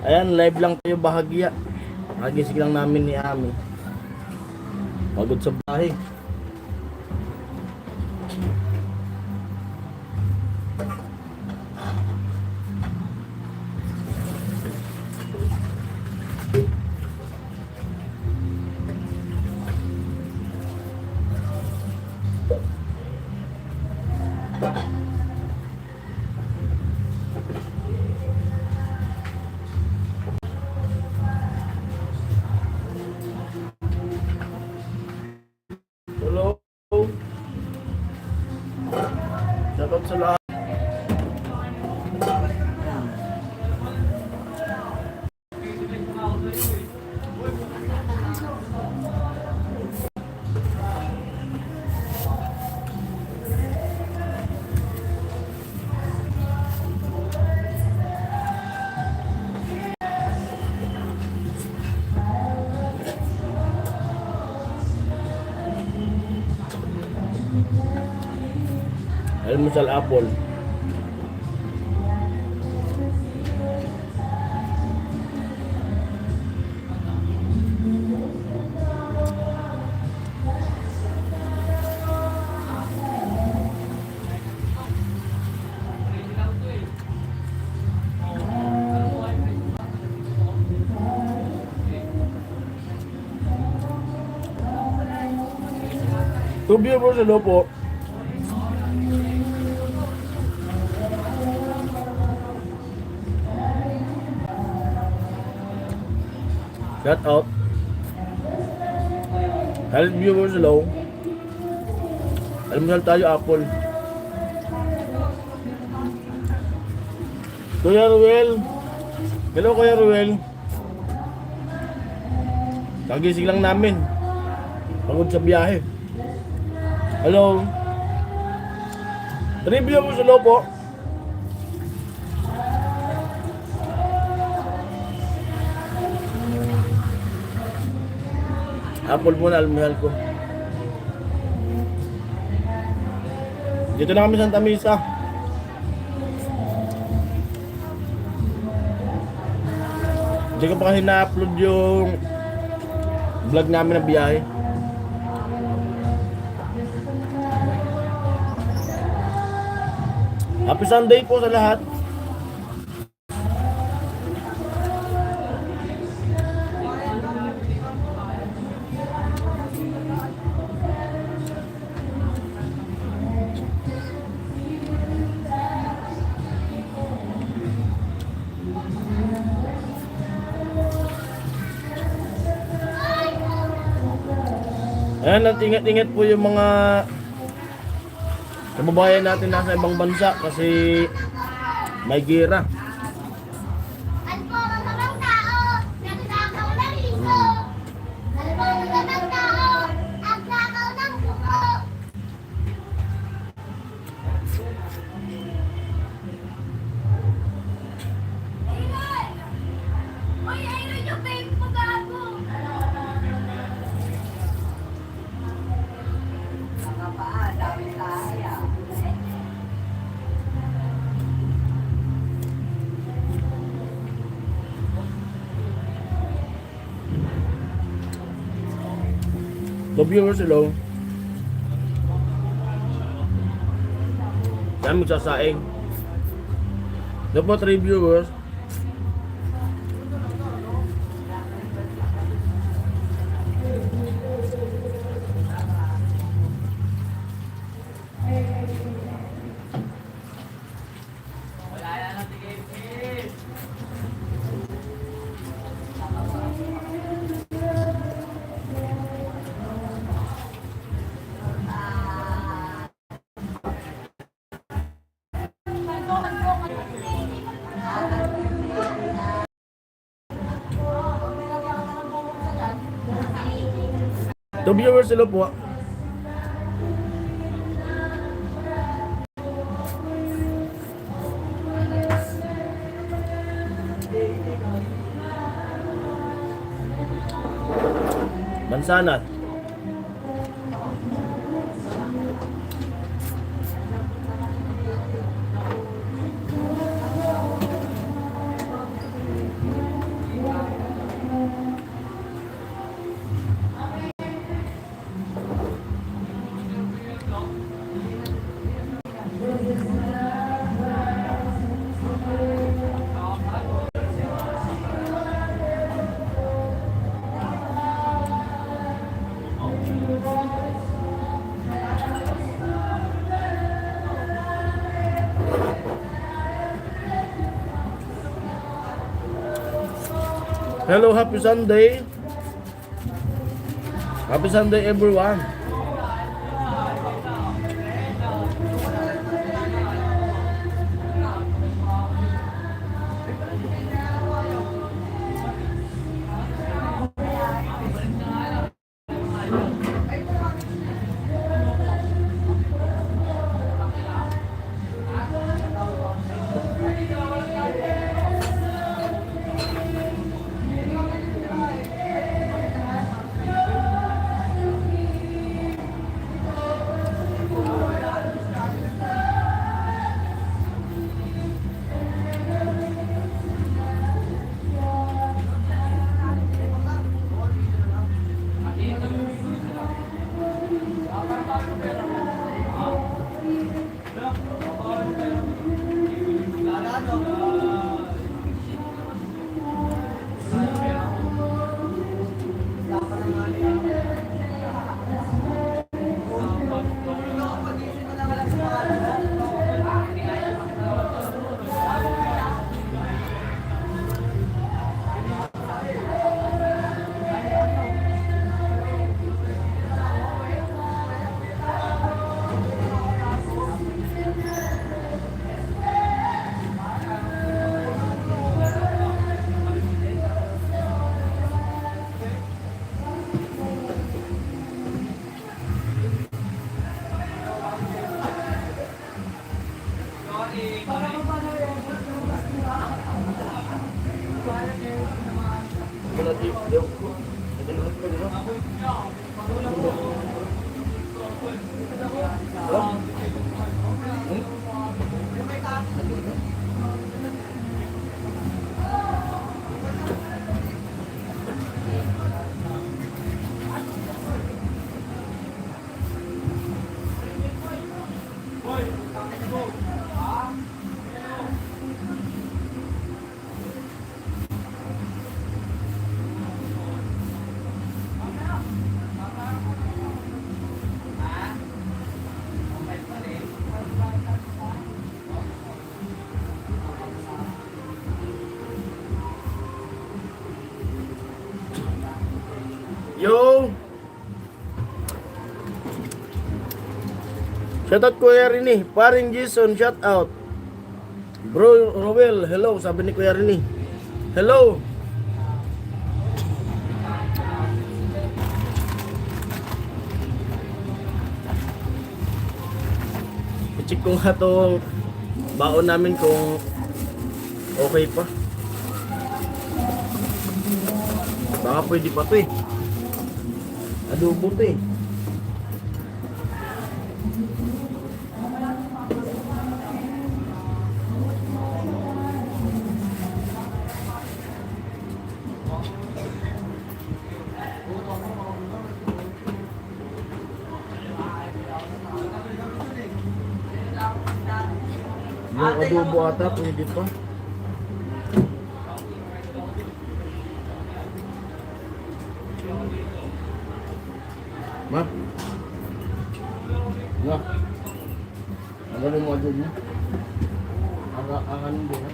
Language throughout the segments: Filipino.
Ayan, live lang tayo bahagya. Nagising lang namin ni Ami. Pagod sa bahay. Hello. Shoutout sa lahat. Almusal apple. Tubig po sa lopo. Shout out. Hello viewers, hello. Almusal tayo apple. Kuya Ruel. Hello Kuya Ruel. Kagising lang namin. Pagod sa biyahe. Hello. Review mo sa lopo. Apple muna, almusal ko. Dito na kami sa Santa Misa. Hindi ko pa kasi na-upload yung vlog namin ng biyahe. Happy Sunday po sa lahat. Ayan, ingat-ingat po yung mga kababayan natin nasa ibang bansa kasi may gera. The viewers, hello. Saan magsasaing? Dapat 3 viewers. The viewers, hello po. Mansanat. Hello, happy Sunday. Happy Sunday everyone. Yo! Shoutout Kuya Rini. Paring Jason, shoutout. Bro Rowel, hello. Sabi ni Kuya Rini. Hello! I-check ko nga itong baon namin kung okay pa. Baka pwede pa ito eh. Adobo to eh. Yung adobo ata pwede pa. Ma? Ma? Ano rin mo adobo mo? Ang din ha?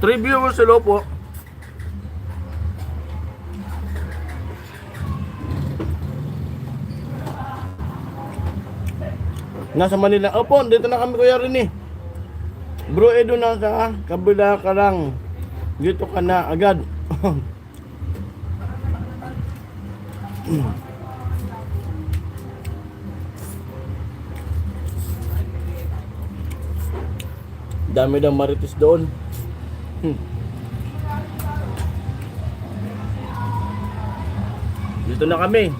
Three viewers, hello po. Nasa Manila. Opo, dito na kami Kuya Rini. Bro Edo nasa kabila ka lang. Dito ka na agad. Dami daw marites doon. Dito na kami.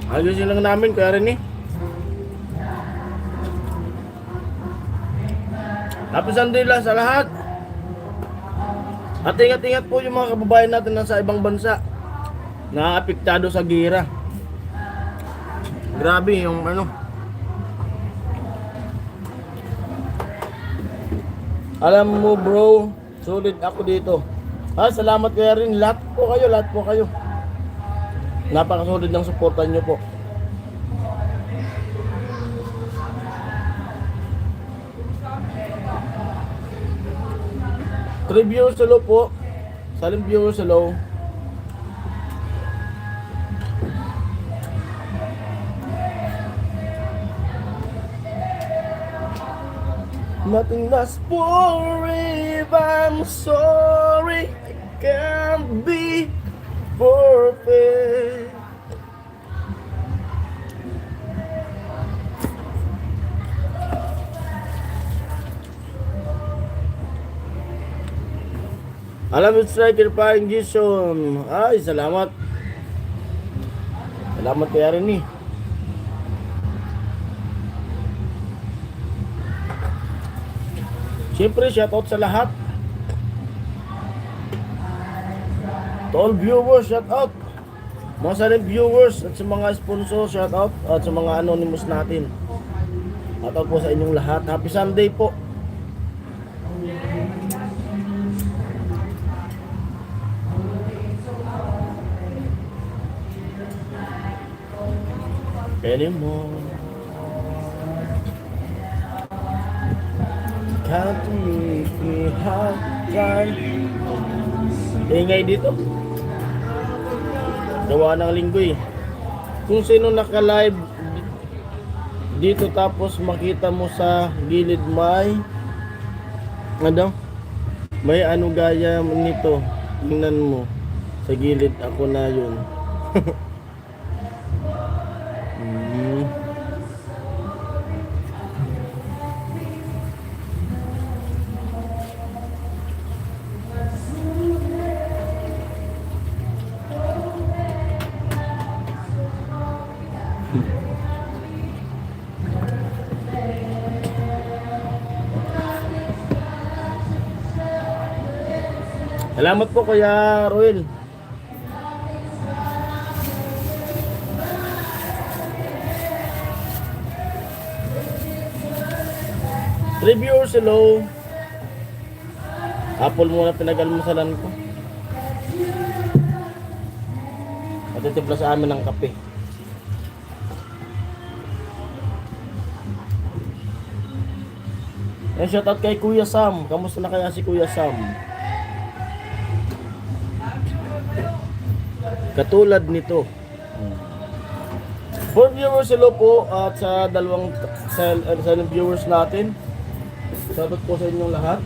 Ayusin lang namin Kuya Rini. Happy Sunday lang sa lahat. At ingat-ingat po yung mga kababayan natin na sa ibang bansa na apektado sa gira. Grabe yung ano. Alam mo bro, sulit ako dito. Salamat kaya rin. Lahat po kayo. Napakasulit ng suportan nyo po. Viewers hello po. Salim viewers hello. Nothing lasts forever. I'm sorry I can't be perfect. Alam mo, striker pa yung Jason. Ay, salamat. Salamat kaya rin eh. Siyempre, shoutout sa lahat. To all viewers, shoutout. Mga saling viewers at sa mga sponsor, shoutout. At sa mga anonymous natin. Shoutout po sa inyong lahat. Happy Sunday po. Anymore. Can't make me have time. Ingay dito. Gawa ng linggo eh. Kung sino naka-live dito tapos makita mo sa gilid may ano gaya nito. Tingnan mo sa gilid, ako na yun. Salamat po Kuya Ruel. Reviewers hello. Apple muna pinag-almusalan ko. Matitimpla sa amin ng kape. Shoutout kay Kuya Sam. Kamusta na kaya si Kuya Sam? Katulad nito. For viewers hello po at sa dalawang silent viewers natin. Shoutout po sa inyong lahat.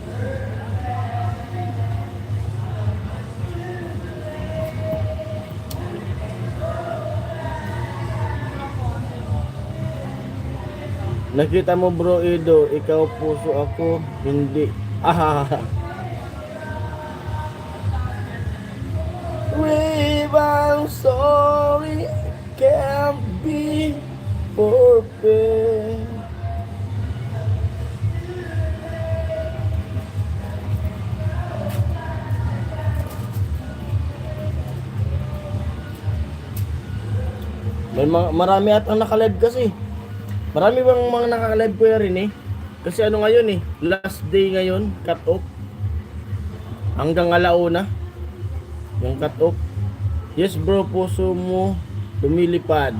Nakita mo bro Edo, ikaw puso ako, hindi. I'm sorry, I can't be perfect. Marami at ang naka-live kasi. Marami bang mga naka-live ko rin eh. Kasi ano ngayon eh, last day ngayon, cut off. Hanggang alauna yung cut off. Yes bro, puso mo lumilipad.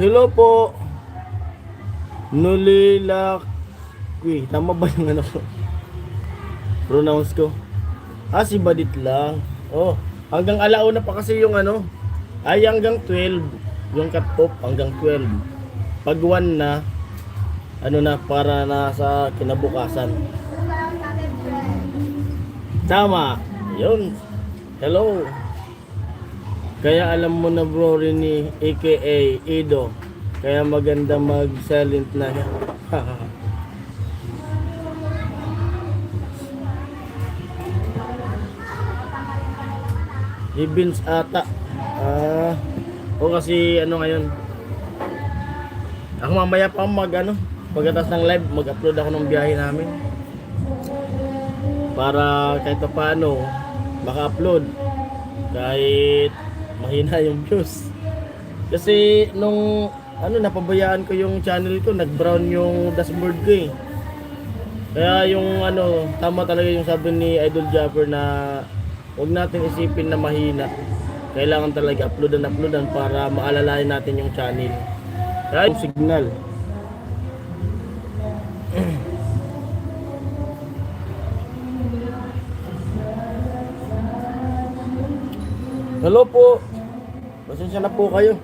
Hello po. Nulilakwi. Tama ba yung ano ko? Pronounce ko. Si Badit lang. Oh, hanggang alauna pa kasi yung ano. Ay hanggang 12. Yung cut off hanggang 12. Pag 1 na, ano na, para na sa kinabukasan. Tama. Yun. Hello. Kaya alam mo na bro rin ni aka Edo. Kaya maganda mag-silent na. Ibins ata. O kasi ano ngayon. Ako mamaya pa pagkatapos ng live, mag-upload ako ng biyahe namin. Para kahit pa paano, maka-upload. Kahit mahina yung views. Kasi nung napabayaan ko yung channel ko, nag-brown yung dashboard ko eh. Kaya yung tama talaga yung sabi ni Idol Japper na huwag natin isipin na mahina. Kailangan talaga uploadan para maalalayan natin yung channel. Kaya yung signal. Hello po. Pasensya na po kayo.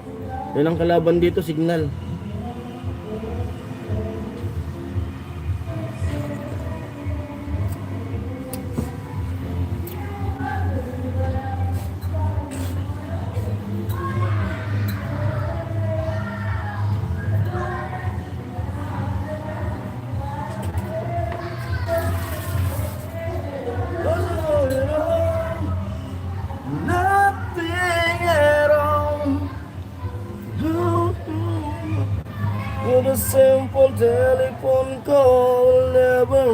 Yan ang kalaban dito, signal. Nothing at all. With a simple telephone call, never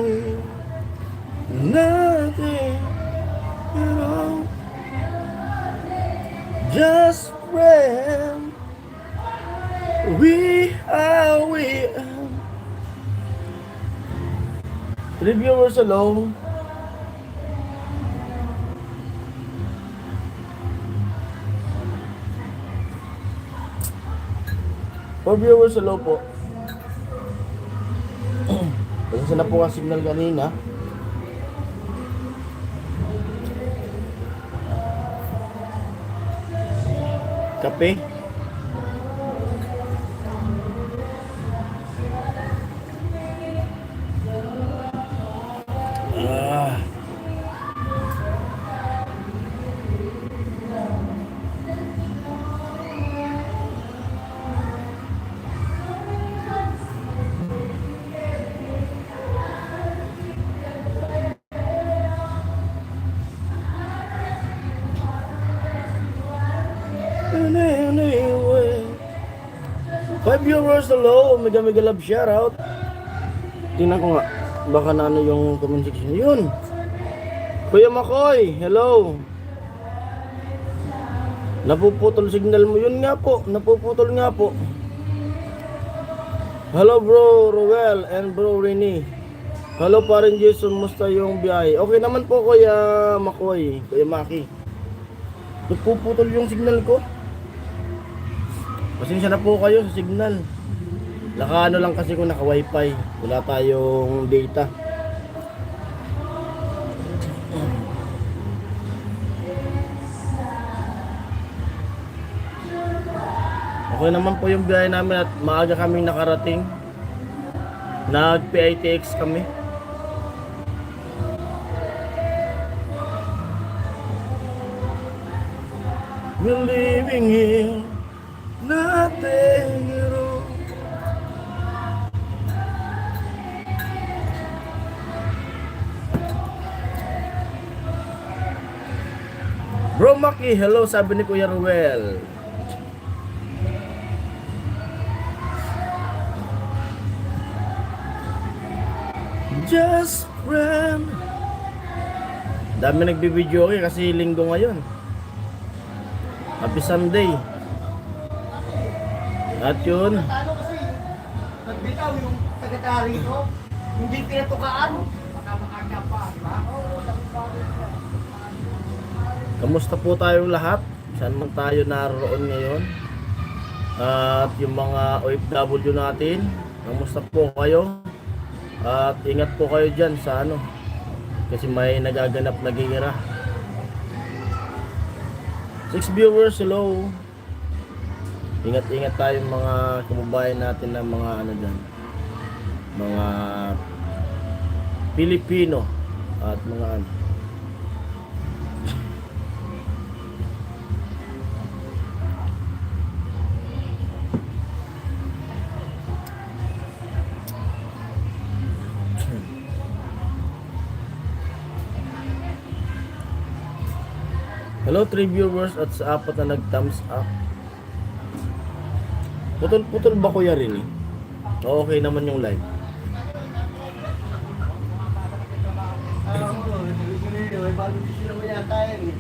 nothing at all. Just friends. We are. 3 viewers alone. For viewers, hello po. Pasensya na po ang signal kanina. Kape. Anyway. 5 viewers, hello. Mega love shoutout. Tingnan ko nga. Baka na yung comment section. Yun. Kuya Makoy, hello. Napuputol signal mo. Yun nga po. Napuputol nga po. Hello bro Roel and bro Rini. Hello pa rin Jason. Musta yung biyahe? Okay naman po Kuya Makoy. Kuya Maki. Napuputol yung signal ko. Pasensya na po kayo sa signal. Lang kasi kung naka wifi. Wala tayong data. Okay naman po yung biyahe namin at maaga kaming nakarating. Nag-PITX kami. We're living here. Nothing at all. Bro Maki, hello, sabi ni Kuya Ruel. Just friend. Dami nagbibideo kasi linggo ngayon. Happy Sunday. At yun, Kasi nagbitaw yung secretary ko, hindi pinatukaan. Baka makakya pa, di ba? kamusta po tayong lahat? Saan man tayo naroon ngayon? At yung mga OFW natin, kamusta po kayo? At ingat po kayo dyan sa kasi may nagaganap na gira. 6 viewers, hello. Ingat-ingat tayong mga kababayan natin na mga dyan, mga Pilipino at mga hello 3 viewers at sa 4 na nag thumbs up. Putol-putol ba Kuya Rini? Okay naman yung live. May bago gusto naman yata yan eh.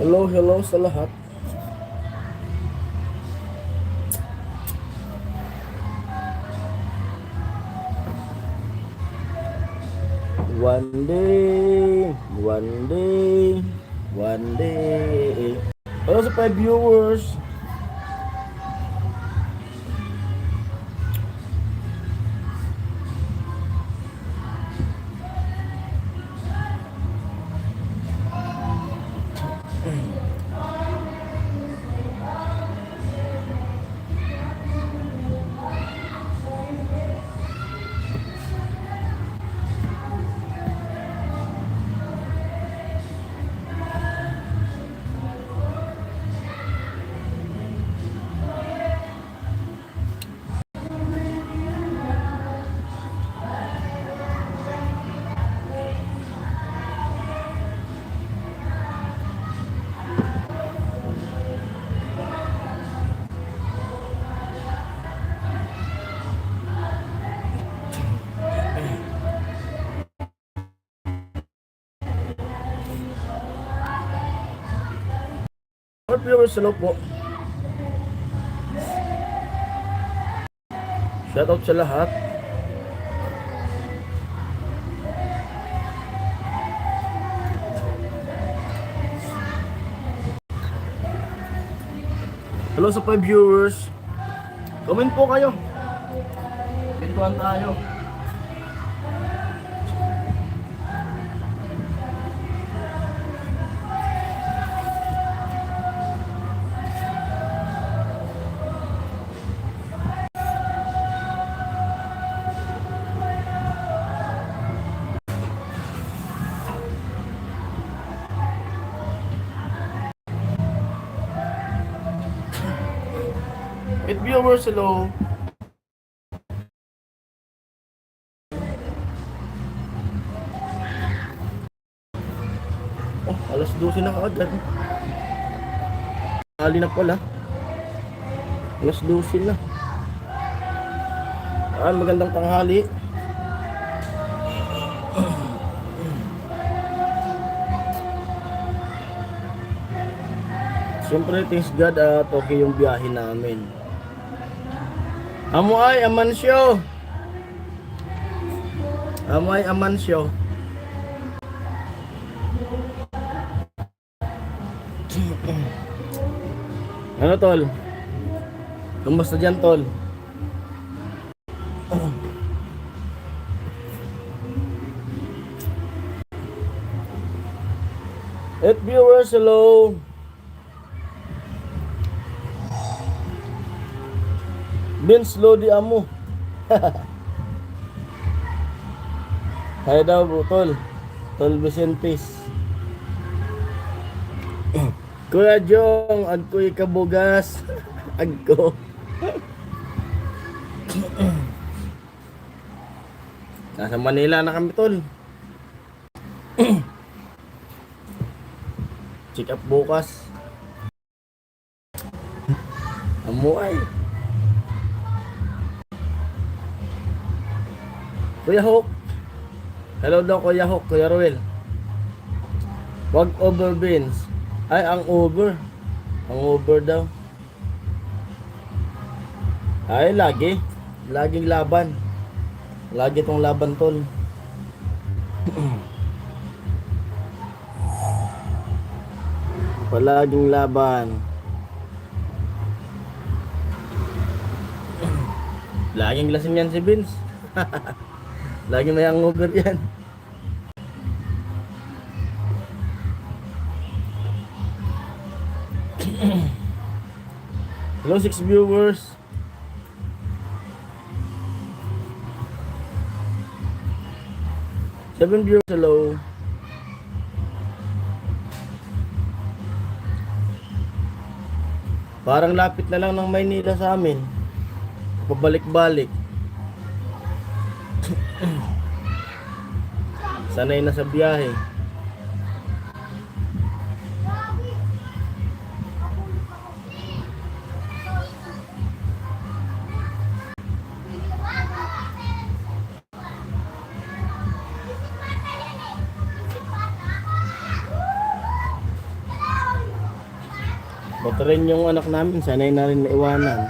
Hello, hello sa lahat. One day, one day, one day. Hello sa 5 viewers. Mga viewers, hello po. Shoutout sa lahat. Hello sa 5 viewers. Comment po kayo. Pintuan tayo. With viewers, hello. Oh, alas 12 na kaagad. Ali na pala. Alas 12 na. Magandang tanghali. Siyempre, thanks God at okay yung biyahe namin. Amoy Amancio. Amoy Amancio. Ano tol? Kumusta dyan tol? Et viewers, hello. Vince Lodi amo. Hay daw tol. Tol Vicentes. Kuya Jong, agko'y kabugas. Agko. Nasa Manila na kami tol. Check up bukas. Amuay. Kuya Hawk. Hello daw Kuya Hawk, Kuya Ruel. Wag over beans. Ay, ang over. Ang over daw. Ay, lagi. Laging laban. Lagi tong laban tol. Palaging laban. Laging lasing yan si Vince. Lagi may hangover yan. Hello 6 viewers. 7 viewers, hello. Parang lapit na lang ng Maynila sa amin. Pabalik-balik. Sanay na sa biyahe. Ba't rin yung anak namin, sanay na rin naiwanan.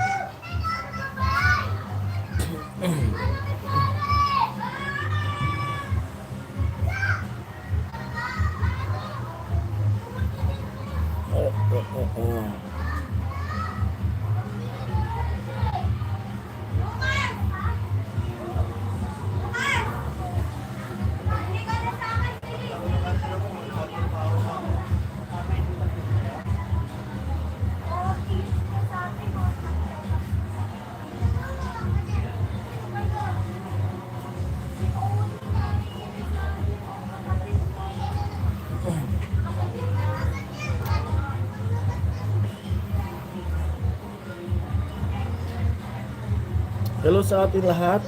Hello sa ating lahat.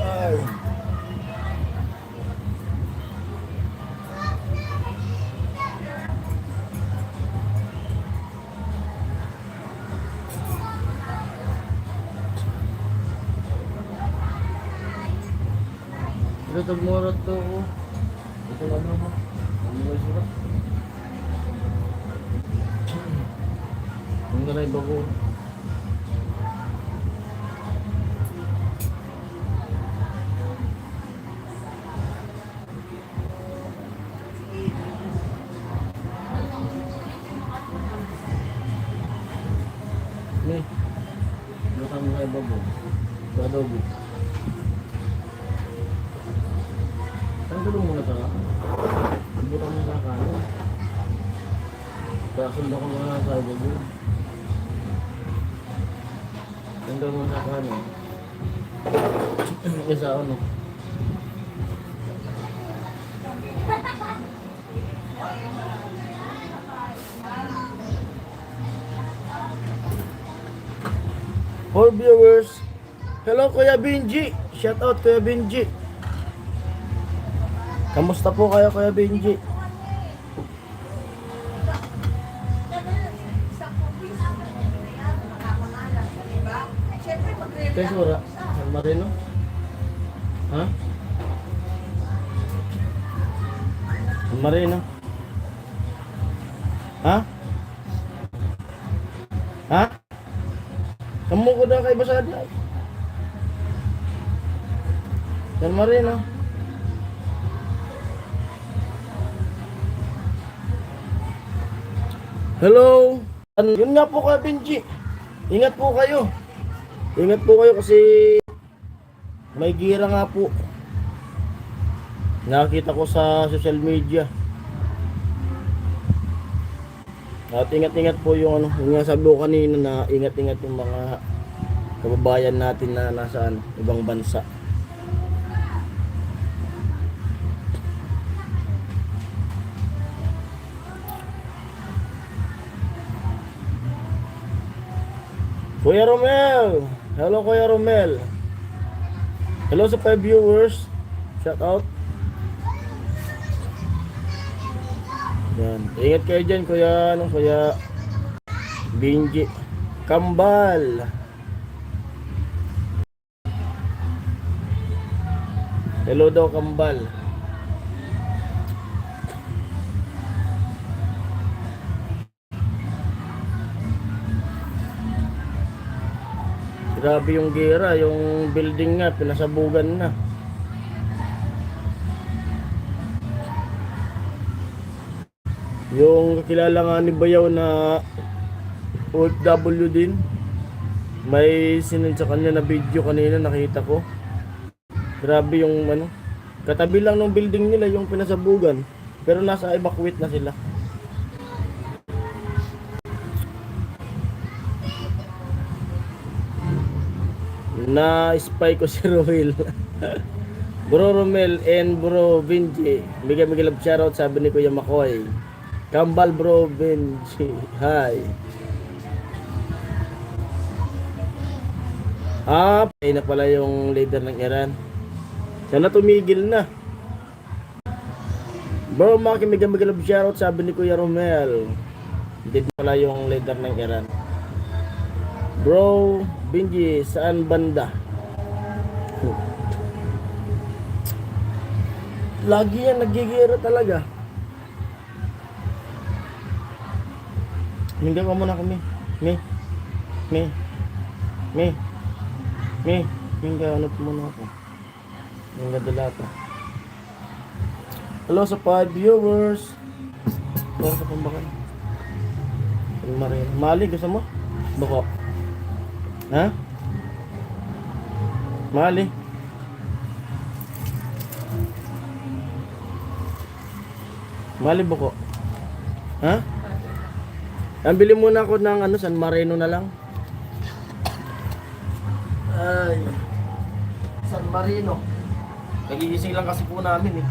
Ay. Ito tagmurot to. Ito lang naman. Ano ba surat? Ang ganay bago. Nih, belakang mulai babu, adobo. Kan dulu muna ka. Bukan mo sa kanan. Kasunod ko mga sa babu. Kan mo sa kanan. Isa ano. For viewers, hello Kuya Benji. Shout out Kuya Benji. Kamusta po kayo Kuya Benji? Kaya sura, San Marino? Ha? San Marino? Ha? Ha? Kamu ko na kay Basada. San Marino. Hello. Yun nga po Kuya Benji. Ingat po kayo. Ingat po kayo kasi may gira nga po. Nakita ko sa social media. At ingat-ingat po yung ano, yung nga sabi ko kanina na ingat-ingat yung mga kababayan natin na nasa ibang bansa. Kuya Romel! Hello Kuya Romel! Hello sa 5 viewers! Shout out! Yan. Ingat kayo dyan, Kuya, Kuya Benji. Kambal. Hello daw, Kambal. Grabe yung gera, yung building nga, pinasabugan na. Yung kakilala nga ni Bayaw na OFW din. May sinend sa kanya na video kanina, nakita ko. Grabe yung ano. Katabi lang ng building nila yung pinasabugan. Pero nasa evacuate na sila. Na-spy ko si Roel. Bro Romel and Bro Vinci. Bigay love shoutout, sabi ni Kuya Makoy. Kambal Bro Vinci. Hi. Patay na pala yung leader ng Iran. Sana tumigil na. Bro Maki, mega love shoutout, sabi ni Kuya Romel. Hindi pala yung leader ng Iran. Bro Benji, saan banda? Lagi yan, nagigiro talaga. Hingga ka muna kami. Me. Hingga, ano muna ako. Hingga dalata. Hello sa 5 viewers. Meron ka pang bakal. Mali, gusto mo? Bako. Ha? Mali. Mali bako. Ha? Bili muna ako ng ano, San Marino na lang. Ay. San Marino. Nagigising lang kasi po namin eh.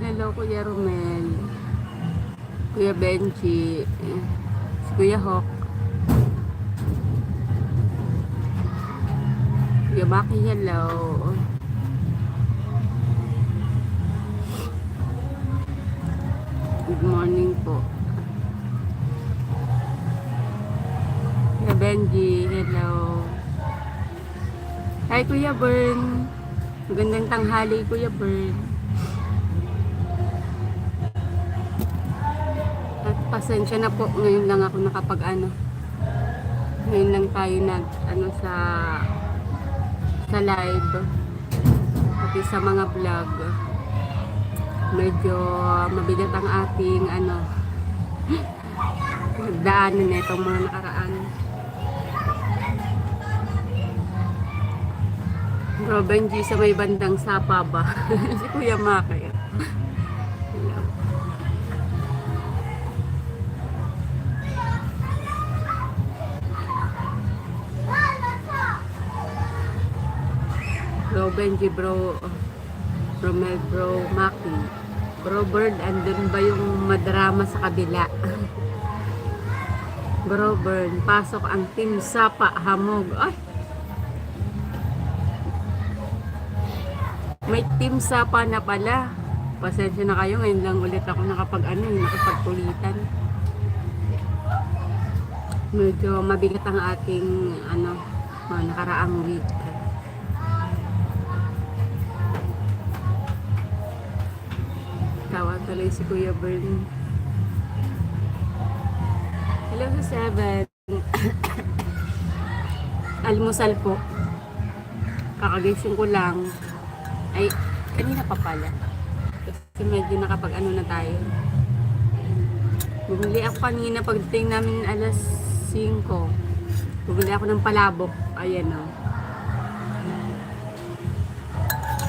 Hello, Kuya Romel, Kuya Benji, si Kuya Hawk, Kuya Maki, hello. Good morning po. Kuya Benji, hello. Hi, Kuya Bern. Magandang tanghali, Kuya Bern. At pasensya na po, ngayon lang ako ngayon lang tayo sa live, pati sa mga vlog. Medyo mabigat ang ating daanan na itong mga nakaraan. Bro Benji, sa may bandang Sapa ba? Si Kuya Maki. Bro Benji, Bro Romel, Bro Maki, Bro Bird, andun ba yung madrama sa kabila? Bro Bird, pasok ang Team Sapa, hamog. Ay! May Team Sapa na pala. Pasensya na kayo, ngayon lang ulit ako nakapagkulitan. Medyo mabigat ang ating mga nakaraang week. Tawag tuloy si Kuya Bern. Hello sa 7. Almusal po. Kakagising ko lang. Ay, kanina pa pala. Kasi medyo na tayo. Bumili ako kanina pagdating namin alas 5. Bumili ako ng palabok. Ayan o.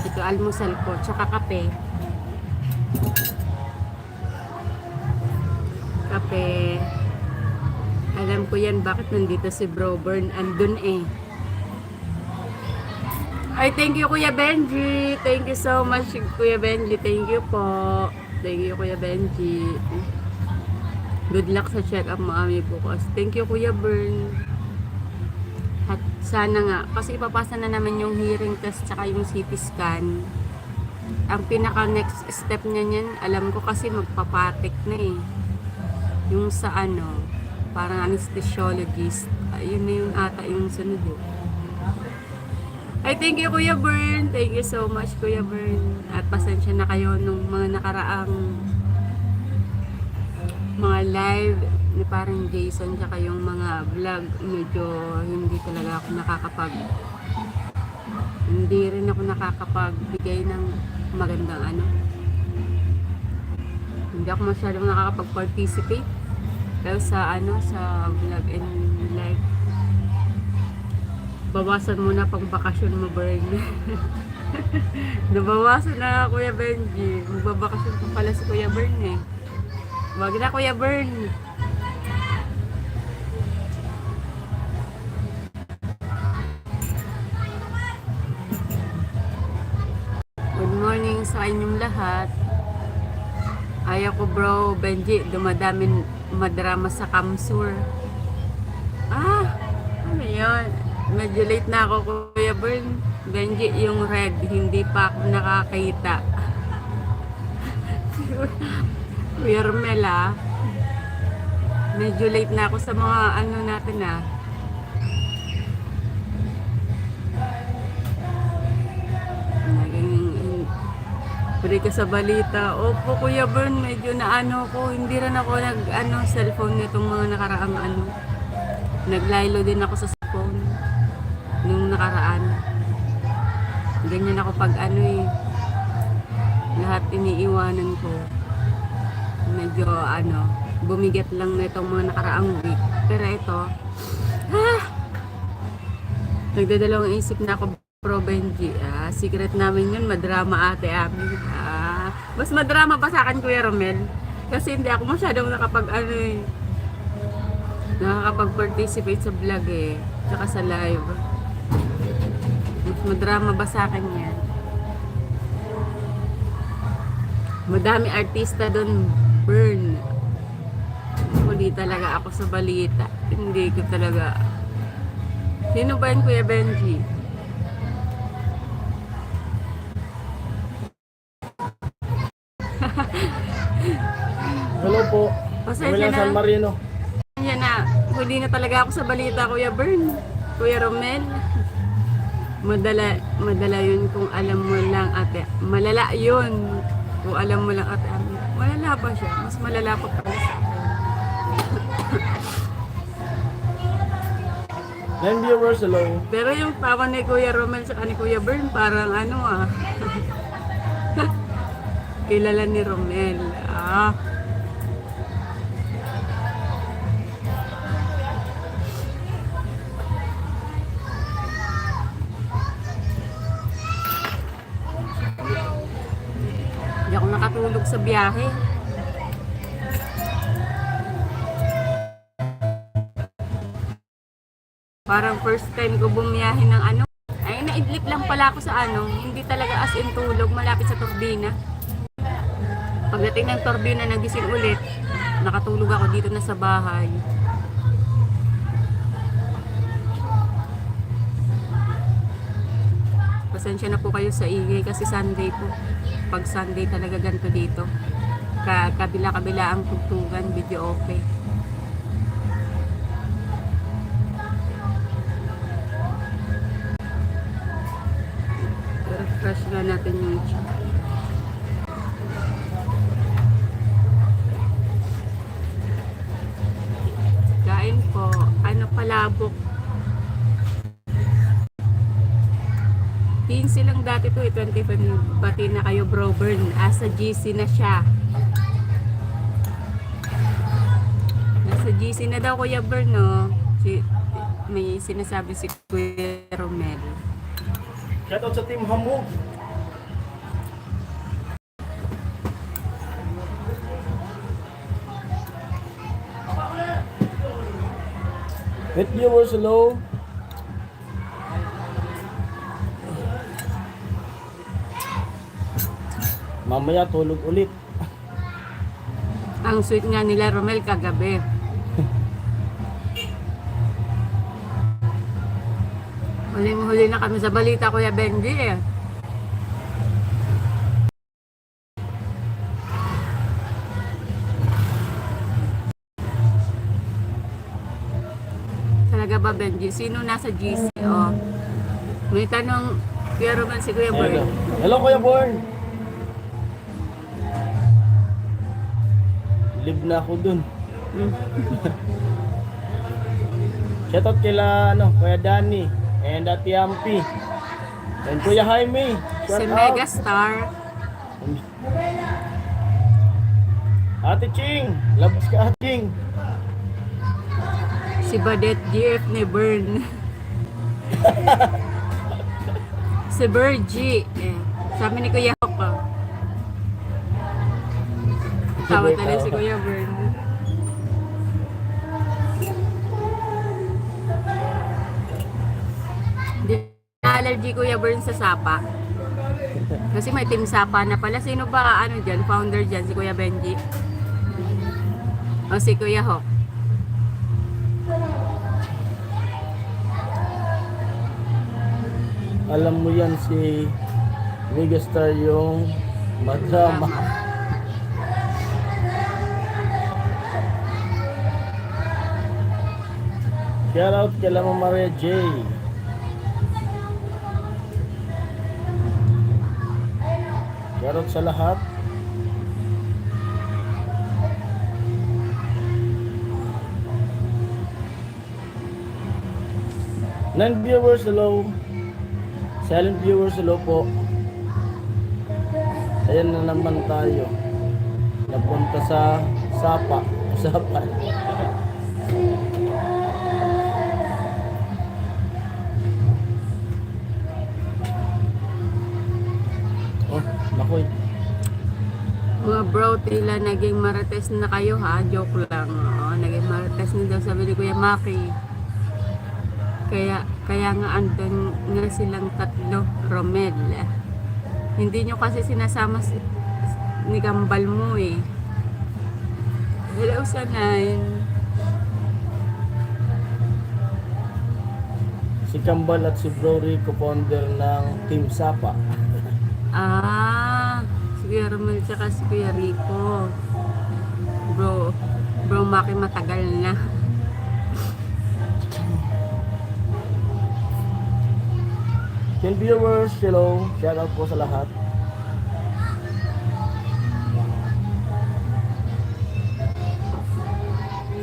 Ito almusal ko. Tsaka kape. Alam ko yan bakit nandito si Bro Bern, andun eh. Ay, thank you Kuya Benji, thank you so much Kuya Benji, thank you po, thank you Kuya Benji. Good luck sa check up mo kami bukas. Thank you Kuya Bern. At sana nga, kasi ipapasa na naman yung hearing test tsaka yung CT scan. Ang pinaka next step niya niyan, alam ko kasi magpapatik na eh. Yung sa parang anesthesiologist. Ayun na yung ata yung sunod eh. Ay, thank you Kuya Bern. Thank you so much Kuya Bern. At pasensya na kayo nung mga nakaraang mga live ni parang Jason tsaka yung mga vlog. Medyo hindi talaga ako hindi rin ako nakakapagbigay ng magandang ano. Hindi ako masyadong nakakapag-participate. Pero sa vlog and live. Bawasan mo na pang bakasyon mo, Bern. Nabawasan na Kuya Benji. Magbabakasyon pa pala si Kuya Bern eh. Wag na Kuya Bern. Good morning sa inyong lahat. Ayaw ko bro, Benji, dumadamin madrama sa Kamsur. Ano yun? Medyo late na ako Kuya Bern. Benji, yung red, hindi pa ako nakakita. Kuya Romel medyo late na ako sa mga ano natin Pwede ka sa balita. Opo Kuya Bern, medyo na ko. Hindi rin ako cellphone nitong mga nakaraang Naglaylo din ako sa cellphone nung nakaraan. Ganyan ako pag lahat iniiwanan ko. Medyo bumigat lang na itong mga nakaraang week. Pero ito, nagdadalawang isip na ako Pro Benji. Secret namin yun, madrama ate amin. Mas madrama pa sa akin Kuya Romel. Kasi hindi ako masyadong nakakapag-participate sa vlog tsaka sa live. Mas madrama ba sa akin yan? Madami artista doon, Bern. Hindi talaga ako sa balita. Hindi ko talaga. Sino ba yun Kuya Benji? Hello po. Pasensya San na. Marino. Yan na. Hindi na talaga ako sa balita, Kuya Bern. Kuya Romel. Madala yun kung alam mo lang ate. Malala yun. Kung alam mo lang ate. Malala pa siya. Mas malala pa pala sa akin. 9 viewers, hello. Pero yung tawa ni Kuya Romel sa ni Kuya Bern, parang kilala ni Romel. Hindi ako nakatulog sa biyahe. Parang first time ko bumiyahe ng ay naidlip lang pala ako sa hindi talaga as in tulog, malapit sa turbina. Pagdating ng turbina, nagising ulit, nakatulog ako dito na sa bahay. Pasensya na po kayo sa ingay kasi Sunday po. Pag Sunday talaga ganito dito. Kabila-kabila ang tugtugan, video okay. Refresh nga natin yung chat. Kain po. Palabok. 15 lang dati to 25. Bati na kayo bro Bern. Asa GC na siya. Nasa GC na daw Kuya Bern may sinasabi si Kuya Romel. Shoutout sa Team Hamog. With viewers, hello. Mamaya tulog ulit. Ang sweet nga nila Romel kagabi. Huling-huli na kami sa balita Kuya Benji ba, Benji? Sino nasa GC? Oh. May tanong, Kuya Roman si Kuya Boy. Hello. Hello, Kuya Born. Live na ako dun. Shoutout kila Kuya Danny and Ate Ampi and Kuya Jaime. Si Shout out. Megastar. Ate Ching, labas ka Ate Ching. Si Badet GF ni Bern. Si Bergie. Sabi ni Kuya Hawk. Oh. Tawa talaga si Kuya Bern. Di allergy Kuya Bern sa sapa. Kasi may team sapa na pala. Sino ba dyan? Founder dyan? Si Kuya Benji? O si Kuya Hawk? Alam mo yan si Megastar yung madrama. Shout out kay Mama Maria J. Shout out sa lahat. Non-viewers, hello. Silent viewers, hello po. Ayan na naman tayo. Napunta sa Sapa. Usapan. Oh, naku. Mga bro, tila naging marites na kayo ha. Joke lang. Oo, naging marites na daw sabi ni Kuya Maki. Kaya nga andun nga silang tatlo, Romel. Hindi nyo kasi sinasama ni Gambal mo eh. Hello, Sanay. Si Kambal at si Bro Rico, founder ng Team Sapa. Si Kuya Romel tsaka si Kuya Rico. Bro Maki matagal na. Ten viewers, hello. Shout out po sa lahat.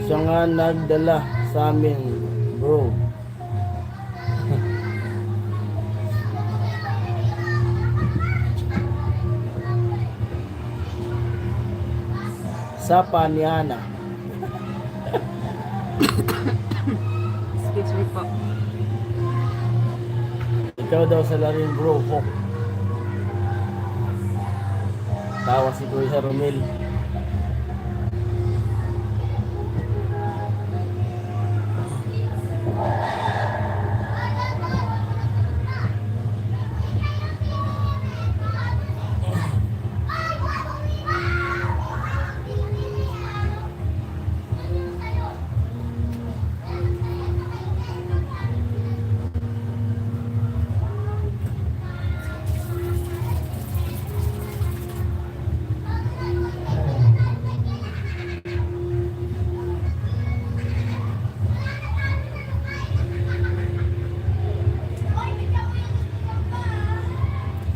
Siya nga nagdala sa amin, bro. Sapa ni Ana. Excuse me po. Ikaw daw sa laring bro, Hawk. Tawa si Kuya Romel.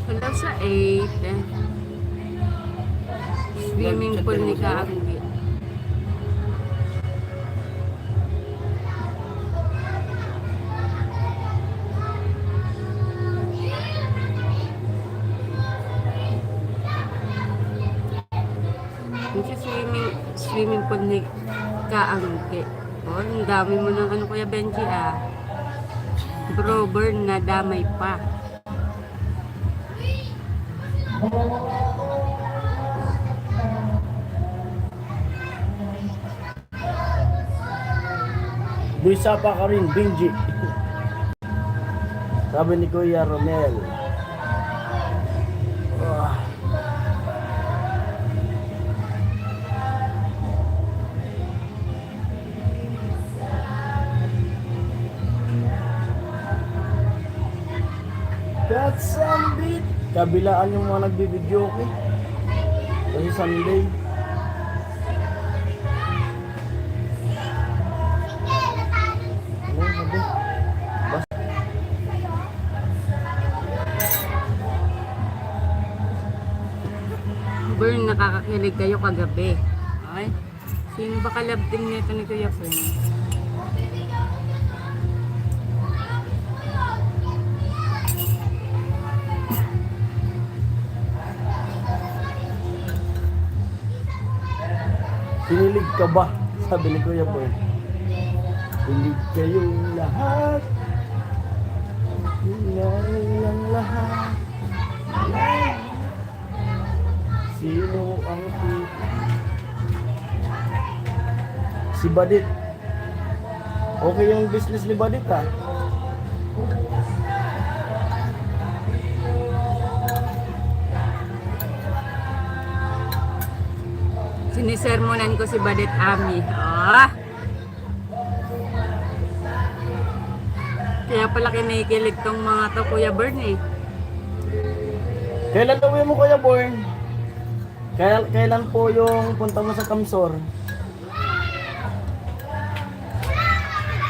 Wala sa 8. Swimming pool ni Kaanggi. Swimming pool ni Kaanggi. Oh, ang dami mo ng Kuya Benji ah. Bro, burn na damay pa. Buisa pa ka rin, Benji. Sabi ni Kuya Romel. That's some beat. Kabilaan yung mga nagbibideo ko. Kasi Sunday. Ano sabi? nakakakilig kayo kagabi. Ay, sino ba kalab team nito ni Kuya Pen? Kinilig ka ba? Sabi ni Kuya Boy. Kilig kayong lahat. Ingay ang lahat. Sino ang si Badit? Okay yung business ni Badit ha? Sinisermonan ko si Badit Ami. Ah! Kaya pala kinikilig tong mga to, Kuya Bern eh. Kailan uwi mo Kuya Born? Kailan po yung punta mo sa Kamsor?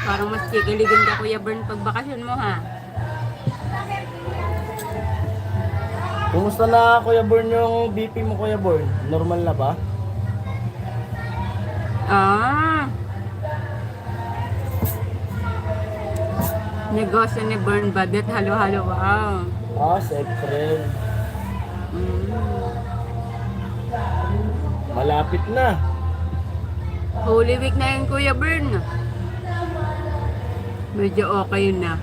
Parang mas kikiligan ka, Kuya Bern, pag bakasyon mo ha. Kumusta na Kuya Born yung BP mo Kuya Born? Normal na ba? Ah! Negosyo ni Bern Badit, halo-halo, wow. Ah, sa April. Mm. Malapit na. Holy Week na yun, Kuya Bern. Medyo okay na.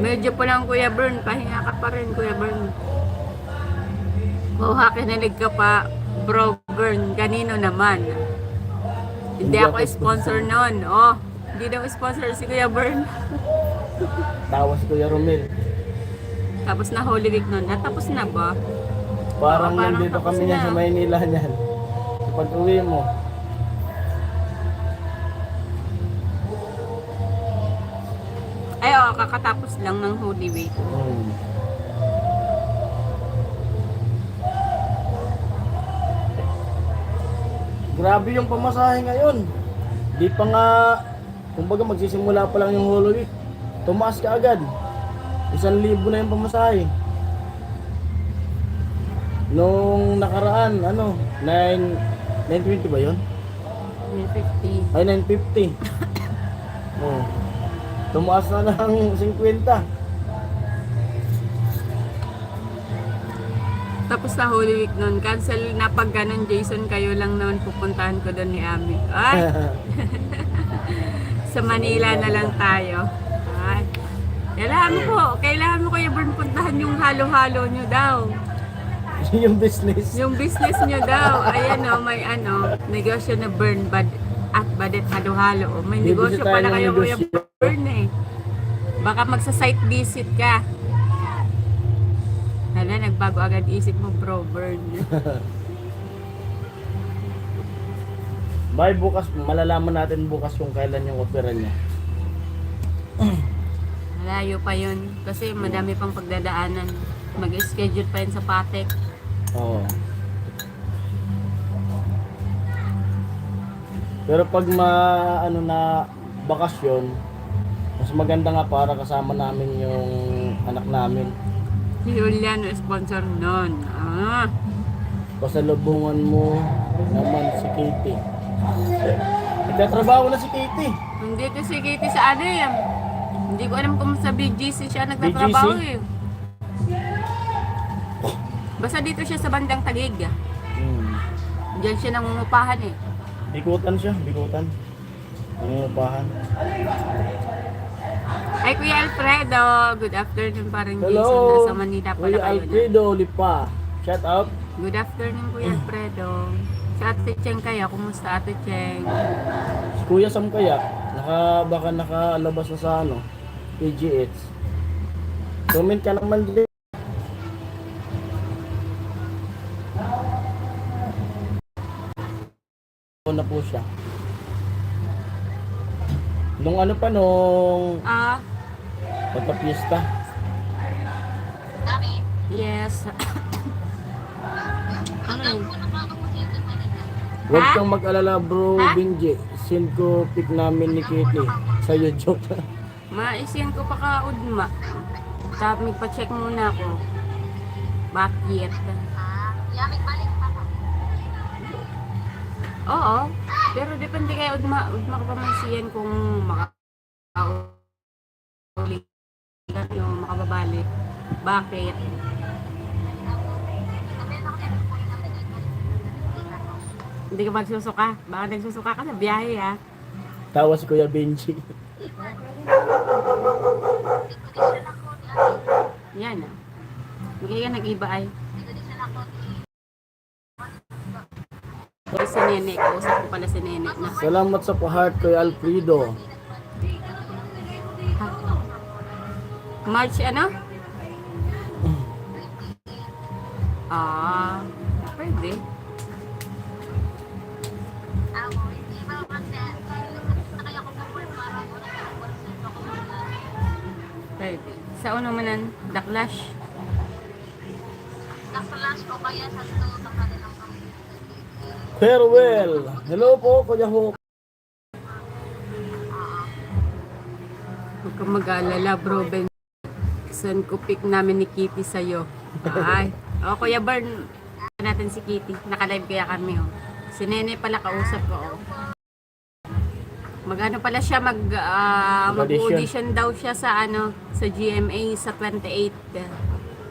Medyo pa lang, Kuya Bern. Pahinga ka pa rin, Kuya Bern. Oh, kinilig ka pa, Bro Bern. Kanino naman? Hindi ako sponsor nun. Oh, hindi daw sponsor si Kuya Bern. Tawas Kuya Romel. Tapos na Holy Week nun. Natapos na ba? Parang Oo, parang nandito tapos kami niyan na. sa Maynila niyan. Pag uwi mo. Ay, oo, kakatapos lang ng Holy Week. Grabe yung pamasahe ngayon. Di pa nga, kumbaga magsisimula pa lang yung Holy Week. Tumaas ka agad. 1,000 na yung pamasahe. Nung nakaraan, 920 ba yun? 950. Ay, 950. Oh. Tumaas na ng 50. Tapos sa Holy Week nun, cancel na pag ganun, Jason, kayo lang naman pupuntahan ko doon ni Ami. Ay! Sa Manila na lang tayo. Ay! Kailangan mo Kuya Bern puntahan yung halo-halo nyo daw. Yung business. Yung business nyo daw. Ayan o, may negosyo na Bern at Badit halo-halo. May May negosyo visit tayo pala ng kayo Kuya negosyo. Bern eh. Baka magsa-site visit ka. Hala, nagbago agad isip mo, Bro Bern. Bye, bukas, malalaman natin bukas kung kailan yung opera niya. Malayo pa yun. Kasi madami pang pagdadaanan. Mag-schedule pa yun sa Patek. Oo. Pero pag na bakasyon, mas maganda nga para kasama namin yung anak namin. Si Juliano, sponsor nun. Ah, Pasalubungan mo naman si Katie. Nagtatrabaho na si Katie. hindi ko si Katie sa ano yan. Hindi ko alam kung sa BGC siya nagtatrabaho eh. Basta dito siya sa bandang Taguig. Diyan siya nangungupahan eh. Bikutan siya, bikutan. Nangungupahan. Ay, Kuya Alfredo. Good afternoon parang Jason. Hello, Nasa Manila pala Kuya kayo na. Alfredo Lipa. Shout out. Good afternoon, Kuya Alfredo. Sa Ate Cheng kaya, kumusta Ate Cheng? Si Kuya Sam kaya, baka nakalabas na sa PGH. Comment ka naman din. Na po siya. Nung nung Ah, pagka-fiesta. yes. Ano yun? Huwag Ha? kang mag-alala bro, Ha? Benji. Send ko pic namin ni Kitty sa YouTube. Maisiyan ko pa ka-udma. Tapos magpa-check muna ako. Bakit? Oo. Pero depende kay ugma ka pa man siyan kung makaulit yung makababalik. Bakit? Hindi ka magsusuka. Baka nagsusuka ka sa biyahe ha. Tawa si Kuya Benji. Yan ah. Hindi ka nag-iba ay. O si Nene. Kausap ko pala si Nene na. Salamat sa pa-heart, Kuya Alfredo. March ano? Ah, pwede. Pwede. Sa uno manan, Daklash. Farewell. Hello po, Kuya Hope. Huwag kang mag-aalala, bro, Ben. Saan ko pick namin ni Kitty sa'yo? Ay. O, Kuya Bern, natin si Kitty. Naka-live kaya kami, oh. Si Nene pala kausap ko, oh. Mag-ano pala siya, mag-audition daw siya sa ano, sa GMA sa 28.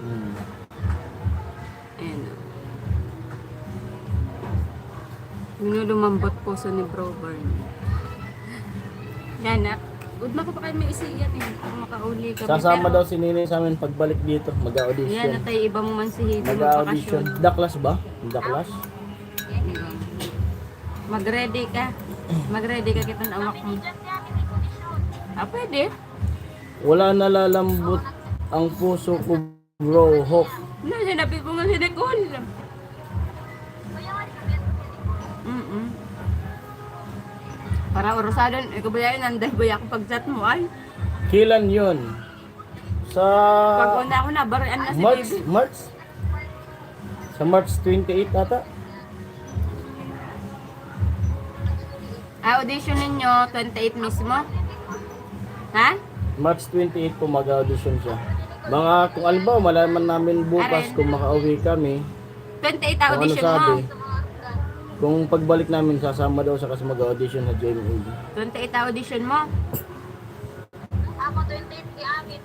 Hmm. Ayan, oh. Lumambot puso ni Bro Bern. Yan, good na ko pa kayo may isiyan eh. Kung makauli kami. Sasama Pero, daw si Nene sa amin pagbalik dito. yan, Mag-audition. na tayo iba mo man si Hito Mag-audition. magbakasyon. Daklas ba? Daklas? Mag-ready ka. Mag-ready ka kitang awak mo. Ah, pwede. Wala nalalambot ang puso ko, bro. Hope. Ano, sinabi ko nga si Nicole. Para orosadon, ikaw ba yan, nanday ba ako pag-chat mo ay? Kailan yun? Sa Pag una ako na, barian na si March? baby. March? Sa March 28 ata? Audition ninyo, 28 mismo? Ha? March 28 po mag-audition siya. Mga kung alba, malaman namin bukas Aren. kung makauwi kami. 28 Kung ano audition sabi. mo. Kung pagbalik namin, sasama daw siya kasi mag-audition sa JMA. 28 audition mo.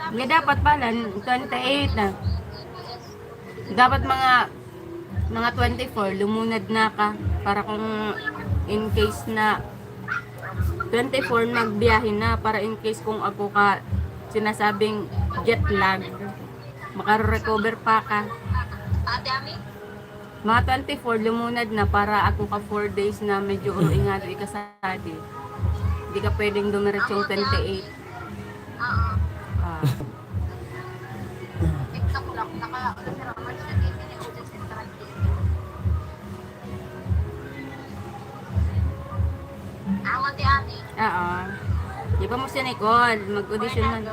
Nga dapat pala, 28 na. Dapat mga 24, lumunad na ka. Para kung in case na 24 magbiyahe na. Para in case kung ako ka sinasabing jet lag, makarecover pa ka. Mga 24, lumunad na para ako ka 4 days na medyo uingado ikasadi. Hindi ka pwedeng dumiretsong 28. Ah. Oo. Di ba mo si Nicole? Mag-audition na.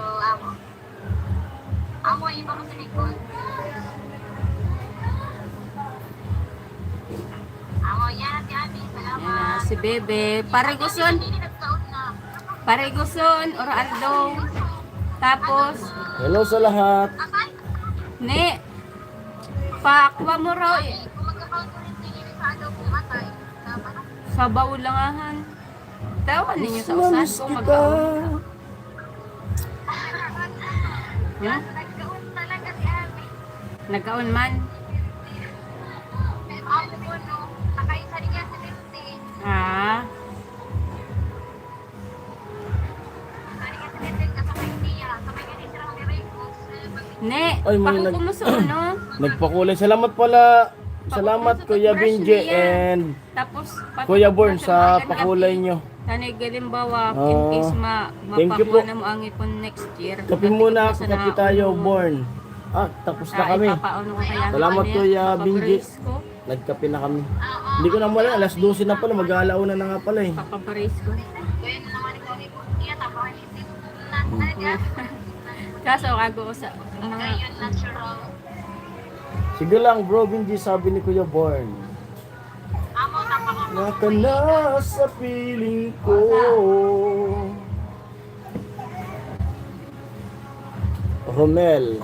Amo, iba ko sa Nicole. Amo, yan, si Ami. Yan Salamat. na, si Bebe. Pareguson. Hindi nagtaon na. Pareguson, Oraldo. Tapos, Hello sa lahat. Asan? ne, paakwa mo raw eh. Kung magkakaon ko rin tingin sa ano, pumatay. Dapat ako. Sa baulangahan. Tawan ninyo sa Namiss usan ko kita. mag-aon. Hmm? Nagkaon talaga si Ami. Nagkaon man. Amo ko, no. Nakaisa rin niya sa 50. Ah, Sari niya sa 50 kasabay niya. Sabay ka rin silang miracles. ne, Ay, may pakuko mo sa ano. Nagpakulay. Salamat pala. Salamat Kuya Benji and Tapos, Kuya Born sa pakulay nyo. Tanay galimbawa, in case thank you po. mapakuha na mo ang ipon next year. Kape muna ako, Sa kape tayo, nauna mo. Born. Ah, tapos na kami. Ipapaano ko kaya Salamat, ano yan, Kuya Benji. papabrace ko. Nagkape na kami. Hindi ko na wala. Alas 12 na pala. Mag-aalauna na nga pala eh. Papabrace ko. Kaya na naman ikaw ni Kuya. Tapos isip na. Kaso ako sa mga Ngayon, natural. Sige lang, bro, Benji, sabi ni Kuya Born. Amo, tapang ako. Naka na sa piling ko. Romel.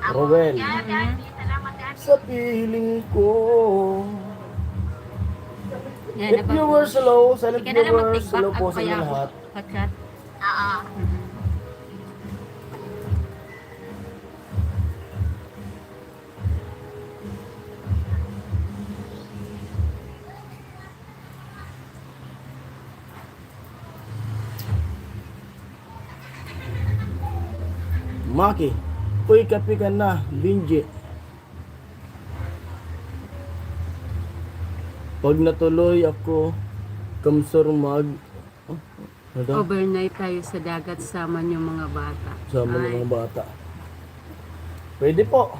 Rowel. Yan, yan. Salamat, yan. sa piling ko. Yan, If viewers, hello. Silent Hindi ka na lang viewers, mag-tiktok. hello po Ako sa inyo kaya lahat. ka-chat. Oo. Maki, uy, kape ka na, Binji. Pag natuloy ako, kamsar mag... Oh, ano daw? Overnight tayo sa dagat sama yung mga bata. Sama Ay, ng mga bata. Pwede po.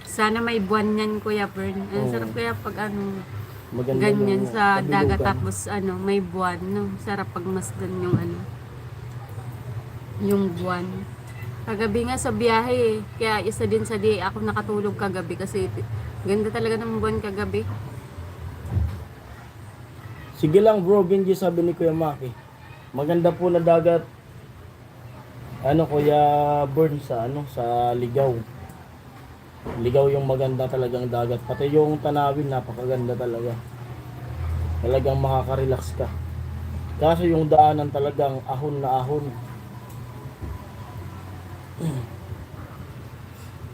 sana may buwan yan, Kuya Bern. Ang Oo. sarap kaya pag ano, Maganda ganyan ng sa dagat kabilugan. tapos ano, may buwan. No? Sarap pag masdan yung ano, yung buwan. Kagabi nga sa biyahe eh. Kaya isa din sa di ako nakatulog kagabi kasi ganda talaga ng buwan kagabi. Sige lang bro, Benji, sabi ni Kuya Maki. Maganda po na dagat. Ano, Kuya Burn, sa ano, sa Ligaw. Ligaw yung maganda talagang dagat. Pati yung tanawin, napakaganda talaga. Talagang makaka-relax ka. Kaso yung daanan talagang ahon na ahon.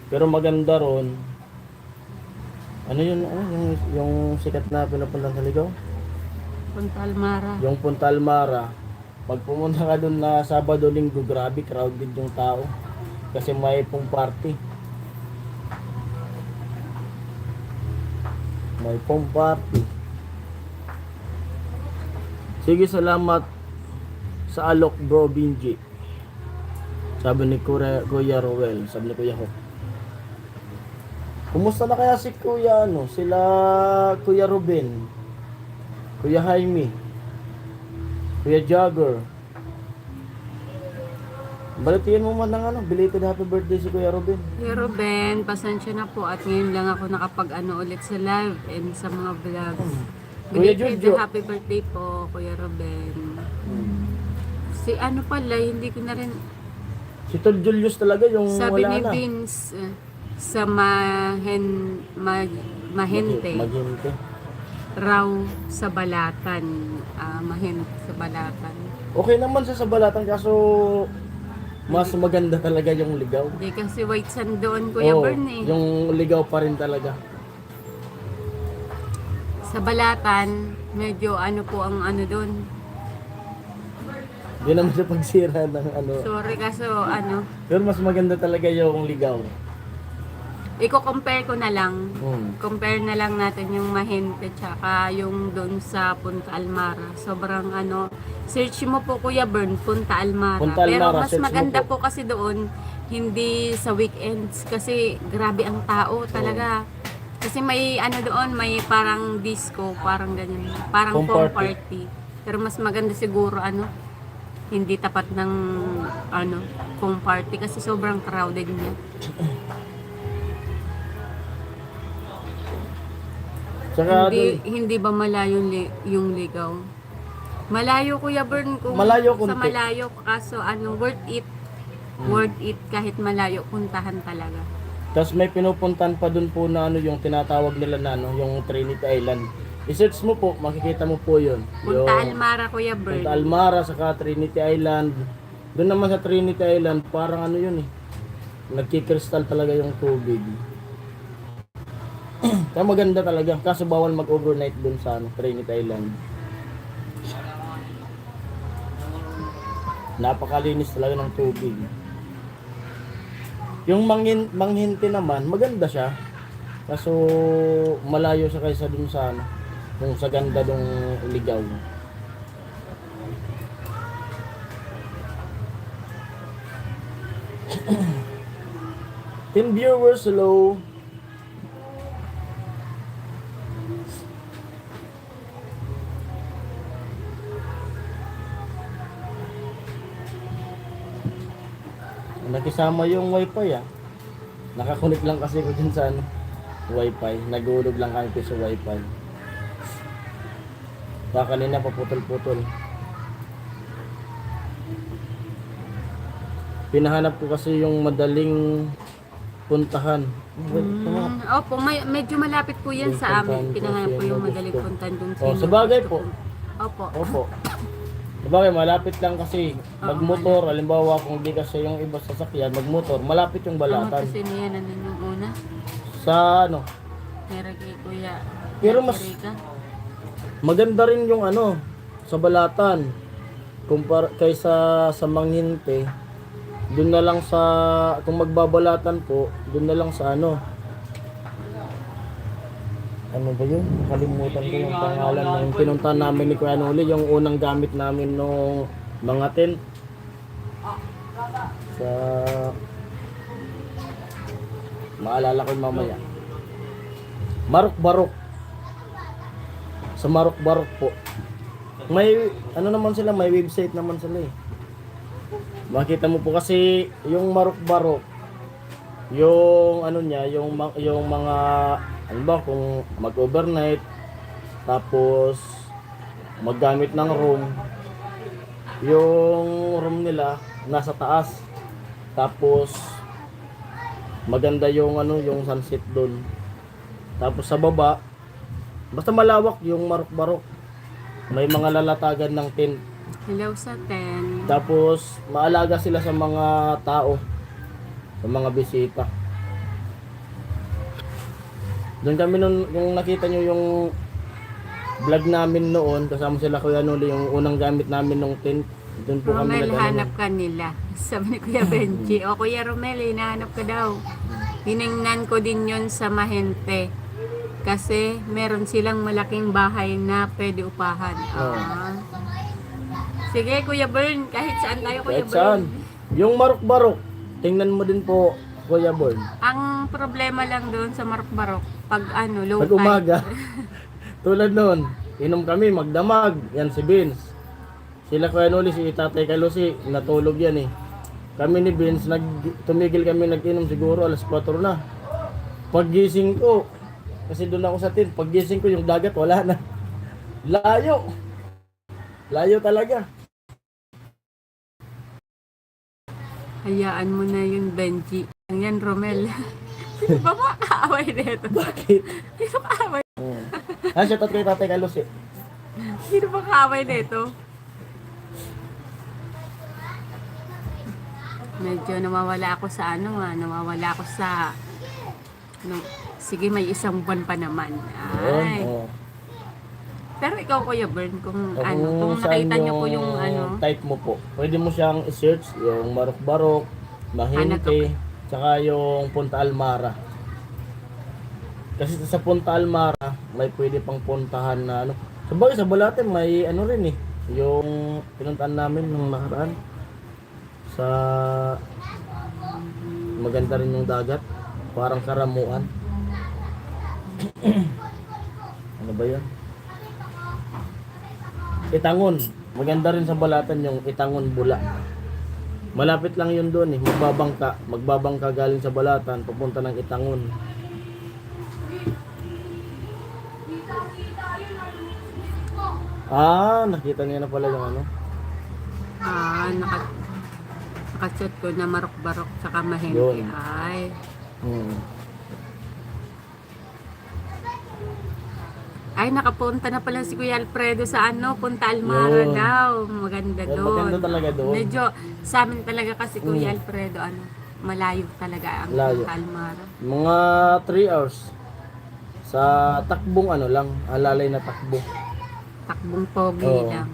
Pero maganda ron. Ano yun, yung sikat na pinupuntan sa Ligaw? Punta Almara. Yung Punta Almara, pag pumunta ka doon na Sabado, Linggo, grabe crowded yung tao. Kasi may pong party. May pong party. Sige, salamat sa alok bro, Binji. Sabi ni Kuya Roel, sabi ni Kuya Hok. Kumusta na kaya si Kuya ano, sila Kuya Ruben, Kuya Jaime, Kuya Jagger? Balitiin mo man ng ano, belated happy birthday si Kuya Ruben. Kuya Ruben, pasensya na po at ngayon lang ako nakapag-ano ulit sa live and sa mga vlogs. Kuya Belated Jojo. happy birthday po, Kuya Ruben. Si ano pala, hindi ko na rin, Si Tol Julius talaga yung sabi wala ni na. Vince, sa mahente, Maghinte. raw sa balatan. Mahente sa balatan. Okay naman sa balatan, kaso mas maganda talaga yung ligaw. Hindi kasi white sand doon, Kuya Oo, Bern eh. yung ligaw pa rin talaga. Sa balatan, medyo ano po ang ano doon. Hindi naman siya pagsira ng ano. Sorry kaso ano, Pero mas maganda talaga yung ligaw. i-compare ko na lang. Hmm. Compare na lang natin yung Mahente tsaka yung doon sa Punta Almara. Sobrang ano, search mo po Kuya Bern, Punta Almara. Punta Pero Almara, mas search mo maganda po. po kasi doon, hindi sa weekends kasi grabe ang tao talaga. Kasi may ano doon, may parang disco, parang ganyan, parang Home home party. party. Pero mas maganda siguro ano, hindi tapat ng ano, home party kasi sobrang crowded niya. Tsaka Hindi ba malayo yung ligaw? Malayo Kuya Bern kung Malayo sa kunti. malayo kaso ano worth it. Worth it kahit malayo puntahan talaga. Tapos may pinupuntan pa dun po na ano, yung tinatawag nila na ano, yung Trinity Island. I-search mo po, makikita mo po yun. Punta Yung Almara Kuya Bern. Punta Almara, saka Trinity Island. Doon naman sa Trinity Island, parang ano yun eh. Nagkikristal talaga yung tubig. Kaya maganda talaga. Kaso bawal mag-overnight dun sa ano, Trinity Island. Napakalinis talaga ng tubig. Yung manghinti naman, maganda siya. Kaso malayo siya kaysa dun sa ano, yung sa ganda ng ligaw. Team viewers, hello. Nakisama yung wifi ah. Nakakunik lang kasi ko dun sa ano, wifi. Nag-uulog lang kami sa wifi. Kaya kanina paputol-putol. Pinahanap ko kasi yung madaling puntahan. Wait, Opo, medyo malapit po yan Yung sa puntahan amin. ko Pinahanap si ko yung Augusto. madaling puntahan dun Oh, sa bagay po. Opo. Opo. Sabagay, malapit lang kasi magmotor, halimbawa kung di kasi yung iba sasakyan, magmotor, malapit yung Ang balatan. kasi niya nanin yung una. Sa ano, Pero kay Kuya. Pero mas- Erika. maganda rin yung ano, sa balatan. Kaysa sa Manghinte, doon na lang sa, kung magbabalatan po, doon na lang sa ano ba yun? Nakalimutan ko yung pangalan ng pinuntahan namin ni Kuya Noli, yung unang gamit namin nung mga tent. Sa maalala ko yung mamaya. Marok-Barok. Sa Marok-Barok po. May ano naman sila, may website naman sila eh. Makita mo po kasi yung Marok-Barok, yung ano niya, yung mga ano ba kung mag-overnight tapos maggamit ng room. Yung room nila nasa taas. Tapos maganda yung ano, yung sunset doon. Tapos sa baba basta malawak yung Marok-Barok. May mga lalatagan ng tent. Hello sa 10. Tapos maalaga sila sa mga tao, sa mga bisita. Doon kami nun, yung nakita nyo yung vlog namin noon, kasama sila Kuya Noli, yung unang gamit namin nung tent. Doon po kami Romel, nag hanap ka nila. Sabi ni Kuya Benji. O Kuya Romel, hinahanap ka daw. Hiningnan ko din yon sa Mahente. Kasi meron silang malaking bahay na pwede upahan. Ah. Sige, Kuya Bern, kahit saan tayo, Kuya kahit saan. Bern. Yung Marok-Barok, tingnan mo din po, Kuya Born. Ang problema lang doon sa Marok-Barok, pag ano, low Pag umaga, tulad noon, inom kami, magdamag, yan si Vince. Sila Kuya Noli, si Tatay Kalusi, natulog yan eh. Kami ni Vince, tumigil kami nag-inom siguro, alas 4 na. Paggising ko, kasi doon ako sa tent, paggising ko yung dagat, wala na. Layo. Layo talaga. Hayaan mo na yun, Benji. Ang yan, Romel. Sino ba makaaway nito? Bakit? Sino kaaway? Shout out kay Tatay Kalusi. Sino ba kaaway nito? Medyo nawawala ako sa nawawala ako sa sige, may isang buwan pa naman. Ay. Oo. Pero ikaw, Kuya Bern, kung Kung kung saan nakita niyo po yung type mo po, pwede mo siyang i-search yung Marok-Barok, Mahinte, tsaka yung Punta Almara. Kasi sa Punta Almara, may pwede pang puntahan na ano. Sabagay sa Balatan, may ano rin eh. Yung pinuntahan namin nung nakaraan. Sa maganda rin yung dagat. Parang Karamuan. Ano ba yun? Itangon. Maganda rin sa Balatan yung Itangon Bula. Malapit lang yun doon eh. Magbabangka galing sa Balatan, papunta ng Itangon. Nakita niya na pala yung ano. Nakachat ko na Marok-Barok saka Mahente. Yun. Ay. Ay, nakapunta na pala si Kuya Alfredo sa Punta Almara Yun. daw. Maganda doon. Maganda talaga doon. Medyo sa amin talaga kasi Kuya Alfredo, malayo talaga ang Layo. Punta Almara. Mga 3 hours. Sa takbong ano lang, alalay na takbo. Takbong pogi Oo. lang.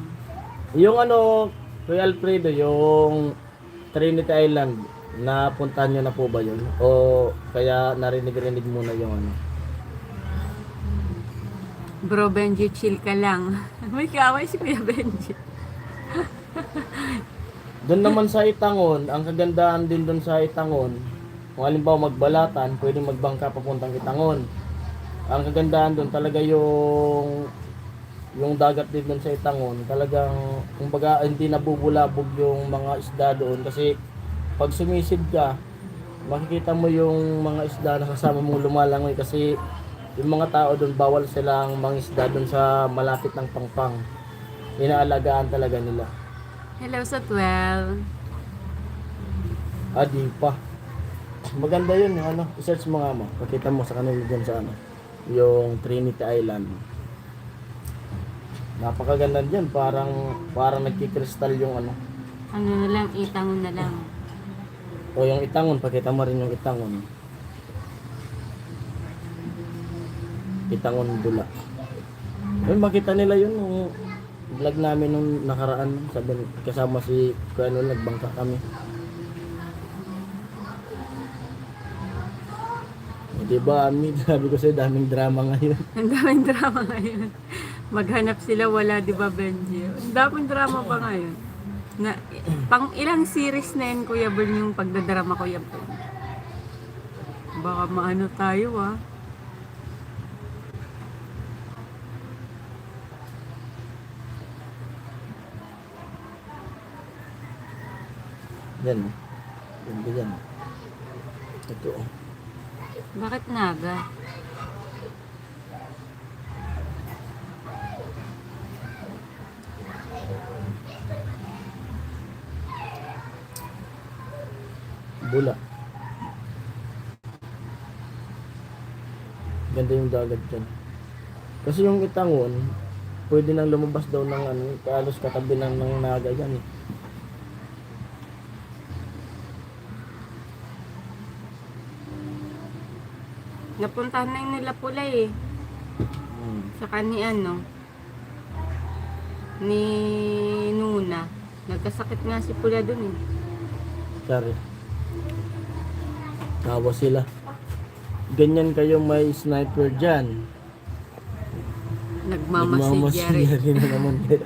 Yung ano, Kuya Alfredo, yung Trinity Island, napuntahan nyo na po ba yun? O kaya narinig-rinig muna yung ano? Bro Benji, chill ka lang. May kaaway si Kuya Benji. Doon naman sa Itangon, ang kagandahan din doon sa Itangon, kung halimbawa magbalatan, pwede magbangka papuntang Itangon. Ang kagandahan doon talaga yung dagat din doon sa Itangon, talagang kumbaga hindi nabubulabog yung mga isda doon kasi pag sumisid ka, makikita mo yung mga isda na kasama mong lumalangoy kasi yung mga tao doon bawal silang mangisda doon sa malapit ng pangpang. Inaalagaan talaga nila. Hello sa 12. Di pa. Maganda yun yung ano, i-search mo nga mo. Pakita mo sa kanila dyan sa ano, yung Trinity Island. Napakaganda dyan, parang nagkikristal yung ano. Ano na lang, itangon na lang. O yung Itangon, pakita mo rin yung Itangon. Itangon Bula. Ayun, makita nila yun nung vlog namin nung nakaraan. Sabi, kasama si Kuya Noel, nagbangka kami. O, diba, Ami, sabi ko sa'yo, daming drama ngayon. Ang daming drama ngayon. Maghanap sila, wala, di ba, Benji? Ang daming drama pa ngayon. Na, pang ilang series na yun, Kuya Bern, yung pagdadrama, Kuya Bern. Baka maano tayo, ah. Yan, ganda yan. Ito, oh. Bakit naga? Bula. Ganda yung dagat dyan. Kasi yung Itangon, pwede nang lumabas daw ng ano, kalos katabi ng naga yan eh. Napuntahan na yung nila pula eh. Saka ni ano, ni Nuna. Nagkasakit nga si Pula dun eh. Sorry. Tawa sila. Ganyan kayo may sniper dyan. Nagmamasid na naman kayo.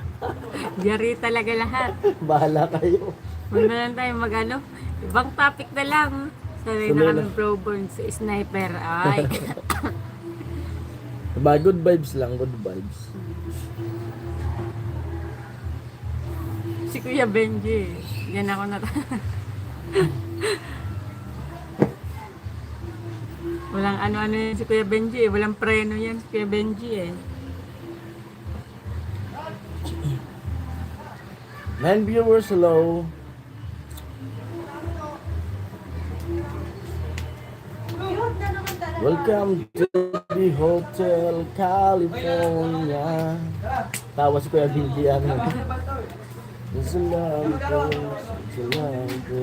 Yari talaga lahat. Bahala kayo. Huwag na lang tayo mag-ano. Ibang topic na lang. Sanay Tuloy na na. kami pro-born sa sniper. Ay. Ba, good vibes lang, good vibes. Si Kuya Benji. Yan ako na. Walang ano-ano yan si Kuya Benji eh. Walang preno yan si Kuya Benji eh. 9 viewers, hello. Welcome to the Hotel California. Tawa si Kuya Benji ano. Salam ko, salam ko.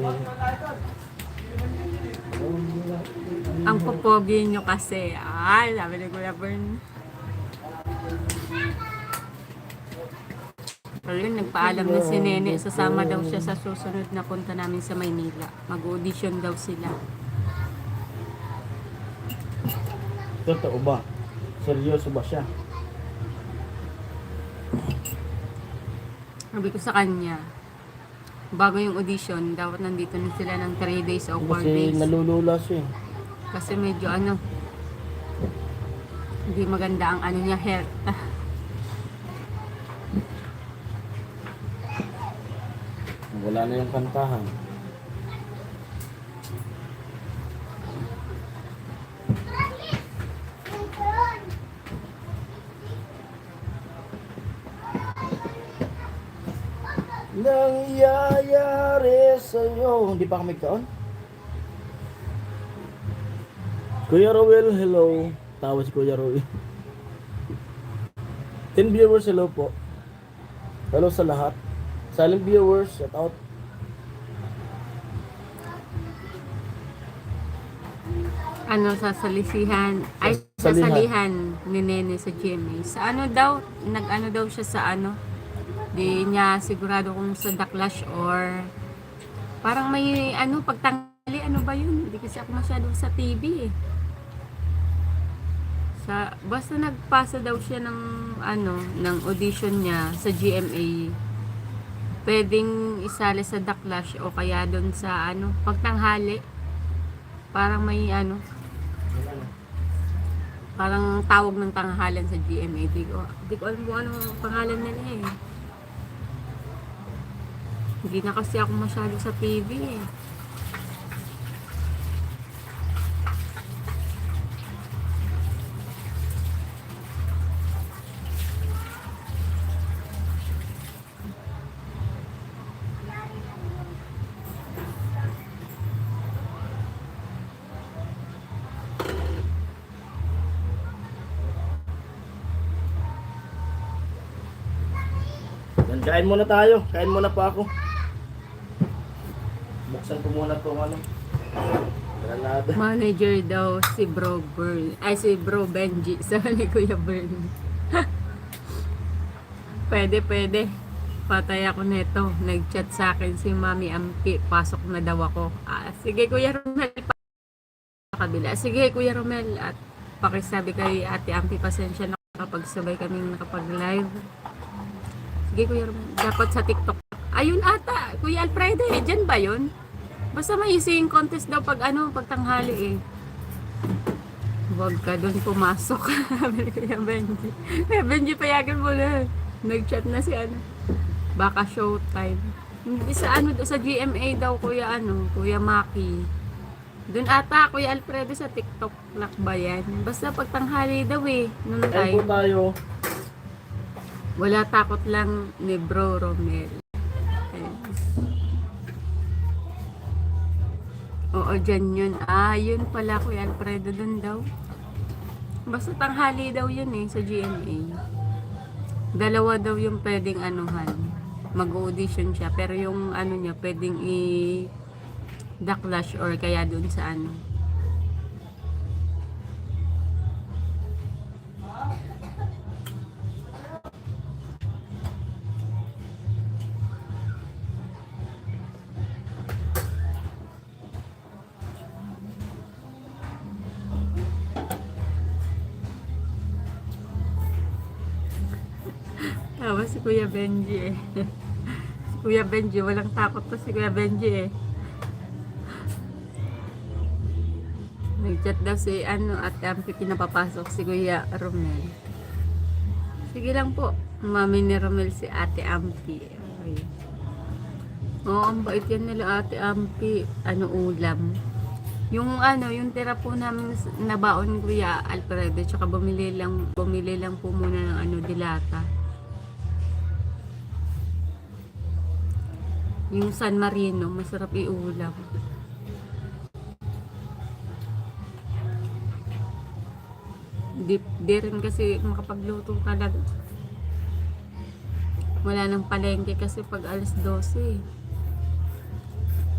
Ang popogi nyo kasi. Ay, sabi ni Kuya Bern. Pero yun, nagpaalam na si Nene. Sasama daw siya sa susunod na punta namin sa Maynila. Mag-audition daw sila. Totoo ba? Seryoso ba siya? Sabi ko sa kanya, bago yung audition, dapat nandito na sila ng 3 days o 4 Kasi days. nalulula siya eh. Kasi medyo ano, hindi maganda ang ano niya, health. Wala na yung kantahan. Nangyayari sa'yo. Hindi pa kami kaon? Kuya Rowel, hello. Tawa si Kuya Rowel. 10 viewers, hello po. Hello sa lahat. Silent viewers, shout out. Ano, sasalisihan, ay Salihan. sasalihan ni Nene sa GMA. Sa ano daw, nag-ano daw siya sa ano, di niya sigurado kung sa Daklash or parang may ano, pagtangali, ano ba yun? Hindi kasi ako masyado sa TV eh. Basta nagpasa daw siya ng ano, ng audition niya sa GMA. Pwedeng isali sa Daklash o kaya doon sa ano, pagtanghali. Parang may ano, parang tawag ng tanghalan sa GMA. Di ko alam kung ano pangalan nila eh. Hindi na kasi ako masyado sa TV eh. Yan, kain muna tayo. Kain muna pa ako. Buksan ko muna itong ano. Granada. Manager daw si Bro Bern. Ay, si Bro Benji. Sabi ni Kuya Bern. Pwede. Patay ako neto. Nag-chat sa akin si Mami Ampi. Pasok na daw ako. Sige, Kuya Romel. Kabila. Sige, Kuya Romel. At pakisabi kay Ate Ampi, pasensya na kapag sabay kaming nakapag-live. Sige, Kuya Romel. Dapat sa TikTok. Ayun ata. Kuya Alfredo, dyan ba yun? Basta may singing contest daw pag tanghali eh. Huwag ka doon pumasok. Sabi ni Kuya Benji. Kuya Benji, payagan mo na. Nag-chat na si baka showtime. Hindi sa sa GMA daw Kuya Kuya Maki. Doon ata Kuya Alfredo sa TikTok lock ba yan? Basta pag tanghali daw eh. Noon Kain po time. tayo. Wala takot lang ni Bro Romel. Ayun. Oo, dyan yun. Yun pala Kuya Alfredo dun daw. Basta tanghali daw yun eh, sa GMA. Dalawa daw yung pwedeng mag-audition siya. Pero yung niya, pwedeng The Clash or kaya dun sa Tawa si Kuya Benji eh. Si Kuya Benji, walang takot to si Kuya Benji eh. Nag-chat daw si Ate Ampi, pinapapasok si Kuya Romel. Sige lang po, mami ni Romel si Ate Ampi. Okay. Oo, ang bait yan nila Ate Ampi. Ulam? Yung tira po namin na baon Kuya Alfredo, tsaka bumili lang po muna ng dilata. Yung San Marino, masarap iulam. Di rin kasi makapagluto talaga. Wala nang palengke kasi pag alas 12.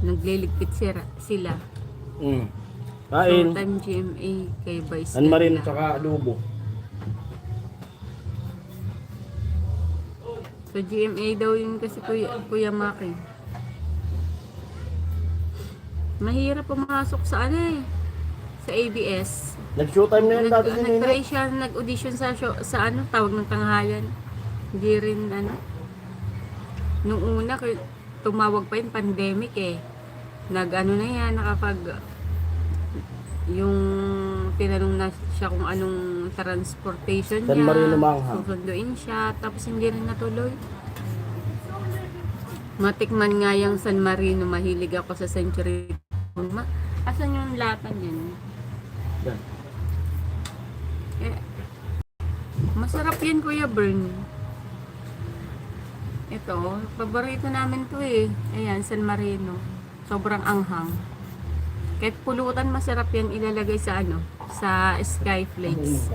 Nagliligpit sila. Kain. Showtime GMA kay Vice. San Marino tsaka adobo. So GMA daw yun kasi Kuya Maki. Mahirap pumasok sa sa ABS. Nag-showtime na yun dati din yun. Nag-try siya, nag-audition sa tawag ng tanghalan. Hindi rin nung una, tumawag pa yun, pandemic eh. Na yan, yung tinanong na siya kung anong transportation San niya. Marino Manghang. Susunduin siya, tapos hindi rin natuloy. Matikman nga yung San Marino, mahilig ako sa Century. Asan yung lata niyan? Yan. Masarap yan Kuya Bern. Ito, paborito namin to eh. Ayan, San Marino. Sobrang anghang. Kahit pulutan, masarap yan ilalagay sa sa Skyflakes.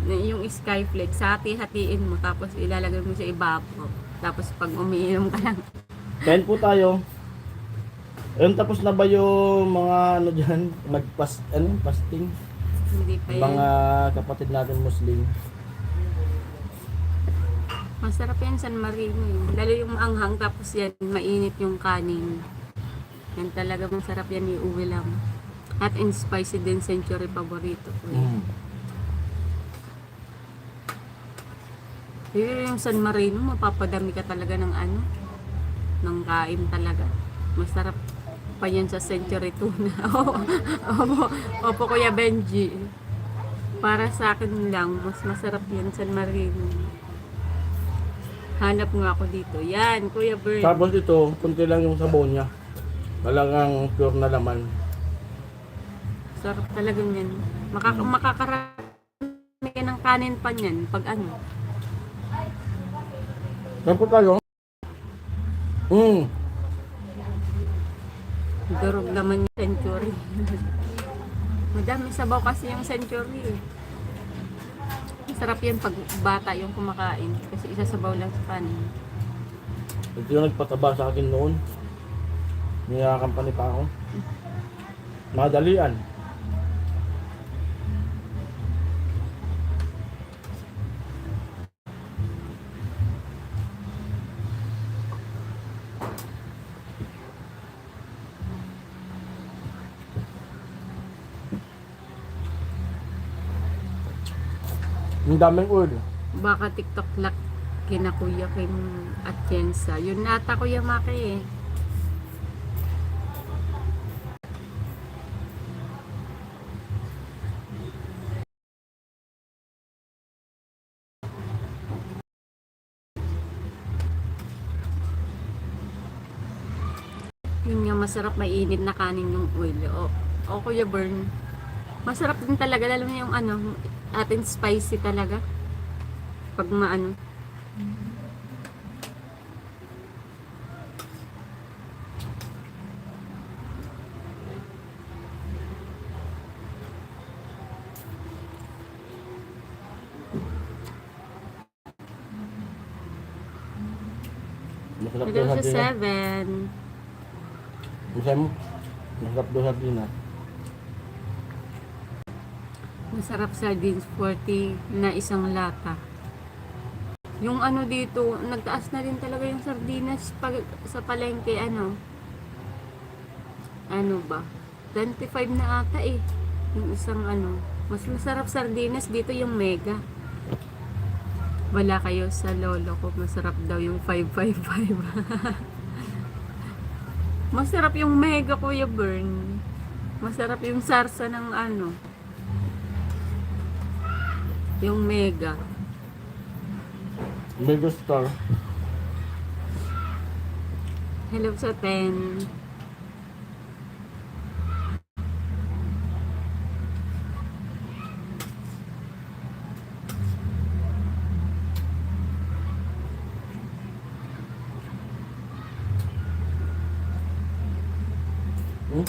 Yung Skyflakes, hati-hatiin mo, tapos ilalagay mo sa ibabaw. Tapos pag umiinom ka lang. Kain po tayo. Tapos na ba yung mga dyan? Fasting? Hindi pa yan. Mga kapatid natin Muslim. Masarap yan San Marino eh. Lalo yung maanghang, tapos yan, mainit yung kanin. Yan talaga masarap yan, iuwi lang. Hot and spicy din, Century paborito ko eh. Pero yung San Marino, mapapadami ka talaga ng ng kain talaga. Masarap pa yan sa Century Tuna. Opo, Kuya Benji. Para sa akin lang, mas masarap yan San Marino. Hanap nga ako dito. Yan, Kuya Bern. Tapos ito, kunti lang yung sabaw niya. Talagang pure na laman. Sarap talaga yan. Makakarami ka ng kanin pa yan. Pag Kain po tayo. Durog naman yung Century. Madami sabaw kasi yung Century eh. masarap yan pag bata yung kumakain. Kasi isasabaw lang sa kanin. Ito yung nagpataba sa akin noon. Niyakampani pa ako. Madalian. Ang daming oil. Baka TikTok lak kina Kuya Kim at Jensa. Yun nata Kuya Maki eh. Yun nga masarap mainit na kanin yung oil. O Kuya Bern. Masarap din talaga lalo na yung ano, atin spicy talaga. Pag maano. Masarap daw Ito sa sa sardinas. 7. Masaya mo? Masarap daw sa sardinas. Masarap sardines 40 na isang lata. Yung ano dito, nagtaas na din talaga yung sardinas pag sa palengke ano. Ano ba? 25 na ata eh. Yung isang ano. Mas masarap sardinas dito yung mega. Wala kayo sa lolo ko. Masarap daw yung 555. Masarap yung mega Kuya Bern. Masarap yung sarsa ng ano. Yung mega. Mega Star. Hello sa 10. Hmm?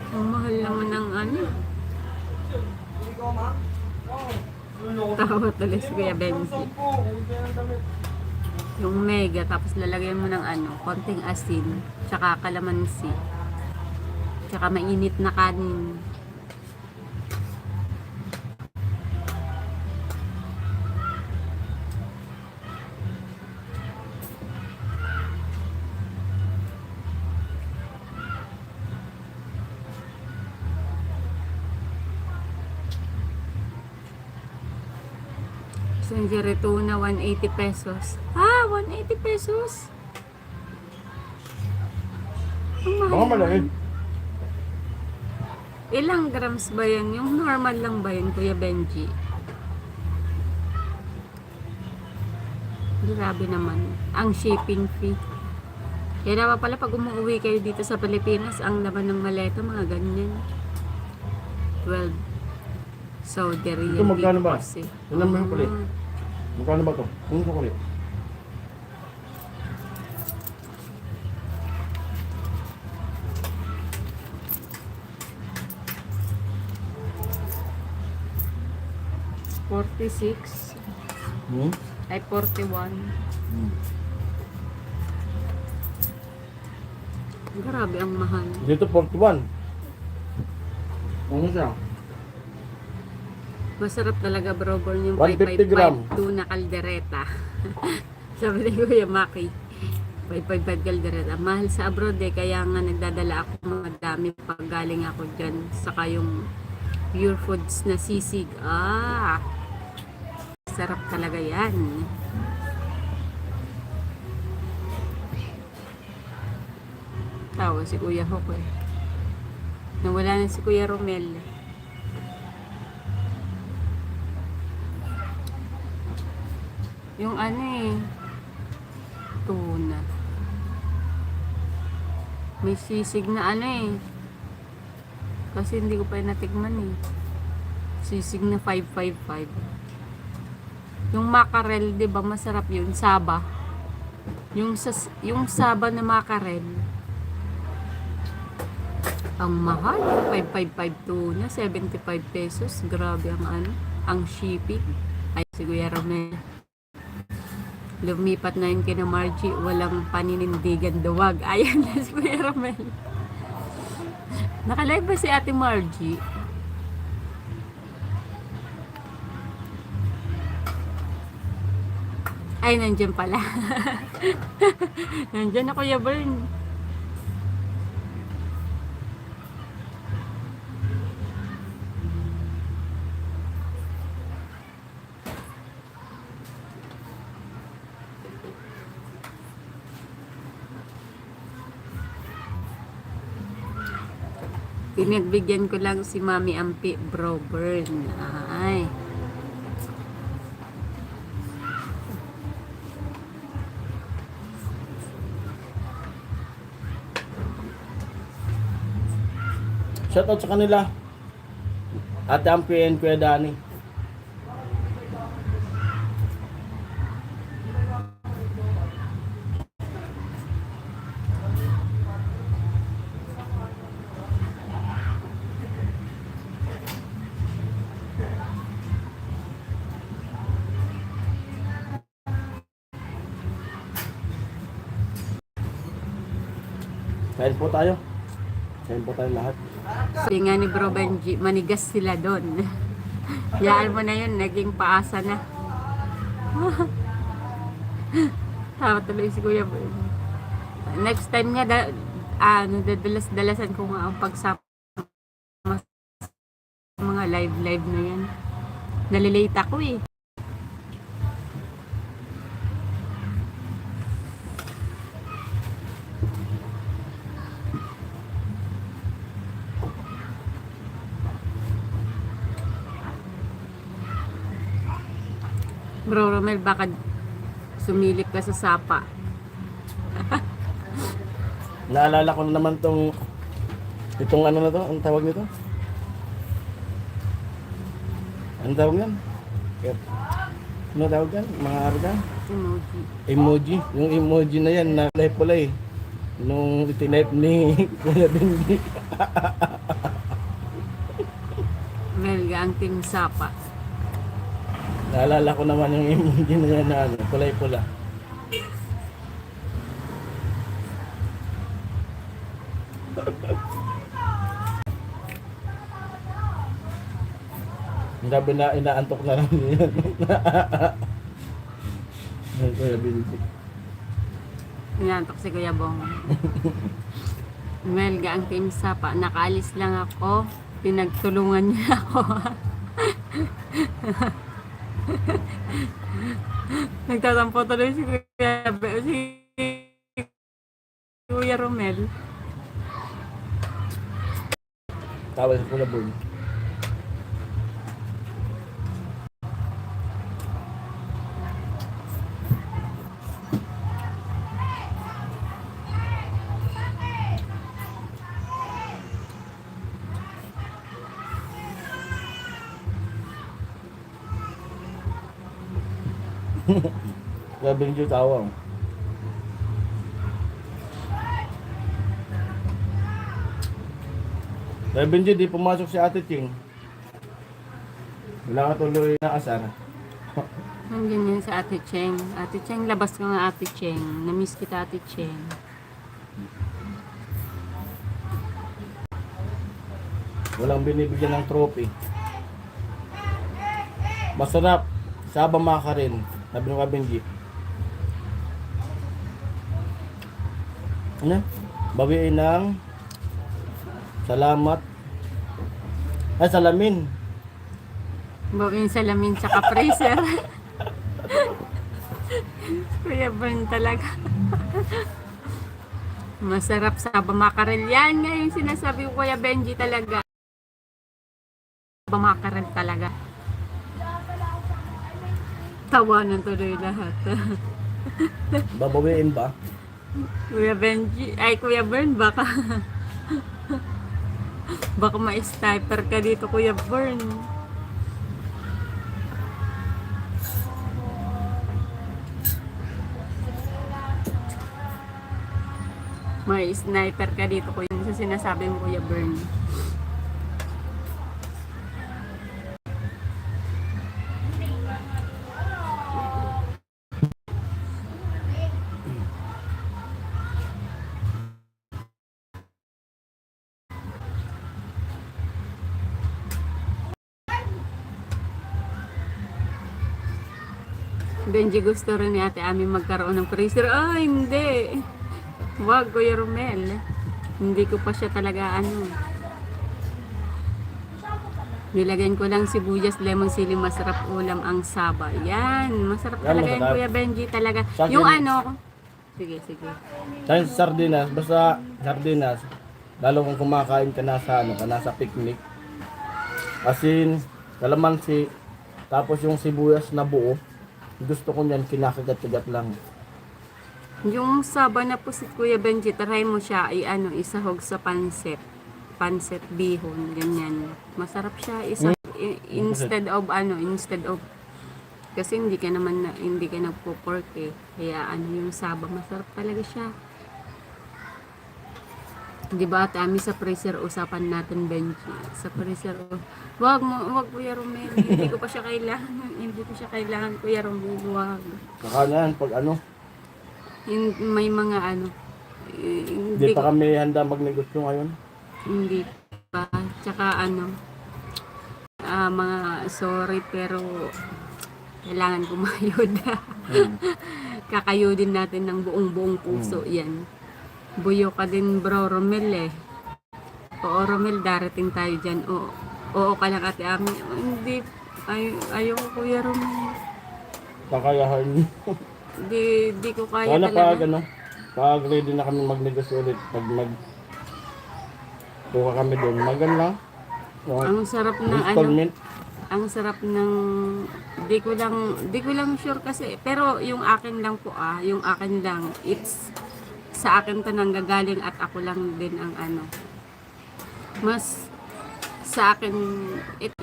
Ang mahal naman ng ano. Tawa tuloy si Kuya Benji. Yung mega, tapos lalagyan mo ng ano, konting asin, tsaka kalamansi, tsaka mainit na kanin. Sanjere tuna, 180 pesos. Ah, 180 pesos? Ang mahal Baka malaki. naman. Ilang grams ba yan? Yung normal lang ba yun, Kuya Benji? Grabe naman. Ang shipping fee. Kaya naman pala pag umuwi kayo dito sa Pilipinas, ang laman ng maleta, mga ganyan. 12. Saudi Riyal. Ito magkano ba? Kasi. Tignan mo yung kulit. Magkano ba ito? Yung kulit. $46. Hmm? Ay, 41. Hmm. Grabe ang mahal. Dito 41. Ano siya? Masarap talaga bro, born yung 150 gram. 555 tuna kaldereta. Sabi ni Kuya Maki, 555 kaldereta. Mahal sa abroad eh, kaya nga nagdadala ako mga dami pag galing ako dyan. Saka yung pure foods na sisig. Ah, sarap talaga yan. Tawa si Kuya Hok eh. Nawala na si Kuya Romel. Yung ano eh, tuna. May sisig na ano eh. Kasi hindi ko pa natikman eh. Sisig na 555. Yung mackerel, 'di ba masarap yun, saba. Yung saba na mackerel. Ang mahal, 5552 na, 75 pesos. Grabe ang ano, ang shipping. Ay, si Kuya Romel. Lumipat na yun kina Margie, walang paninindigan duwag. Ayan na si Kuya Romel. Nakalive ba si Ate Margie? Ay, nandiyan pala. Nandiyan na Kuya Bern. Pinagbigyan ko lang si Mami Ampi, Bro Bern. Ay. Shoutout sa kanila. Ate Ampi and Kuya Dani. Kain po tayo. Kain po tayo lahat. Sabi nga ni Bro Benji, manigas sila doon. Yaan mo na yun, naging paasa na. Tawa tuloy si Kuya Bern. Next time nga, dadalas-dalasan ko nga ang pagsama sa mga live na yan. Nalilate ako eh. Bro Romel, baka sumilip ka sa sapa. Naalala ko na naman itong ano na to, ang tawag nito? Ano tawag yan? Ano tawag yan? Mga arga? Emoji. Emoji. Yung emoji na yan, na kulay pula eh. Nung itinipe ni Kuya Benji. Melga ang team sapa. Naalala ko naman yung emoji na yan na ano, kulay pula. Sabi na inaantok na lang yan. Ay, Kuya Benji. Inantok si Kuya Bong. Melga ang team sapa. Nakaalis lang ako. Pinagtulungan niya ako. Nagtatampo tuloy si Kuya Romel. Tawag sa Kuya Bong. Kuya Benji tawag. Kuya Benji, di pumasok si Ate Ching. Wala ka tuloy na asar. Nandiyan yun sa Ate Cheng. Ate Cheng, labas ko nga Ate Cheng. Namiss kita Ate Cheng. Walang binibigyan ng trophy. Masarap. Saba maka rin. Sabi ng Kuya Benji. Ano? Bawiin ng salamat. Ay, salamin. Bawin salamin sa freezer. Kuya Bern talaga. Masarap sa bamakarel. Yan nga yung sinasabi ko Kuya Benji talaga. Bamakarel talaga. Tawanan tuloy lahat. Babawiin ba? Kuya Benji, ay Kuya Bern, baka baka ma-sniper ka dito Kuya Bern. May sniper ka dito Kuya. sa sinasabi mo, Kuya Bern. Benji, gusto rin ni Ate Ami magkaroon ng freezer. Ay, hindi. Wag, Kuya Romel. Hindi ko pa siya talaga ano. Nilagyan ko lang sibuyas, lemon, sili, masarap ulam ang saba. Yan, masarap Yan, talaga yan, masarap. Kuya Benji, talaga. Sabi Yung mo- ano, sige, sige. Sa sardinas, basta sardinas, lalo kung kumakain ka na sa ano, ka na sa picnic. Asin, kalamansi, tapos yung sibuyas na buo. Gusto ko niyan kinakagat-kagat lang. Yung saba na po si Kuya Benji, try mo siya, ano, isahog sa pansit. Pansit bihon, ganyan. Masarap siya instead of kasi hindi ka nagpo-pork eh. Kaya ano yung saba, masarap talaga siya. Di ba, Tami, sa freezer usapan natin, Benji. Sa freezer, wag Kuya Romel. Hindi ko pa siya kailangan. Hindi ko siya kailangan, Kuya Romel. Wag. Saka yan, pag ano, May mga ano. hindi pa kami handa magnegosyo ngayon. Hindi pa. Tsaka ano, mga sorry pero kailangan kumayod. Kakayodin natin ng buong puso yan. Buyo ka din, bro Romel eh. Oo, Romel, darating tayo dyan. Oo ka lang, Ate Ami. Hindi, ayoko, Kuya Romel. Kakayahan. Di ko kaya Sana talaga. pag ano, pag ready na kami magnegosyo ulit, pag kuha kami doon, maganda. Ang sarap ng ano, Installment. ang sarap ng di ko lang sure kasi pero yung akin lang po yung akin lang it's sa akin to nanggagaling at ako lang din ang ano mas sa akin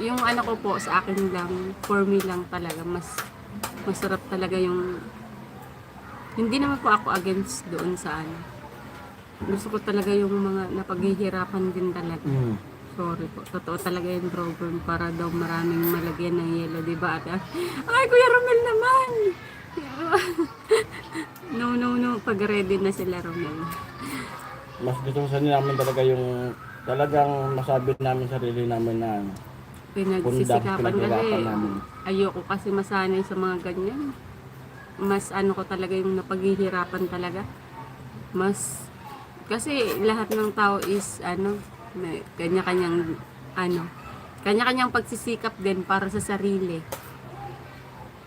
yung ano ko po sa akin lang for me lang talaga mas masarap talaga yung hindi naman po ako against doon sa ano gusto ko talaga yung mga napaghihirapan din talaga. Sorry po. Totoo talaga yung program para daw maraming malagyan ng yelo, di ba? Ay, Kuya Romel naman! No. Pag ready na sila, Romel. Mas gusto sa namin talaga yung talagang masabi namin sarili namin na Pinagsisikapan pinaghirapan kasi. namin. Ayoko kasi masanay sa mga ganyan. Mas ano ko talaga yung napaghihirapan talaga. Mas, kasi lahat ng tao is ano, may kanya-kanyang ano, kanya-kanyang pagsisikap din para sa sarili.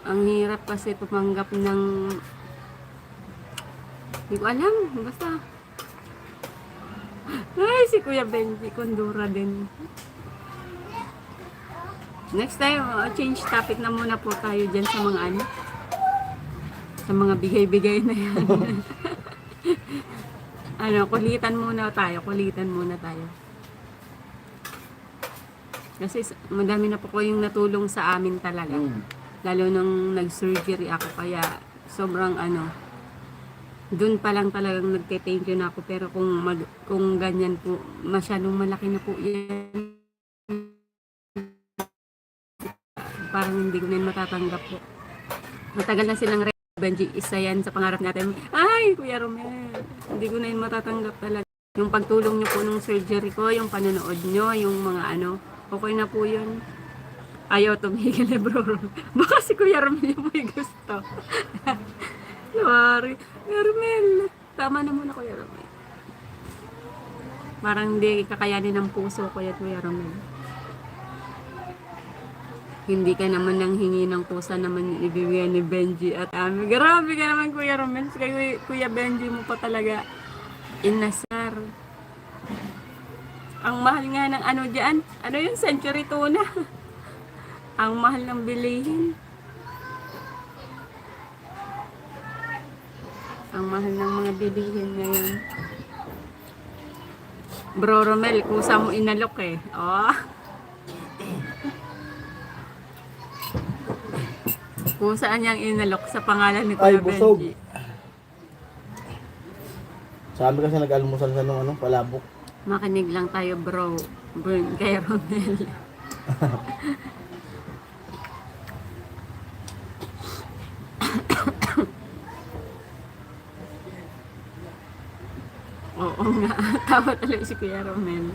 Ang hirap kasi tumanggap ng hindi ko alam, basta ay, si Kuya Benji, kondura din. Next time, change topic na muna po tayo dyan sa mga ano, sa mga bigay-bigay na yan. Ano, kulitan muna tayo. Kasi madami na po ko yung natulong sa amin talaga. Lalo nung nag-surgery ako, kaya sobrang ano, dun pa lang talagang nagte-thank you na ako. Pero kung ganyan po, masyadong malaki na po yan. Parang hindi ko na yun matatanggap po. Matagal na silang Benji, isa yan sa pangarap natin. Ay, Kuya Romel, hindi ko na yun matatanggap talaga. Yung pagtulong nyo po nung surgery ko, yung panonood nyo, yung mga ano, okay na po yun. Ayaw tumigil na bro. Baka si Kuya Romel yung may gusto. Sorry. Kuya Romel, tama na muna Kuya Romel. Parang hindi kakayanin ng puso ko yan, Kuya Romel. Hindi ka naman nang hingi ng kusa naman ibibigay ni Benji at Ami. Grabe ka naman, Kuya Romel. Kay Kuya Benji mo pa talaga inasar. Ang mahal nga ng ano dyan. Ano yung century tuna? Ang mahal ng bilihin. Ang mahal ng mga bilihin ngayon. Bro Romel, kusa mo inalok eh. Oh. Kung saan niyang inalok sa pangalan ni Kuya Ay, busog. Benji. Sabi kasi nag-almusal sa nung ano, palabok. Makinig lang tayo bro. Burn kay Romel. Oo nga. Tawa talaga si Kuya Romel.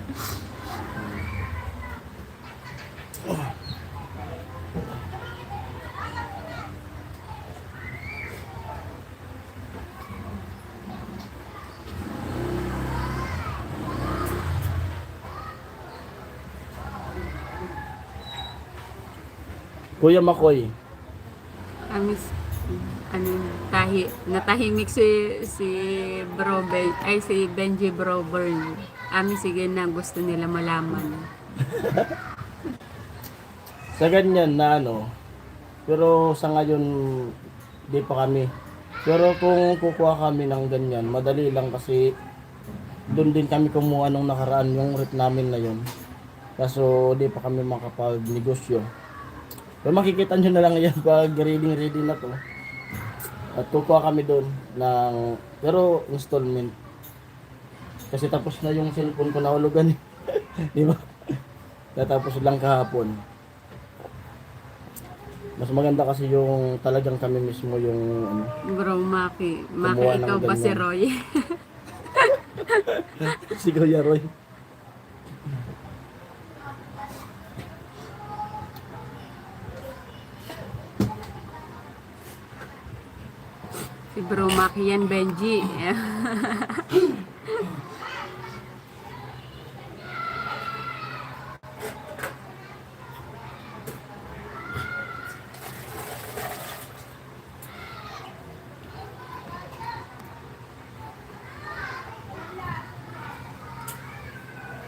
Kuya Makoy. Amis, ano, natahimik si Bro Ben, ay si Benji Bro Burn. Sige na, gusto nila malaman. Sa ganyan na ano, pero sa ngayon, di pa kami. Pero kung kukuha kami ng ganyan, madali lang kasi doon din kami kumuha nung nakaraan yung rate namin na yun. Kaso di pa kami makapag-negosyo. Pero makikita nyo na lang yan pag ready na to. At kukuha kami doon ng, pero installment. Kasi tapos na yung cellphone ko nahulugan eh. Di ba? Natapos lang kahapon. Mas maganda kasi yung talagang kami mismo yung ano. Bro Maki, Kumuha ng ikaw ba si ganyan. Roy? Si Kuya Roy. Si Bro Maki yan, Benji.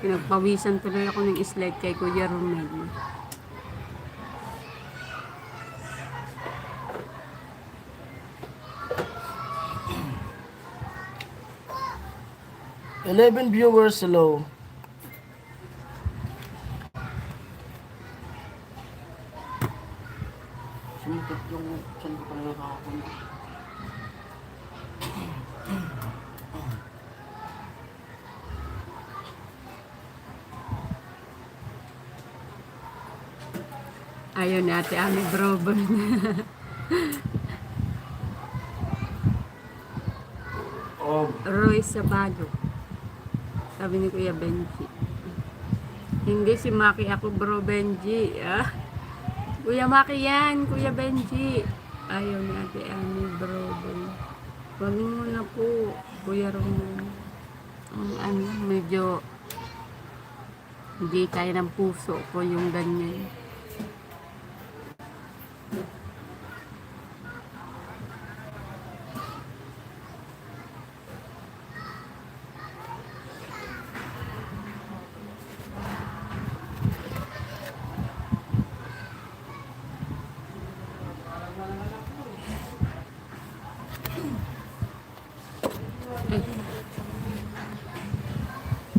Pinagpawisan tuloy ako ng slide kay Kuya Romel. Eleven viewers, hello. Sumikip yung chan ko talaga kahapon. Ayaw na ate Ami Bro Burn. Oh, Roy Sabado. Sabi ni Kuya Benji. Hindi si Maki ako Bro Benji. Ah. Kuya Maki yan, Kuya Benji. Ayaw ni Ate Ami Bro Burn. Wag mo na po, Kuya Romel. Ang medyo hindi kaya ng puso ko yung ganyan.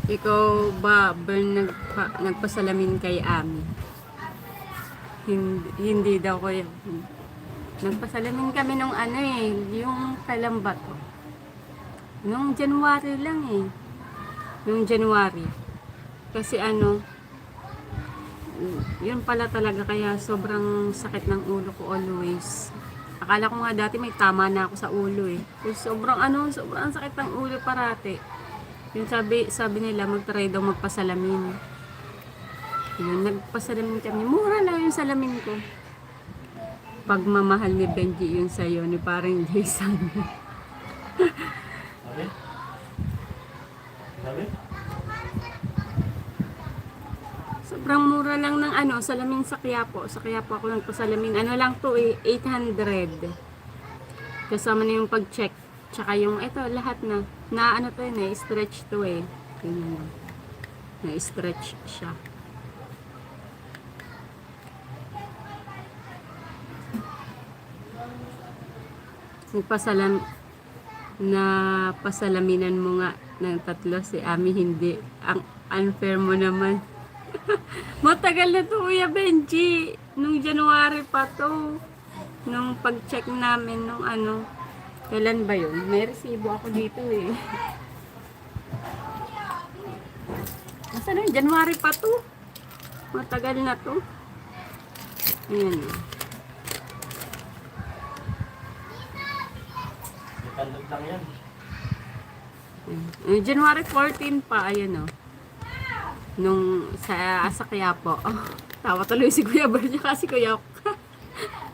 Ikaw ba, Bern, nagpasalamin kay Ami? Hindi daw ko yun. Nagpasalamin kami nung ano eh, yung kailan ba to? Nung January lang eh. Nung January. Kasi ano, yun pala talaga kaya sobrang sakit ng ulo ko always. Akala ko nga dati may tama na ako sa ulo eh. Kasi sobrang sakit ng ulo parati. Yung sabi nila mag-try daw magpasalamin. Yun, nagpasalamin kami. Mura lang yung salamin ko. Pagmamahal ni Benji yun sa'yo, ni parang Jason. sabi? Sabi? Sobrang mura lang ng ano, salamin sa Quiapo. Sa Quiapo ako nagpasalamin. Ano lang to eh, 800. Kasama na yung pag-check. Tsaka yung, ito, lahat na. Na ano to eh, na-stretch to eh. Tingnan mo. Na-stretch siya. Pasalamin mo nga ng tatlo si Ami, hindi. Ang unfair mo naman. Matagal na to, Kuya Benji. Nung January pa to. Nung pag-check namin nung ano. Kailan ba yun? May resibo ako dito eh. Nasaan na? January pa to. Matagal na to. Ayan. Itandog lang yan. January 14 pa, ayan o. Nung sa Quiapo. Oh, tawa tuloy si Kuya Bert tsaka si Kuya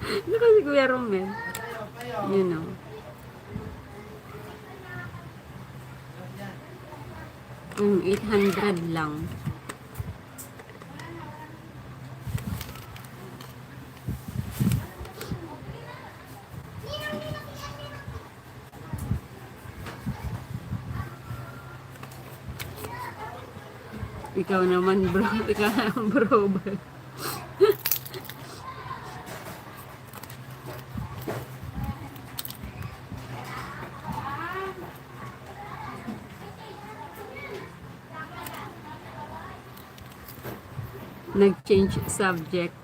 tsaka si Kuya Romel. Yun o. Mm, 800 lang. Ikaw naman bro, ikaw naman bro. Nag-change subject.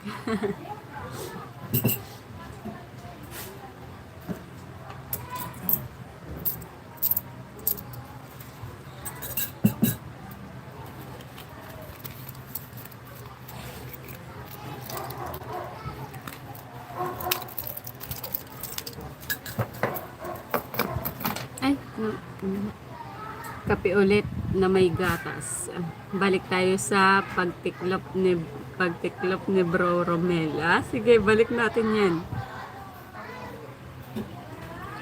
Ay, no. Kape ulit na may gatas. Balik tayo sa pagtiklop ni Bro Romel. Ah, sige, balik natin 'yan.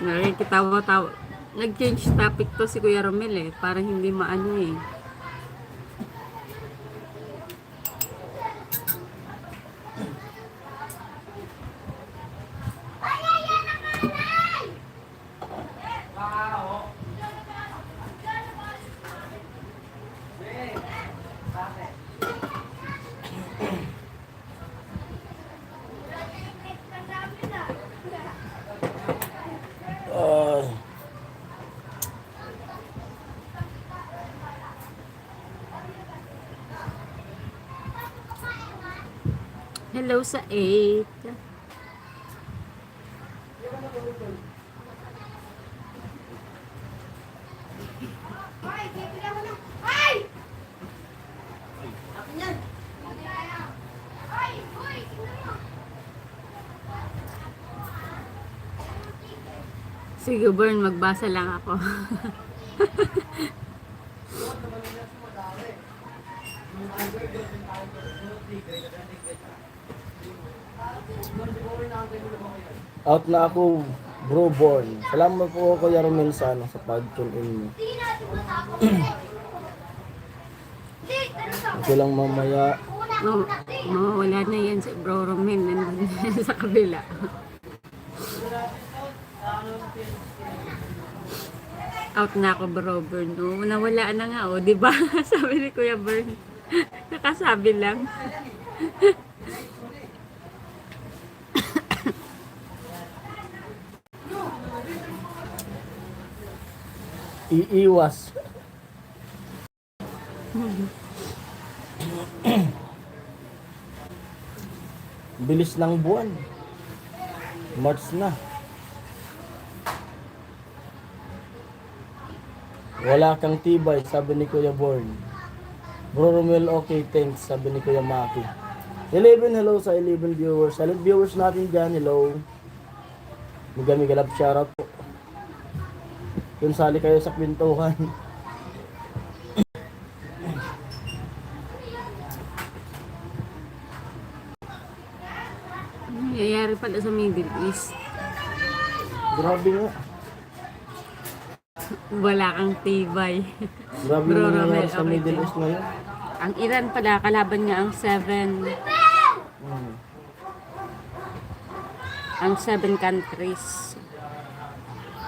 Nakikitawa-tawa. Nag-change topic to si Kuya Romel eh, para hindi maano eh. Ay. Hello sa 8. Sige, Bern, magbasa lang ako. Out na ako, Bro Born. Salamat po Kuya Romel sa pag-tune in mo. Ito lang mamaya. Mawawala na yan si Bro Romel. Nandun yan sa kabila. Out na ako, Bro Bern. Oh, nawala na nga, oh, di ba? Sabi ni Kuya Bern. Nakasabi lang. Iiwas. Bilis ng buwan. March na. Wala kang tibay, sabi ni Kuya Born. Bro Romel, okay, thanks, sabi ni Kuya Maki. 11, hello sa 11 viewers. Silent viewers natin dyan, hello. Miga love shoutout po. Kung sali kayo sa kwentuhan. Nangyayari pala sa Middle East. Grabe nga. Wala kang tibay. Grabe Bro yung nangyayari Romel, sa okay, Middle thank East ngayon. Ang Iran pala, kalaban niya ang 7. Ang 7 countries.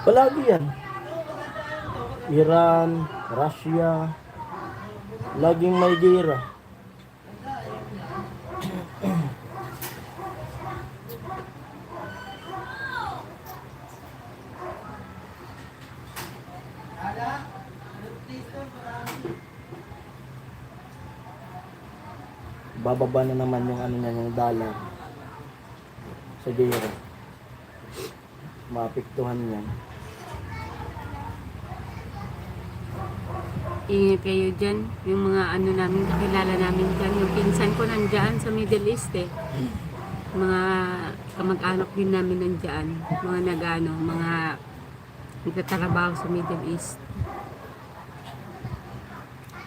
Palagi yan. Iran, Russia, laging may gera. Bababa na naman yung ano niya, yung dollar sa gera. Maapektuhan yan. Ingat kayo dyan. Yung mga ano namin, kakilala namin dyan. Yung pinsan ko nandyan sa Middle East eh. Mga kamag-anak din namin nandyan. Mga nag-ano, mga nagtatrabaho sa Middle East.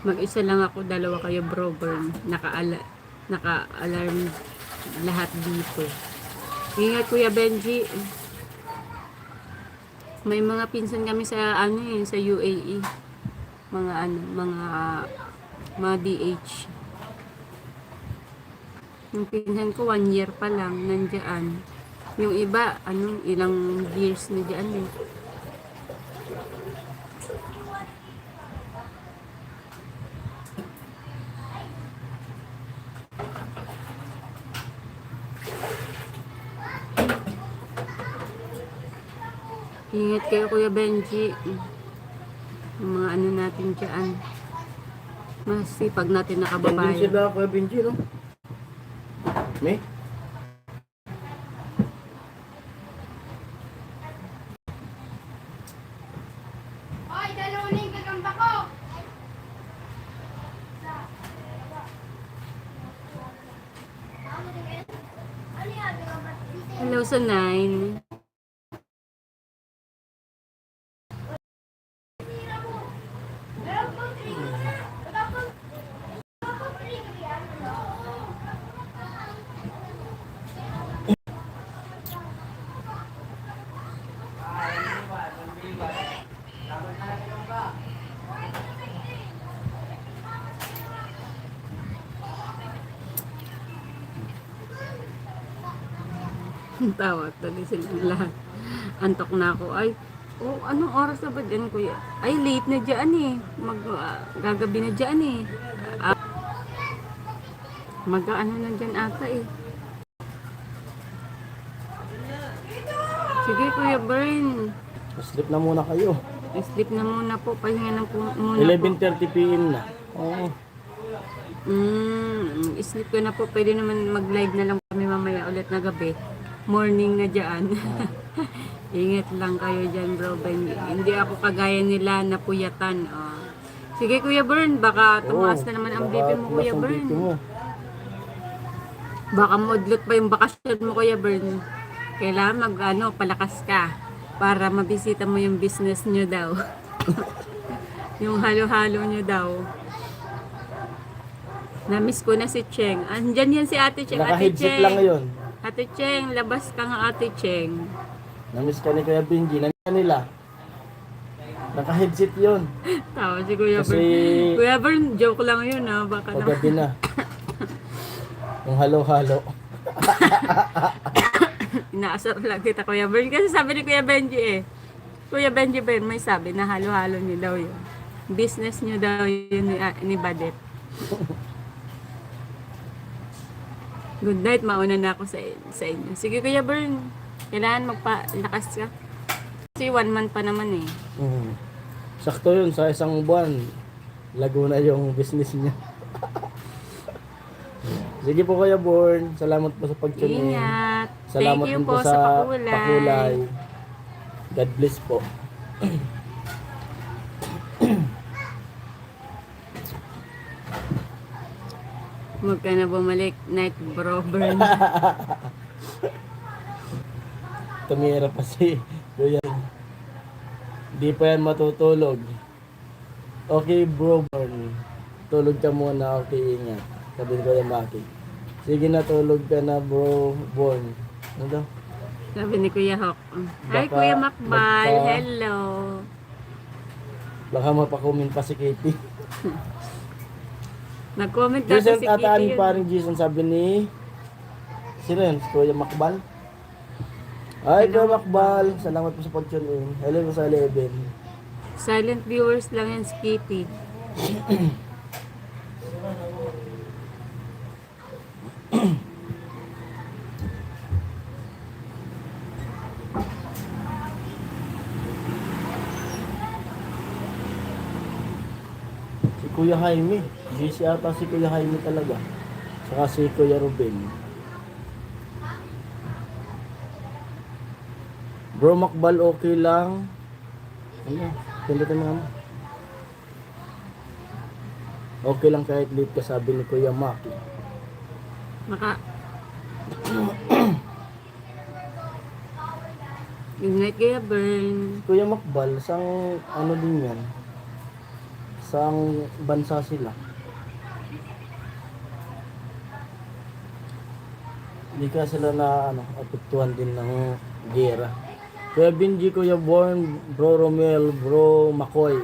Mag-isa lang ako, dalawa kayo bro, burn. Naka-alarm lahat dito. Ingat Kuya Benji. May mga pinsan kami sa ano eh, sa UAE. Mga ano, mga DH. Yung pinsan ko 1 year pa lang nandiyan. Yung iba, ano, ilang years na diyan eh. Ingat kayo Kuya Benji. Yung mga ano natin dyan. Masipag natin Benji nakababayan. sila, Kuya Benji, no? May? Hoy, dalunin gagamba ko! Hello sa 9. Tawa tuloy silang lahat. Antok na ako. Ay, oh, anong oras na ba dyan, kuya? Ay, late na dyan eh. Gagabi na dyan eh. Mag-ano na dyan ata eh. Sige, Kuya Bern. Sleep na muna kayo. Sleep na muna po. Pahinga na po muna 11:30 PM na. Oo. Sleep ko na po. Pwede naman mag-live na lang kami mamaya ulit na gabi. Morning na dyan. Ingat lang kayo dyan, bro. Hindi ako kagaya nila na puyatan. Oh. Sige, Kuya Bern. Baka tumaas na naman ang BP mo, Kuya Bern. Baka modlot pa yung bakasyon mo, Kuya Bern. Kailangan palakas ka para mabisita mo yung business nyo daw. Yung halo-halo nyo daw. Namiss ko na si Cheng. Andyan yan si Ate Cheng. Ate Naka-headset Cheng. lang ngayon. Ate Cheng, labas ka nga Ate Cheng. Namiss ka ni Kuya Benji. Nandiyan nila. Naka-headset yun. Tawa si Kuya Kasi- Bern. Kuya Bern, joke lang yun ha. Baka na. Paggabi na. Yung halo-halo. Inaasar lang kita Kuya Bern. Kasi sabi ni Kuya Benji eh. Kuya Benji Bern may sabi na halo-halo niyo daw yun. Business niyo daw yun ni Badet. Good night, mauna na ako sa inyo. Sige Kuya Bern, kailangan magpalakas ka. Kasi 1 month pa naman eh. Sakto yun, sa isang buwan. Lago na yung business niya. Sige po Kuya Born, salamat po sa pag-tune in. Ingat. Salamat Thank you din po sa pakulay. God bless po. Huwag ka na bumalik, night bro, Bern. Tumira pa si Kuya. Di pa yan matutulog. Okay bro Born. Tulog ka muna, okay, ingat. Sabi ko yung Maki. Sige na, tulog ka na bro Born. Ano daw? Sabi ni Kuya Hawk. Hi Baka- Kuya Makbal, baka- hello. Baka mapakumin pa si Katie. Nag-comment daw Jason, si tataan Kitty pa yun. rin Jason, sabi ni... Sino yun? Si Kuya Makbal? Ay, Kuya Makbal. Salamat po sa pag-tune in. Hello po sa 11. Silent viewers lang yan si Kitty. Si Kuya Jaime. GC ata si Kuya Jaime talaga. Saka si Kuya Ruben. Bro Makbal, okay lang. Ano? Pindutin mo nga mo. Okay lang kahit late ka, sabi ni Kuya Maki. Maka... Good night, Kuya Bern. Kuya Makbal, sang ano din yan? Sang bansa sila. Hindi ka sila na ano, apektuhan din ng gera. Kuya Benji, Kuya Born, Bro Romel, Bro Makoy.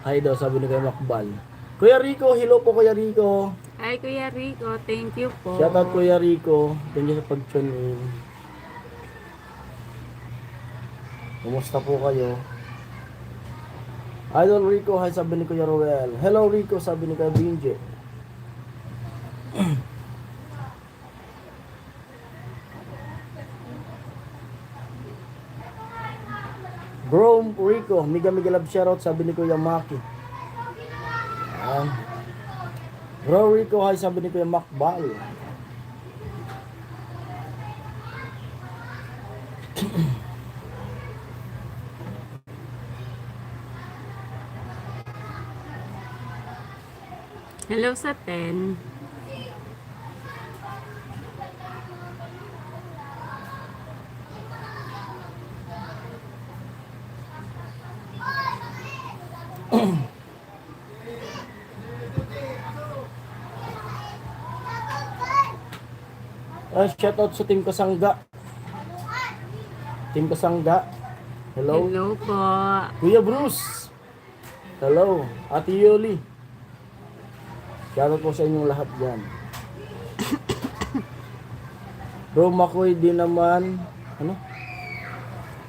Hi daw, sabi ni Kuya Makbal. Kuya Rico, hello po Kuya Rico. Hi, Kuya Rico. Thank you po. Shoutout Kuya Rico. Thank you sa pag-tune in. Kumusta po kayo? Idol Rico, hi sabi ni Kuya Roel. Hello Rico, sabi ni Kuya Benji. Bro Rico, Miga love shoutout sabi ni Kuya Maki. Ayan. Bro Rico, hi sabi ni Kuya Makbal. Hello sa 10. Shoutout sa Team Kasangga. Team Kasangga. Hello. Hello po. Kuya Bruce. Hello. Ate Yoli. Shoutout po sa inyong lahat dyan. Bro Makoy, di naman, ano?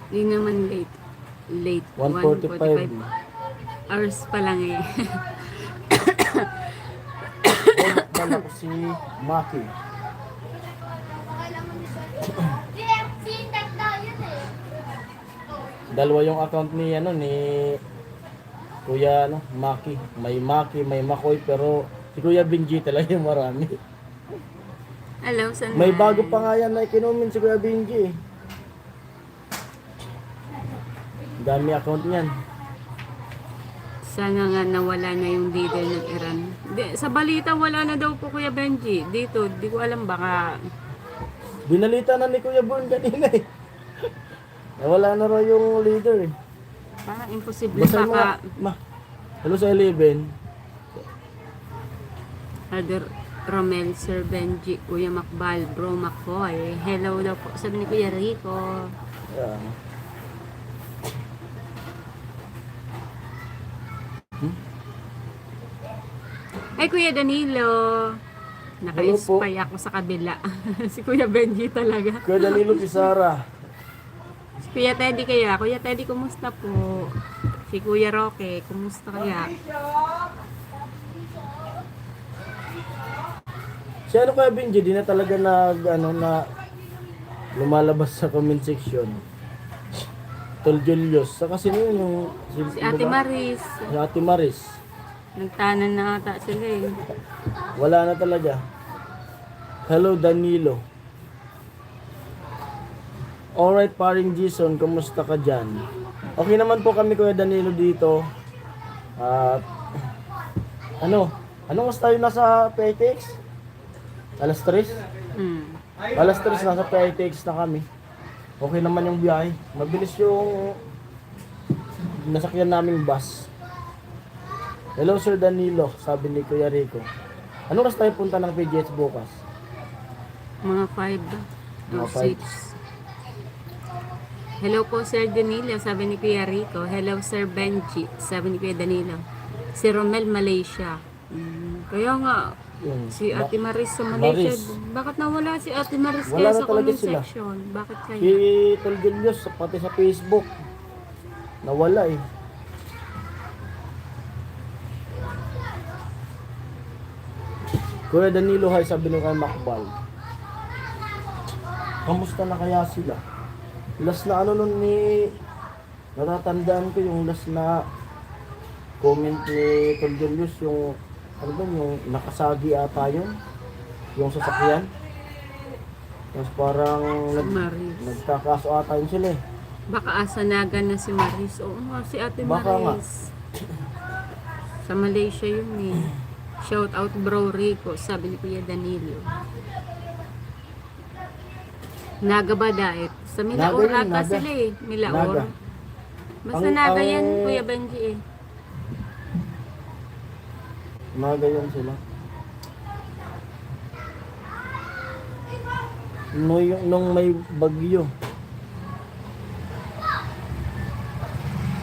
Di naman late. Late. 1:45. 1:45 hours pa lang eh. Bro, ako si Maki. Dalawa yung account ni ano ni Kuya ano, Maki. May Maki, may Makoy, pero si Kuya Benji talaga yung marami. Hello sa May bago pa nga yan na ikinumin si Kuya Benji. Dami account niyan. Sana nga nawala na yung leader ng Iran. Sa balita wala na daw po Kuya Benji. Dito, di ko alam baka Binalita na ni Kuya Born kanina eh. Nawala na raw yung leader eh. parang imposible Basta mo nga, baka ma. Hello sa 11. Other Romel, Sir Benji, Kuya Makbal, Bro Makoy. Hello daw po. Sabi ni Kuya Rico. Ayan. Ay, Kuya Danilo. Naka-inspire ako sa kabila. Si Kuya Benji talaga. Kuya Danilo Pizarra. Si Kuya Teddy kaya. Kuya Teddy, kumusta po? Si Kuya Roque, kumusta kaya? Si ano Kuya Benji, di na talaga ano, na lumalabas sa comment section. Tol Julius. Sa kasi yun yung... Si Ate Maris. Si Ate Maris. Nagtanan na ata sila eh. Wala na talaga. Hello Danilo. Alright paring Jason, kumusta ka dyan? Okay naman po kami Kuya Danilo dito. At ano oras tayo nasa PITX? Alas 3? Alas 3 nasa PITX na kami. Okay naman yung biyahe. Mabilis yung nasakyan naming bus. Hello Sir Danilo, sabi ni Kuya Rico. Ano oras tayo punta ng PGH bukas? Mga 5 ba? Mga O 5. 6. Hello po Sir Danilo, sabi ni Kuya Rico. Hello Sir Benji, sabi ni Kuya Danilo. Si Romel, Malaysia. Kaya nga, Yun. si Ate Maris sa Malaysia. Maris. Bakit nawala si Ate Maris Wala kaya na sa talaga comment sila. section? Bakit kaya? Si Tol Julius, pati sa Facebook. Nawala eh. Kuya Danilo, hi, sabi nung kay Makbal. Kamusta na kaya sila? Last na ano nun ni... Natatandaan ko yung last na comment ni Tol Julius, yung... Ano ba yung nakasagi ata yun? Yung sasakyan? Tapos parang Maris. nagkakaso ata yun sila eh. Baka asanagan na si Maris. Oo nga, si Ate Baka nga. Maris. Sa Malaysia yun eh. Shout out bro Rico, sabi ni Kuya Danilo. Naga ba dahil? Sa Milaor Naga yun, ata Naga. sila eh. Milaor. Naga. Basta Ang- Naga ang- yan, Kuya Benji eh. Mga ganyan sila. Nung may bagyo.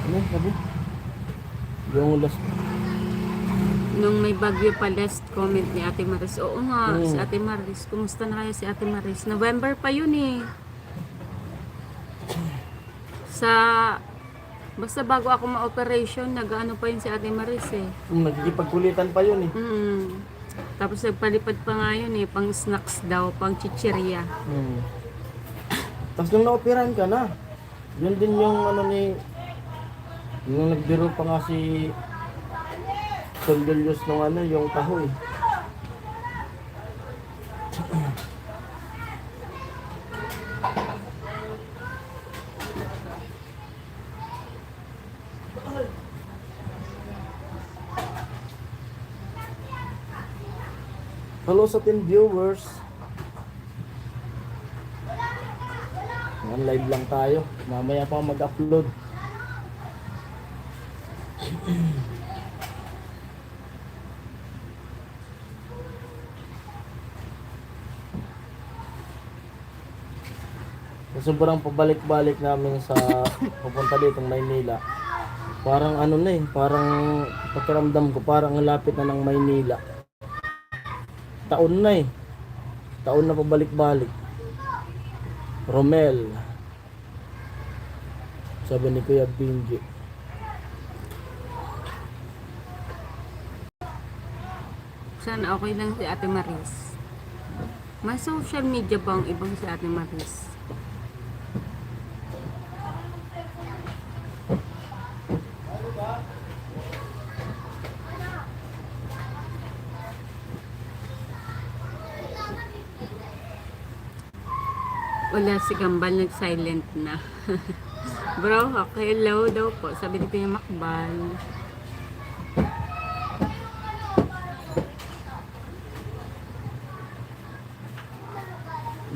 Ano sabi? Yung last. Nung may bagyo pa, last comment ni Ate Maris. Oo nga, Mm. si Ate Maris. Kumusta na kaya si Ate Maris? November pa yun eh. Sa... Basta bago ako ma-operation, nag-ano pa yun si Ate Maris eh. Nagkikipagkulitan pa yun eh. Tapos nagpalipad pa nga yun eh, pang snacks daw, pang chichirya. Tapos nung naoperahan ka na, yun din yung ano ni... Yung nagbiro pa nga si... Condelius nung ano, yung taho eh. Hello sa 10 viewers. Ngayon live lang tayo. Mamaya pa mag-upload. Sa sobrang pabalik-balik namin sa papunta dito ng Maynila. Parang ano na eh, parang pakiramdam ko parang ang lapit na ng Maynila. Taon na eh. Taon na pabalik-balik. Romel. Sabi ni Kuya Benji. Sana okay lang si Ate Maris. May social media ba ang ibang si Ate Maris? Wala si Gambal, nag-silent na. Bro, okay, hello daw po. Sabi ni Kuya Makbal.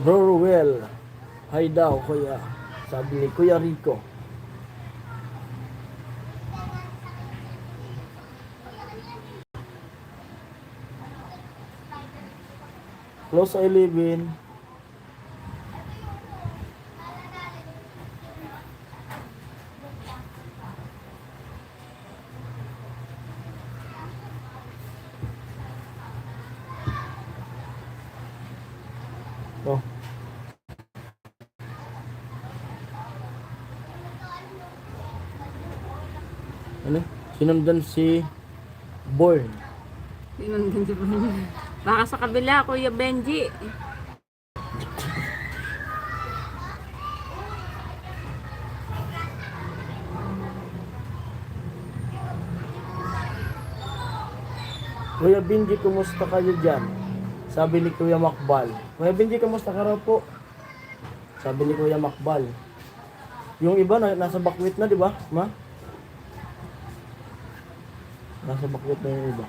Bro Ruel. Hi daw Kuya. Sabi ni Kuya Rico. Close 11. Oh. Ano? Sinundan si Born. Sinundan si Benji. Baka sa kabila, Kuya Benji. Kuya Benji, kumusta kayo dyan? Sabi ni Kuya Makbal. Kuya Benji, kumusta ka raw po? Sabi ni Kuya Makbal. Yung iba nasa bakwit na, di ba? Ma? Nasa bakwit na yung iba.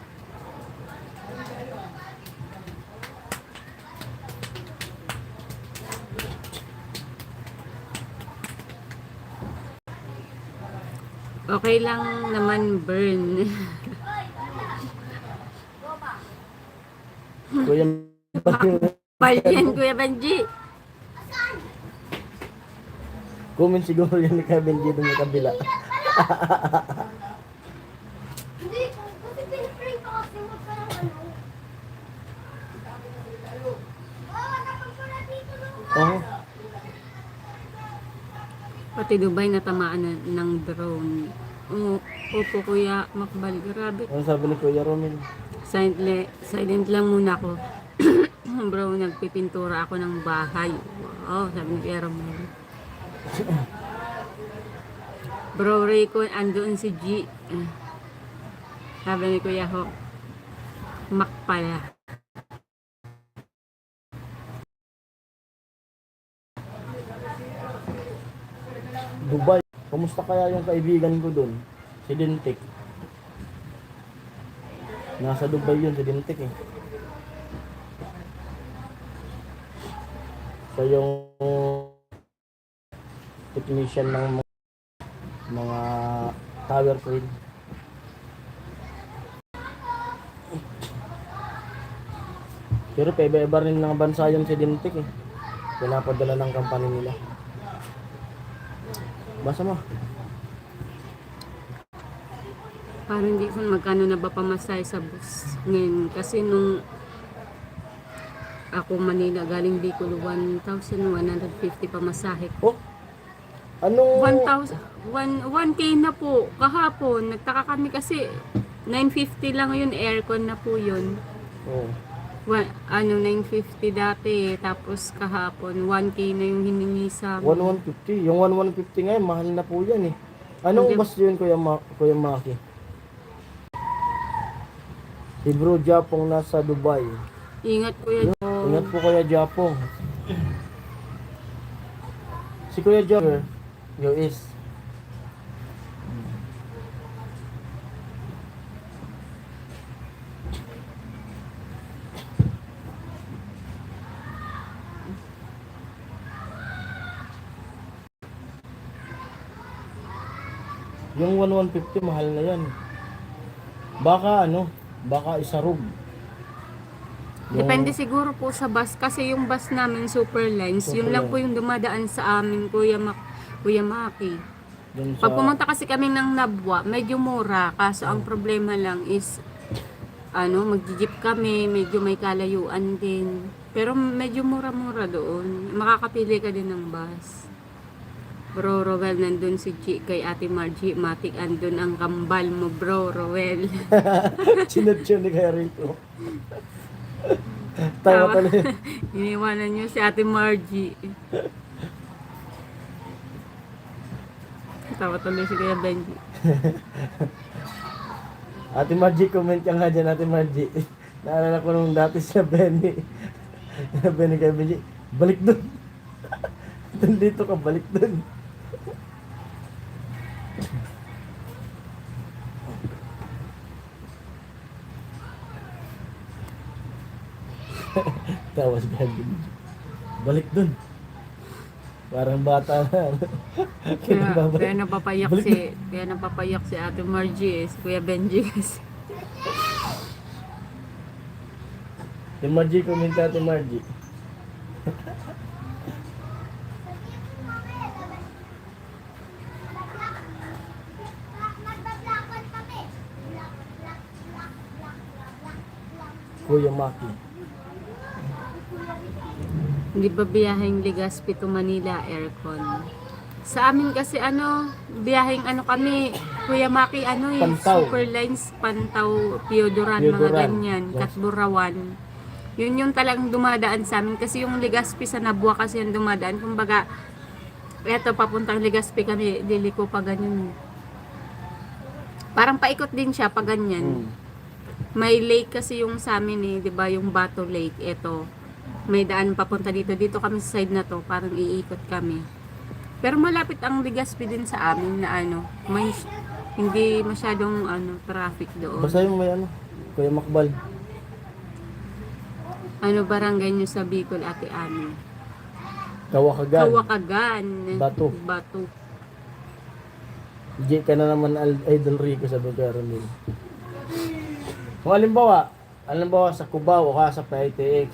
Okay lang naman, burn. Kuya Palyan, Kuya Benji. comment siguro yun ni Kuya Benji dun sa kabila. Hindi, kasi pinipray ka kasi huwag ka ng ano. Dapat pala dito no. Oh, Pati Dubai natamaan na ng drone. Opo, Kuya Makbal. Grabe. ano sabi ni Kuya Romel? Silent lang muna ako. Bro, nagpipintura ako ng bahay. Wow, sabi ni Kuya Romel. Bro Rico, andoon si G. Sabi ni Kuya Ho. Mak pala. Dubai. Kamusta kaya yung kaibigan ko dun? Si Dintik. Nasa Dubai yun, sa Dintik eh. So yung technician ng mga tower crane. Pero paiba-iba rin ng bansa yun si Dintik eh. Pinapadala ng company nila. Basa mo. Parang hindi ko magkano na ba pamasahe sa bus ngayon. Kasi nung ako Manila, galing Bicol, 1,150 pamasahe. Oh? Anong... 1K na po kahapon. Nagtaka kami kasi 950 lang yun, aircon na po yun. Oh. 950 dati, tapos kahapon 1K na yung hiningi sa amin. 1,150. Yung 1,150 ngayon, mahal na po yan eh. Anong Hindi. bus yun, Kuya Maki? Si Bro Japong nasa Dubai. Ingat kuya. Ingat po Kuya Japong. Si Kuya Japong, US. Yung 1,150 mahal na yan. Baka isarog. Depende siguro po sa bus kasi yung bus namin Superlines, yun lang po yung dumadaan sa amin Kuya Maki. Dun sa, Pag pumunta kasi kami ng Nabwa, medyo mura. Kaso ang problema lang is, mag-jeep kami, medyo may kalayuan din. Pero medyo mura-mura doon. Makakapili ka din ng bus. Bro Rowel, nandun si G kay Ate Margie. Matik, andun ang kambal mo, Bro Rowel. chinat-chin ni Kaya Rico. Tawa talaga. Iniwanan niyo si Ate Margie. Tawa tuloy si Kuya Benji. Ate Margie, comment ka nga dyan, Ate Margie. Naalala ko nung dati siya Benny. Benny kay Benji, balik dun. Dun dito ka, balik dun. Tawas Benji. Balik dun. Parang bata na. Kaya napapayak si Ate Margie, si Kuya Benji kasi. Si Margie, comment ka, Ate Margie. Kuya Maki. Hindi ba biyaheng Legazpi to Manila aircon? Sa amin kasi biyaheng kami, Kuya Maki, Pantaw. Superlines, Pantaw, Piodoran, mga Piodoran. ganyan, Yes. Katburawan. Yun yung talagang dumadaan sa amin kasi yung Legazpi sa Nabua kasi yung dumadaan. Kumbaga, eto papuntang Legazpi kami, Liliko pa ganyan. Parang paikot din siya pa ganyan. May lake kasi yung sa amin 'di ba, yung Bato Lake. Ito, may daan papunta dito. Dito kami sa side na to, parang iikot kami. Pero malapit ang Legazpi din sa amin na may hindi masyadong traffic doon. Basta yung may Kuya Makbal. Barangay nyo sa Bicol, Ate Ami? Kawakagan. Kawakagan. Bato. Bato. G ka na naman Idol Rico, sabi ko Ronil. Kung halimbawa sa Cubao o sa PITX,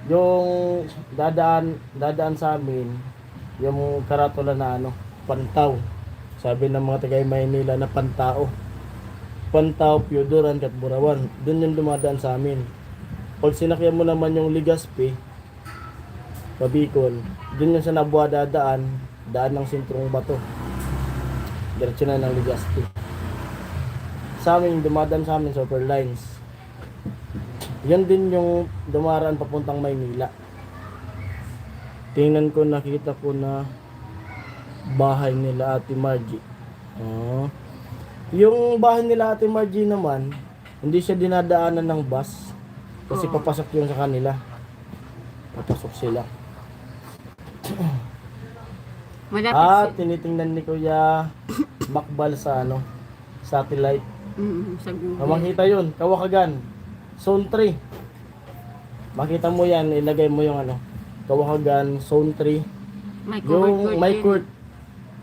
yung dadaan sa amin, yung karatula na Pantaw. Sabi ng mga taga Maynila na Pantao. Pantaw, Piodoran, Katburawan. Doon yung dumadaan sa amin. Pag sinakyan mo naman yung Legazpi, sa Bicol, doon yung sa Nabua daan ng sentrong Bato. Diretso na ng Legazpi. Sa amin, dumadaan sa amin, Superlines. Yan din yung dumaraan papuntang Maynila. Tingnan ko, nakita ko na bahay nila Ate Margie. Yung bahay nila Ate Margie naman, hindi siya dinadaanan ng bus. Kasi papasok yun sa kanila. Papasok sila. Malapit Tinitingnan ni Kuya Makbal sa satellite. Sa Google. Makita yun, Kawakagan. Zone 3. Makita mo yan, ilagay mo yung ano. Kawakagan, Zone 3. May covered Yung court may din. court.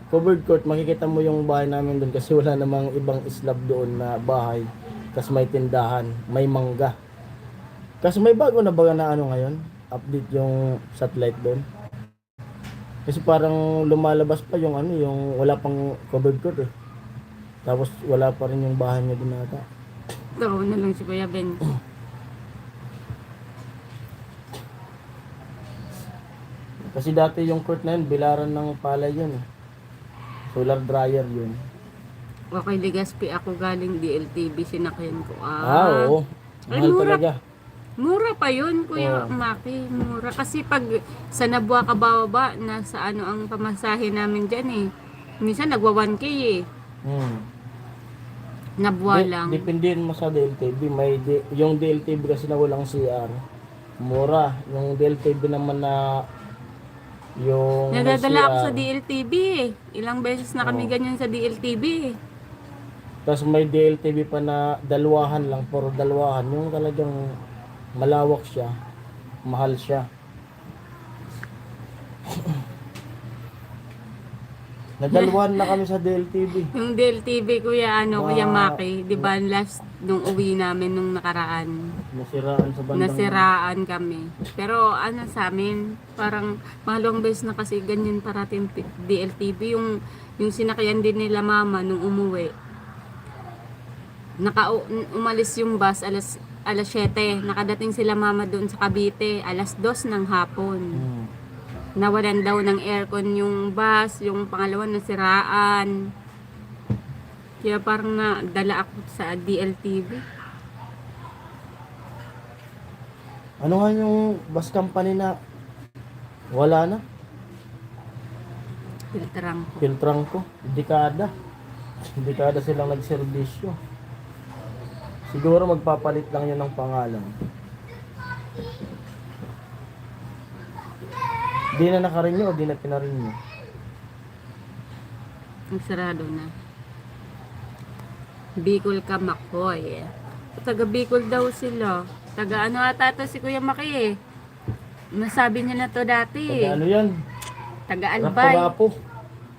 Covered court, makikita mo yung bahay namin doon kasi wala namang ibang slab doon na bahay. Kasi may tindahan, may mangga. Kasi may bago na ba na ano ngayon? Update yung satellite doon. Kasi parang lumalabas pa yung ano, yung wala pang covered court eh. Tapos wala pa rin yung bahay niya doon ata. Ito na lang si Kuya Ben. Kasi dati yung court na yun, bilaran ng palay yun eh. Solar dryer yun. Okay, Ligaspi ako galing DLTV, sinakyan ko. Oo. Ay, Mahal mura. talaga. Mura pa yun, Kuya Oo. Maki. Mura. Kasi pag sa Nabua Kababa, nasa ano ang pamasahe namin dyan eh. Minsan nagwa 1K eh. Hmm. Nabua lang. Depende yun mo sa DLTV. Yung DLTV kasi na walang CR. Mura. Yung DLTV naman na yung may Nadadala ako CR. sa DLTV eh. Ilang beses na kami Oo. ganyan sa DLTV eh. Tapos may DLTV pa na dalawahan lang, puro dalawahan. Yung talagang malawak siya, mahal siya. Nadalwahan na kami sa DLTV. Yung DLTV, Kuya, Kuya Ma- Maki, di ba last nung uwi namin nung nakaraan, Nasiraan sa bandang... nasiraan kami. Pero ano sa amin, parang mahalong beses na kasi ganyan parating DLTV. Yung sinakyan din nila mama nung umuwi. Umalis yung bus alas 7. Nakadating sila mama doon sa Cavite, alas 2 ng hapon. Hmm. Nawalan daw ng aircon yung bus, yung pangalawa nasiraan. Kaya parang nadala ako sa DLTV. Ano nga yung bus company na wala na? Filterang ko. Filtrang ko. Dekada. Dekada silang nagserbisyo. Siguro magpapalit lang yun ng pangalan. Di na nakarenew o di na pinarenew? Ang sarado na. Bicol ka, Makoy. Taga Bicol daw sila. Taga ano ata to si Kuya Maki eh. Nasabi niya na to dati Taga eh. ano yan? Taga Albay. Rapo-rapo.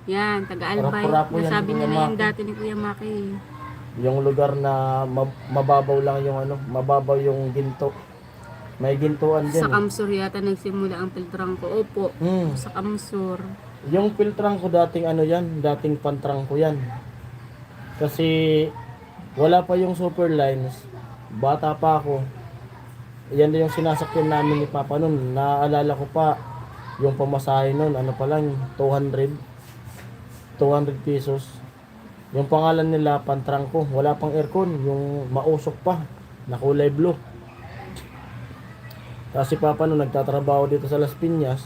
Yan, taga Albay. Rapo-rapo yan, Nasabi Kuya niya na yan Maki. dati ni Kuya Maki. Yung lugar na mababaw lang yung ano, mababaw yung ginto. May gintuan din. Sa Kamsur yata nagsimula ang filtrang ko. Opo, Hmm. sa Kamsur. Yung filtrang ko dating ano yan, dating pantrang ko yan. Kasi wala pa yung super lines. Bata pa ako. Yan din yung sinasakyan namin ni Papa nun. Naalala ko pa yung pamasahe nun, ano pa lang, 200 pesos. Yung pangalan nila, pantrang ko. Wala pang aircon, yung mausok pa, na kulay blue. Kasi Papa nun nagtatrabaho dito sa Las Piñas.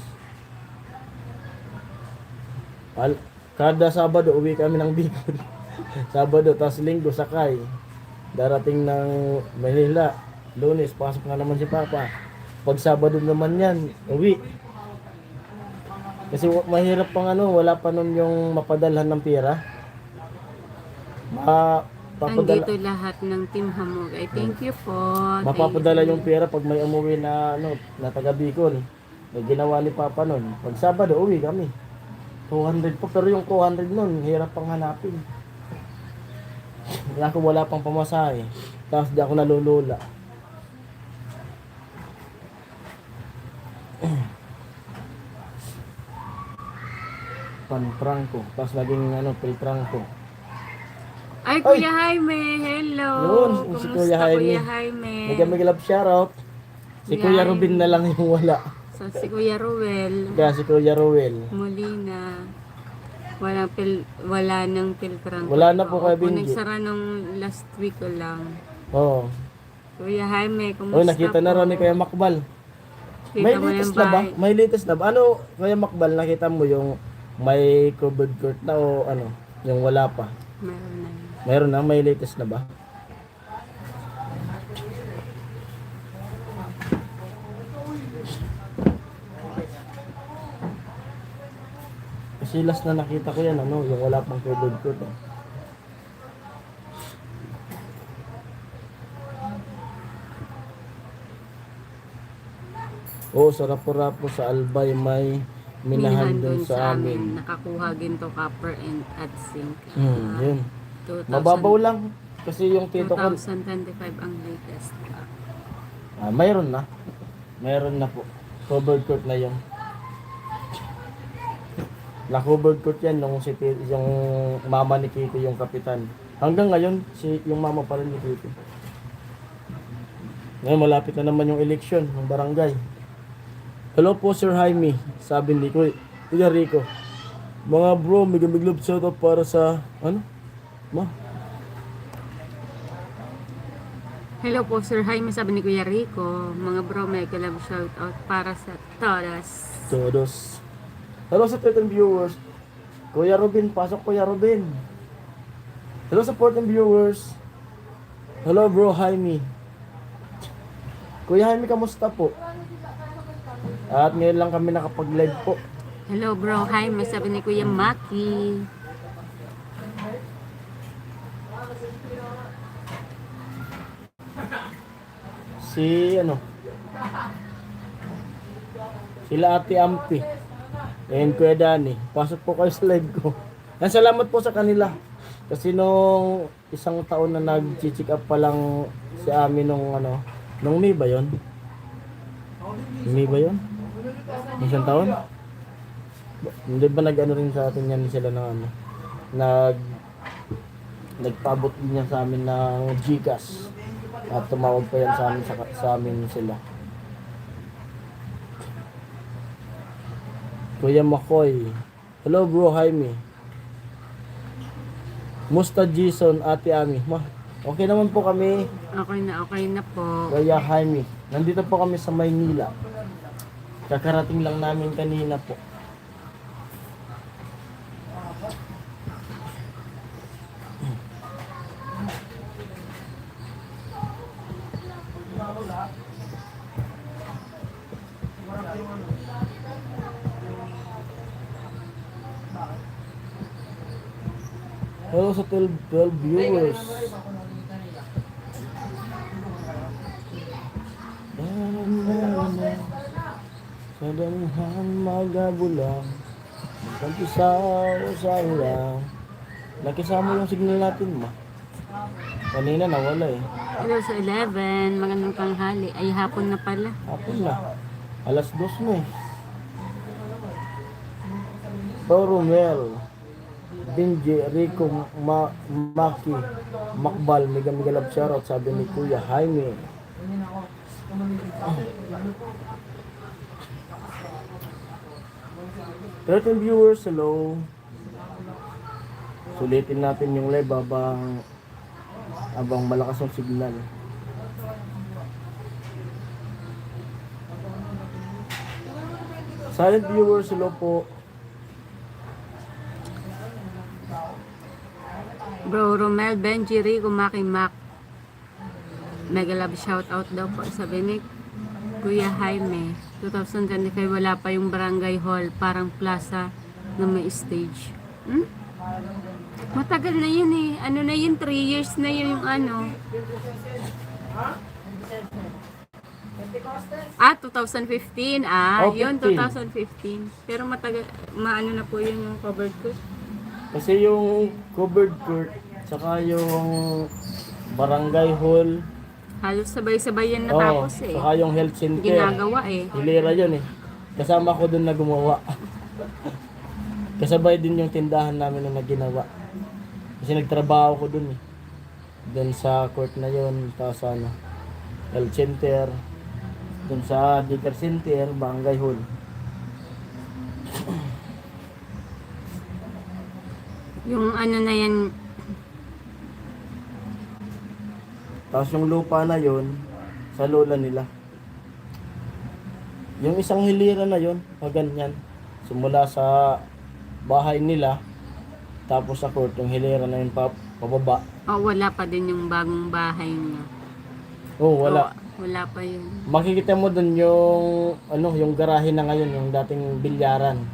Kada Sabado uwi kami ng Bicol. Sabado, tas Linggo sakay. Darating ng Manila. Lunes, pasok na naman si Papa. Pag Sabado naman yan, uwi. Kasi mahirap pang ano, wala pa nun yung mapadalhan ng pera. Andito lahat ng Team Hamog. Ay, thank you po. Mapapadala yung pera pag may umuwi na ano, na taga Bicol. May ginawa ni Papa nun. Pag Sabado, uwi kami. 200 po, pero yung 200 nun, hirap pang hanapin. Kaya ako wala pang pamasahe. Tapos di ako nalulula. Panprangko. Tapos naging ano, Pilprangko. Ay, Kuya Jaime, hello. Yun, si Kumusta, Kuya Jaime. Kuya Jaime? May love shoutout. Si Kuya Yan. Rubin na lang yung wala. So, si Kuya Ruel Kaya si Kuya Rowel. Molina. Wala nang filtrang. Wala na po, Kuya Opo, Benji. nagsara nung last week ko lang. Oo. Kuya Jaime, kumusta Oh, nakita na po? raw ni Kuya Makbal. Kita May mo latest yung na ba? bahay. May latest na ba? Ano, Kuya Makbal, nakita mo yung may covered court na o ano? Yung wala pa. Meron na. Meron na, may latest na ba? Kasi last na nakita ko yan, ano, yung wala pang covered court. Oo, sa Rapo-Rapo sa Albay may minahan doon sa amin. Nakakuha ginto, copper, and at zinc. Yun. 2000 Mababaw lang. Kasi yung tito ko, 2025 ang latest. mayroon na. Mayroon na po. Covered court na yun. Na-covered court yan nung yung mama ni Kitty, yung kapitan. Hanggang ngayon, yung mama pa rin ni Kitty. Ngayon, malapit na naman yung eleksyon ng barangay. Hello po, Sir Jaime. Sabi ni Kuya Rico. Mga bro, mega love shoutout para sa, ano? Hello po, Sir Jaime, sabi ni Kuya Rico. Mga bro, may love shout out para sa todas. Todos. Hello sa 13 viewers. Kuya Robin, pasok Kuya Robin. Hello sa 14 viewers. Hello bro, Jaime. Kuya Jaime, kamusta po? At ngayon lang kami nakapag-live po. Hello bro, Jaime, sabi ni Kuya Maki. Sila Ate Ampi and Kuya Dani, pasok po kayo sa live ko. And salamat po sa kanila kasi nung isang taon na nag-check up pa lang si Ami nung May ba yun? May ba yun? Isang taon? Hindi ba nag-ano rin sa atin yan sila ng nagpabot din yan sa amin ng Gcash at tumawag pa yan sa amin sila. Kuya Makoy. Hello bro, Jaime. Musta Jason, Ate Ami. Okay naman po kami. Okay na po. Kuya Jaime. Nandito po kami sa Maynila. Kakarating lang namin kanina po. Hello sa 12 viewers. Sa damihan magabulang, nagkisaw sa ulang. Nakisama yung signal natin, ma. Kanina nawala eh. Hello sa 11, magandang tanghali. Ay, hapon na pala. Hapon na. Alas 2 na eh. Torumel, Benji, Rico, Maki, Makbal, mega love shoutout, sabi ni Kuya Jaime. Thirteen viewers, hello. Sulitin natin yung live abang malakas ang signal. Silent viewers, hello po. Bro Romel, Benji, Rico, Maki, Mac. Mega love shout out daw po, sabi ni Kuya Jaime. 2025 wala pa yung barangay hall, parang plaza na may stage. Matagal na yun eh. Ano na yun, 3 years na yun yung ano. 2015. Oh, Yun, 15. 2015. Pero matagal, maano na po yun yung covered ko. Kasi yung covered court, saka yung barangay hall, Halos sabay-sabay yan natapos eh. saka yung health center. Ginagawa eh. Hilera yun eh. Kasama ko dun na gumawa. Kasabay din yung tindahan namin na ginawa. Kasi nagtrabaho ko dun eh. Dun sa court na yun, tapos health center, dun sa daycare center, barangay hall. Yung ano na yan, Tapos yung lupa na yun, sa lola nila. Yung isang hilira na yun, ganyan. Simula sa bahay nila, tapos sa court, yung hilira na yun pababa. wala pa din yung bagong bahay niya. Wala. Wala pa yun. Makikita mo dun yung, yung garahe na ngayon, yung dating bilyaran.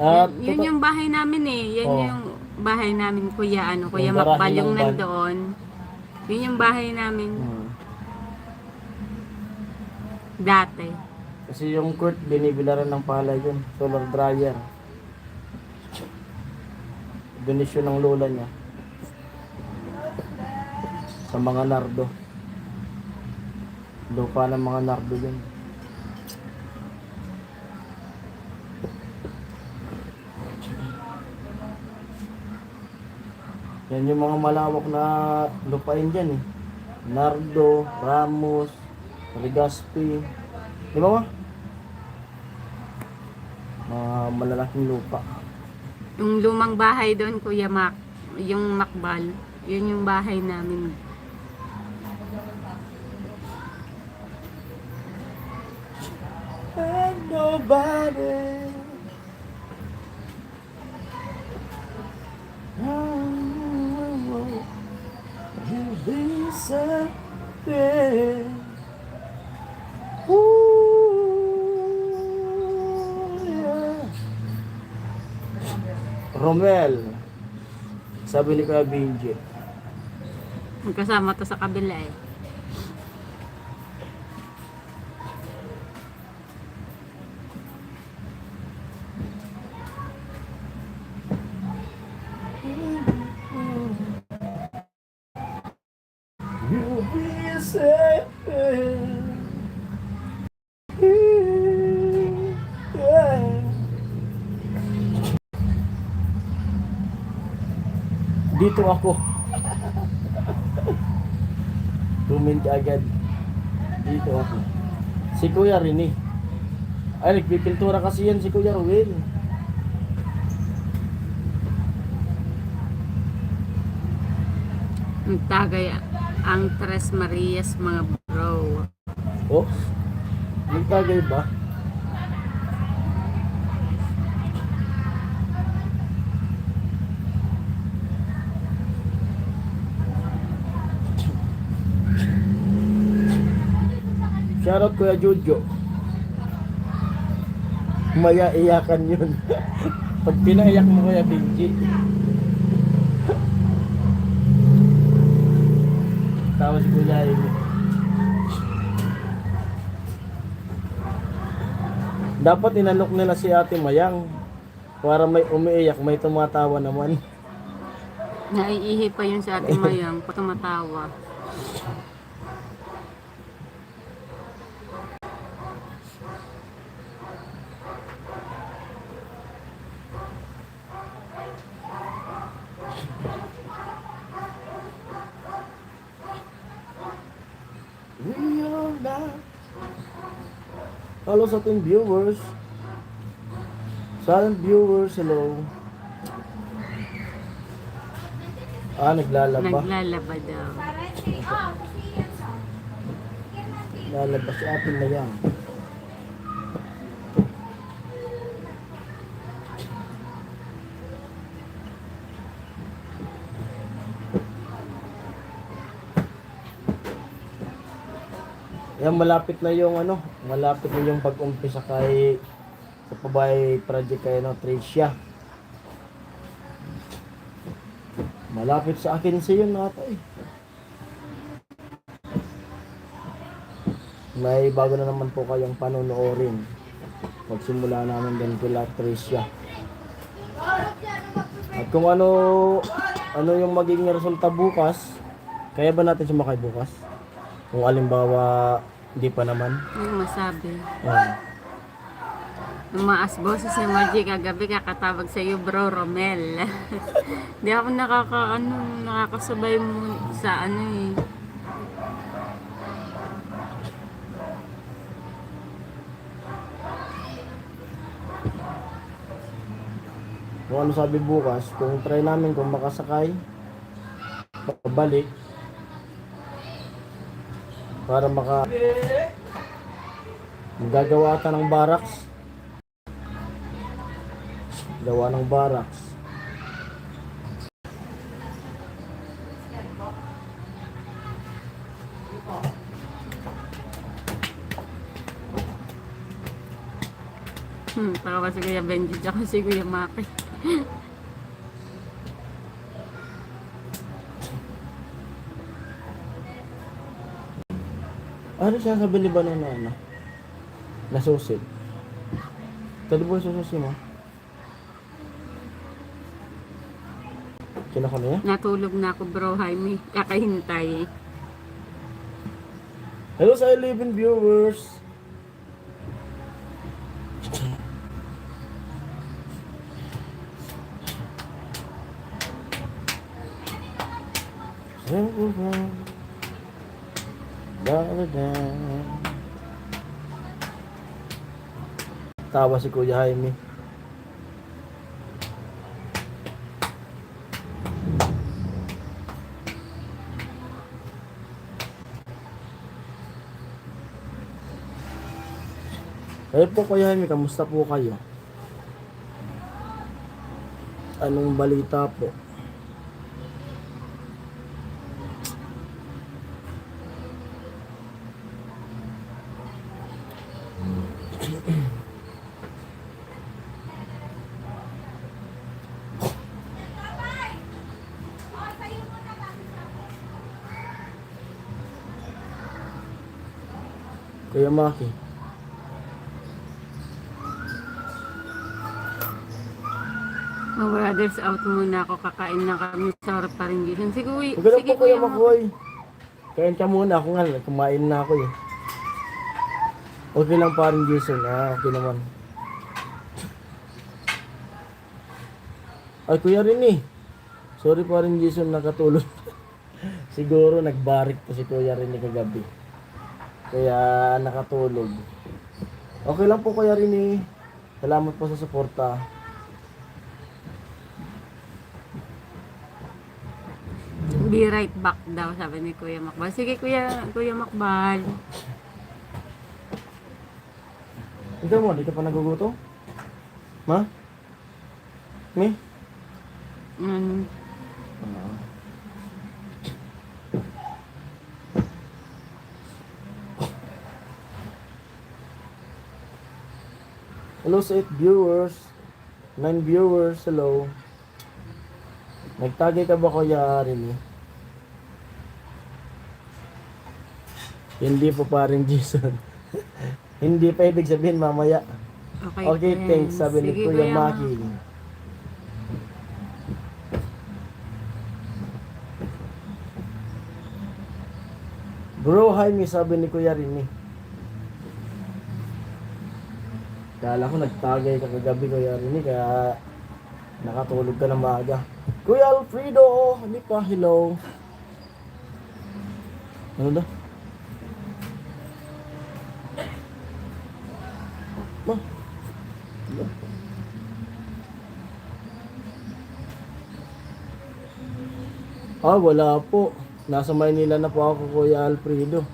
At, Yun yung bahay namin eh. Yan Oh. yung bahay namin, Kuya Yung Makbal, garahe yung ng van. nandoon. Yun yung bahay namin Hmm. dati. Kasi yung court, binibilaran ng palay yun. Solar dryer. Donasyon ng lola niya. Sa mga nardo. Lupa ng mga nardo yun. Yan yung mga malawak na lupain dyan eh. Nardo, Ramos, Legazpi. Di ba ma? Mga malalaking lupa. Yung lumang bahay doon, Kuya Mac, yung Macbal, yun yung bahay namin. And nobody you be something. Yeah. Romel, sabi ni Kuya Benji. Magkasama to sa kabila eh. You'll be safe. Yeah. Dito ako. Comment agad. Dito ako. Si Kuya Rini. Ay, nagpipintura kasi yan si Kuya Ruel. Ang tagay ang Tres Marias mga bro. Oh, nagtagay ba? Shoutout Kuya Jojo. Maya iyakan yun. Pag pinaiyak mo Kuya Benji. Tapos Kuya Amy. Dapat inalok nila si Ate Mayang para may umiiyak, may tumatawa naman. Naiihi pa yun sa ating mayang, patumatawa. We are not. Hello sa ating viewers. Silent viewers, hello. Naglalaba. Naglalaba daw. Lalabas si Ate Mayang. Yan, malapit na yung malapit na yung pag-umpisa kay sa Pabay project kay Tricia. Malapit sa akin siya yun nata eh. May bago na naman po kayong panonoorin. Magsimula namin din kila Tricia. At kung ano yung magiging resulta bukas, kaya ba natin sumakay bukas? Kung alimbawa, hindi pa naman. Yung masabi. Yan. Umaas boses ni Margie kagabi kakatawag sa iyo bro Romel. Di ako nakakasabay mo sa eh. Kung ano sabi bukas, kung try namin kung makasakay, pabalik, para magagawa ata ng barracks. Gawa ng barracks. Tawa si Kuya Benji tsaka si Kuya Maki. Ano siya sabi ni Banana? Nasusi. Tadi po sususi mo. Kina ko na yan? Natulog na ako bro, Jaime. Kakahintay. Hello sa 11 viewers. Tawa si Kuya Jaime. Ayun po Kuya Jaime, kamusta po kayo? Anong balita po? Kuya Maki. Mga brothers, out muna ako. Kakain na kami. Sarap pa rin yun. Sige, Maganda sige po Kuya Kuya Makoy. Kain ka muna. Ako nga, kumain na ako eh. Okay lang pa rin Jason. Okay naman. Ay Kuya rin eh. Sorry pa rin Jason, nakatulog. Siguro nagbarik po si Kuya rin kagabi. Kaya nakatulog. Okay lang po Kuya rin eh. Salamat po sa suporta. Be right back daw, sabi ni Kuya Makbal. Sige, Kuya Makbal. Ikaw mo, di ka pa nagugutom? Ma? Me? Mm. Hello sa 8 viewers. 9 viewers, hello. Nagtagay ka ba Kuya rin eh? Hindi po pa rin Jason. Hindi pa ibig sabihin mamaya. Okay, thanks. Sabi ni Sige, Kuya Kuya Maki. Bro, Jaime, sabi ni Kuya rin eh. Kala ko nagtagay ka kagabi Kuya rin eh, kaya nakatulog ka ng maaga. Kuya Alfredo, hindi pa, hello. Ano daw? Ma. Hello. Wala po. Nasa Maynila na po ako Kuya Alfredo.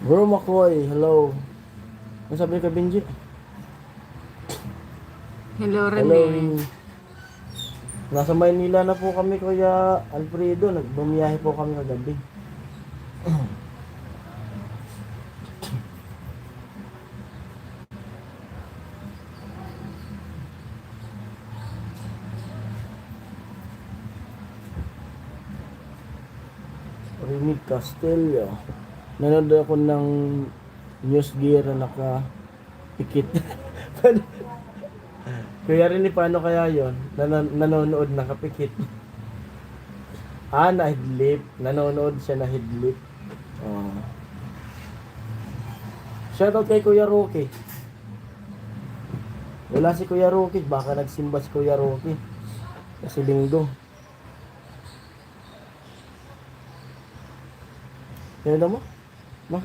Bro Makoy, hello. Ano sabi ka Benji? Hello, Hello. Rene. Nasa Maynila na po kami Kuya Alfredo. Nagbumiyahe po kami kagabi. Rinig Castillo. Nanonood ako ng news gear na naka-pikit. Kuya rin paano kaya yon? Nanonood nakapikit. Na-headlip. Nanonood siya na headlip. Oh. Shoutout kay Kuya Rocky. Wala si Kuya Rocky. Baka nagsimba si Kuya Rocky. Kasi linggo. Yan mo? Ma.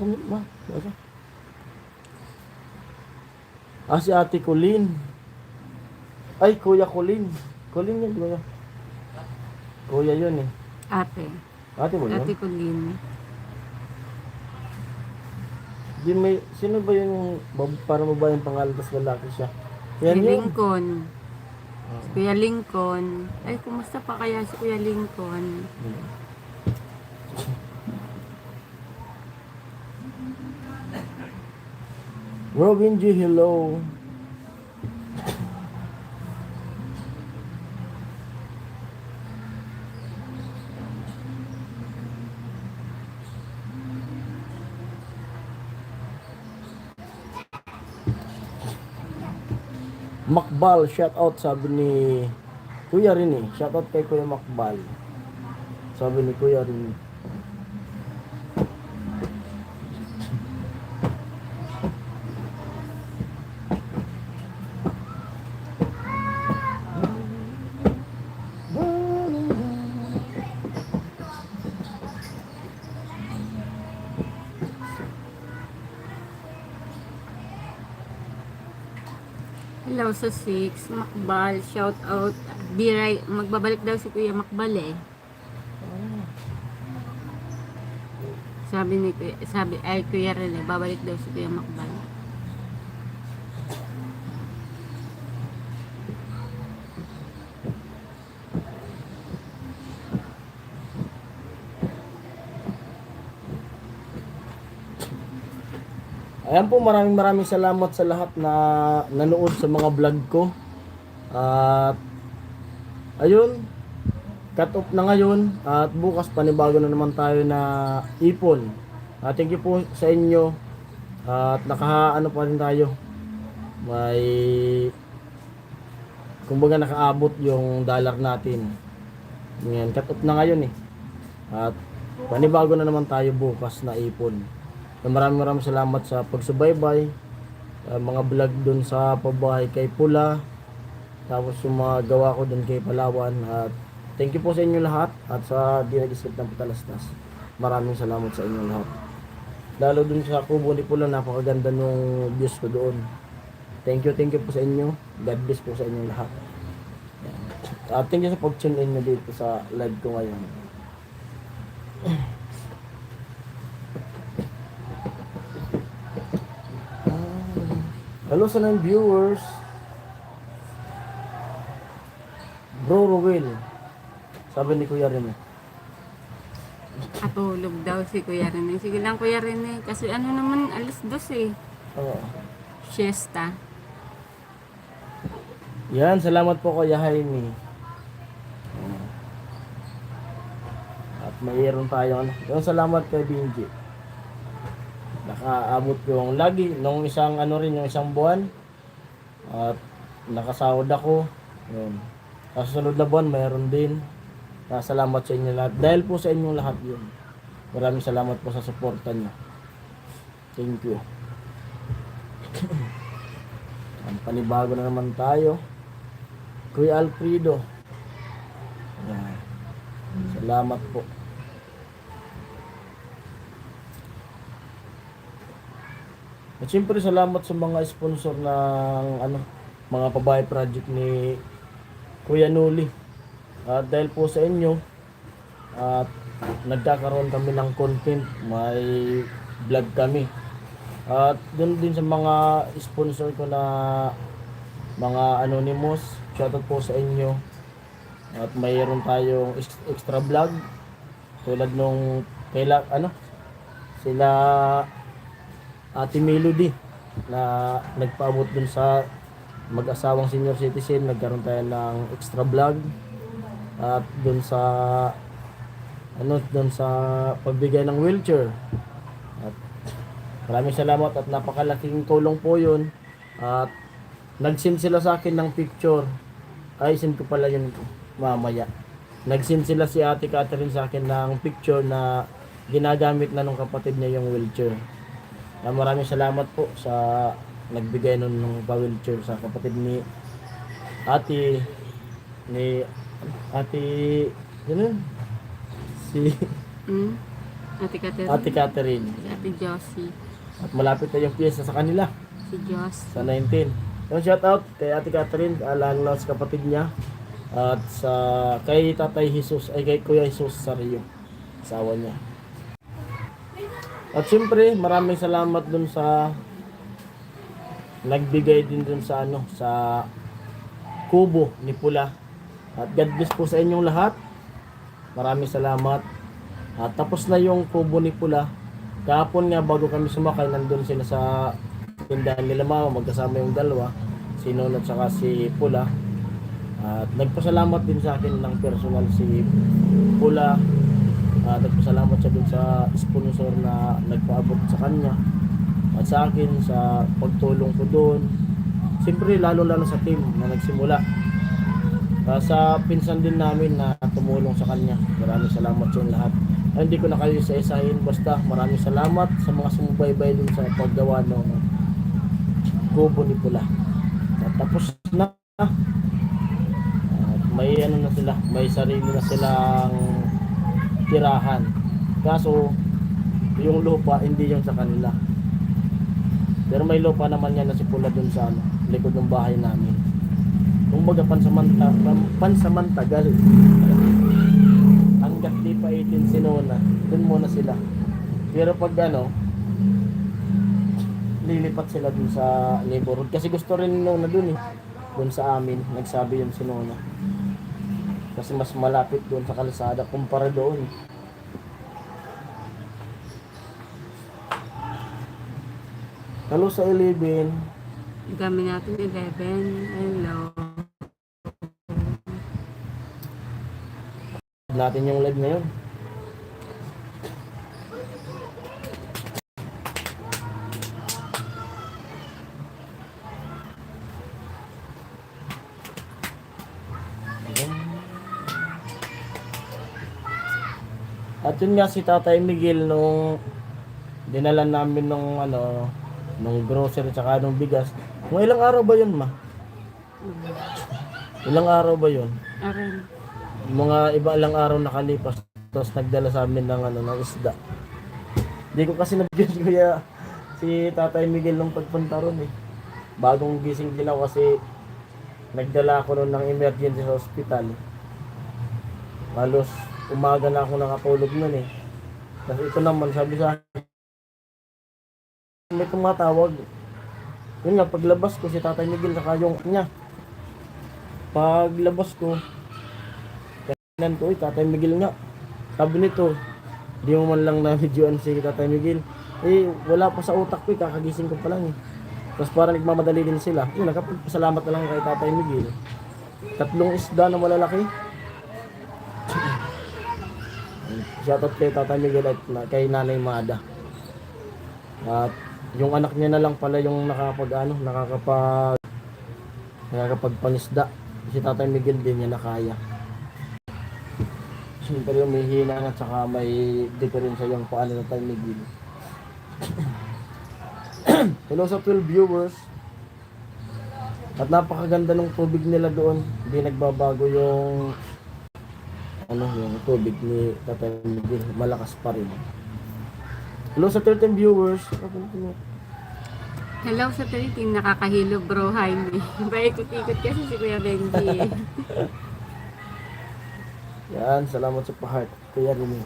Si Ate Colleen. Ay, Kuya Colleen. Colleen yan, Kuya. Kuya yun eh. Ate. Ate mo yun? Ate Colleen. Di may, sino ba yung, para mo ba yung pangalan tas lalaki siya? Si Yan yun. Lincoln. Si Kuya Lincoln. Ay, kumusta pa kaya si Kuya Lincoln? Robin G, hello. Makbal, shout out sabi ni Kuya Rini. Shout out kay Kuya Makbal. Sabi ni Kuya Rini. Hello sa 6, Makbal, shout out. Be right, magbabalik daw si Kuya Makbal eh. Sabi ay Kuya Rene, babalik daw si Kuya Makbal. Ayan po, maraming salamat sa lahat na nanood sa mga vlog ko. At ayun, cut off na ngayon at bukas panibago na naman tayo na ipon. Thank you po sa inyo at nakaano pa rin tayo. May kumbaga nakaabot yung dollar natin. Ngayon, cut off na ngayon eh. At panibago na naman tayo bukas na ipon. Maraming salamat sa pagsubaybay, mga vlog dun sa pabahay kay Pula, tapos yung mga gawa ko dun kay Palawan. At thank you po sa inyo lahat at sa di nag-skip ng Patalastas. Maraming salamat sa inyo lahat. Lalo dun sa kubo ni Pula, napakaganda nung views ko doon. Thank you po sa inyo. God bless po sa inyo lahat. At thank you sa pag-tune in nyo dito sa live ko ngayon. Hello sa mga viewers. Bro Ruel. Sabi ni Kuya Rene. Atulog daw si Kuya Rene. Sige lang Kuya Rene. Kasi ano naman, alas 2 eh. Oo. Siesta. Yan, salamat po Kuya Jaime. At mayroon tayo. Yung salamat kay Benji. Nakaabot yung lagi nung isang yung isang buwan. At nakasahod ako. Yun. Sa susunod na buwan mayroon din. Salamat sa inyo lahat. Dahil po sa inyong lahat yun. Maraming salamat po sa suporta niyo. Thank you. Ang panibago na naman tayo. Kuya Alfredo. Yan. Salamat po. At siyempre salamat sa mga sponsor ng mga pabahay project ni Kuya Nuli. At dahil po sa inyo at nagkakaroon kami ng content, may vlog kami. At doon din sa mga sponsor ko na mga anonymous, shoutout po sa inyo. At mayroon tayong extra vlog tulad nung sila Ate Melody na nagpaabot dun sa mag-asawang senior citizen, nagkaroon tayo ng extra vlog. At dun sa pagbigay ng wheelchair. At maraming salamat at napakalaking tulong po yun. At nag-send sila sa akin ng picture. Ay, send ko pala yun mamaya. Nag-send sila si Ate Catherine sa akin ng picture na ginagamit na nung kapatid niya yung wheelchair. Maraming salamat po sa nagbigay nun ng wheelchair sa kapatid ni Ate ganun si Ate Catherine. Ate Catherine. Si Ate Josie. At malapit na yung piyesta sa kanila Si Joss. sa 19. Yung shout out kay Ate Catherine, lalo sa kapatid niya at sa kay Tatay Jesus ay kay Kuya Jesus Sario, asawa niya. At siyempre, maraming salamat dun sa nagbigay din dun sa sa kubo ni Pula. At God bless po sa inyong lahat. Maraming salamat. At tapos na yung kubo ni Pula. Kahapon nga bago kami sumakay, nandun sila sa tindahan nila Mama, magkasama yung dalawa, si Non at saka si Pula. At nagpasalamat din sa akin ng personal si Pula. Nagpasalamat siya dun sa sponsor na nagpaabot sa kanya at sa akin sa pagtulong ko doon Siyempre, lalo-lalo sa team na nagsimula. Sa pinsan din namin na tumulong sa kanya. Maraming salamat sa lahat. Hindi ko na kayo isa-isahin. Basta maraming salamat sa mga sumubaybay dun sa paggawa ng kubo ni Pula. At tapos na. At may ano na sila. May sarili na silang tirahan. Kaso, yung lupa, hindi yung sa kanila. Pero may lupa naman yan na si Pula dun sa likod ng bahay namin. Kumbaga pansamantagal. Hanggat di pa 18 sinuna, dun muna sila. Pero pag lilipat sila dun sa neighborhood. Kasi gusto rin nung na dun dun sa amin, nagsabi yung sinuna. Kasi mas malapit dun sa kalsada kumpara doon. Hello sa 11. Gamit natin 11. Hello. Natin yung live ngayon. At yun nga si Tatay Miguel nung dinala namin nung nung grocery tsaka nung bigas. Kung ilang araw ba yun, ma? Ilang araw ba yun? Aran. Mga ilang araw nakalipas, tapos nagdala sa amin ng ng isda. Hindi ko kasi nabigyan kuya si Tatay Miguel nung pagpunta ron Bagong gising din ako kasi nagdala ako noon ng emergency sa hospital. Halos umaga na ako nakatulog nun Kasi ito naman sabi sa akin, may tumatawag. Yun nga, paglabas ko si Tatay Miguel saka yung niya. Paglabas ko, kanan ko, Tatay Miguel nga. Sabi nito, di mo man lang na-videoan si Tatay Miguel. Wala pa sa utak ko kakagising ko pa lang Tapos parang nagmamadali din sila. Yun, nagpapasalamat na lang kay Tatay Miguel. 3 isda na malalaki. Shoutout kay Tatay Miguel at kay Nanay Mada. At yung anak niya na lang pala yung nakakapagpangisda. Si Tatay Miguel din niya nakaya. Siyempre yung may hina at saka may diferensya yung paano ng Tatay Miguel. Hello sa 12 viewers. At napakaganda ng tubig nila doon. Hindi nagbabago yung yung tubig ni Tatay Miguel. Malakas pa rin. Hello sa 13 viewers. Hello sa 13. Nakakahilo bro. Jaime. Paikot-ikot kasi si Kuya Benji. Yan, salamat sa pa-heart. Kuya Rumi.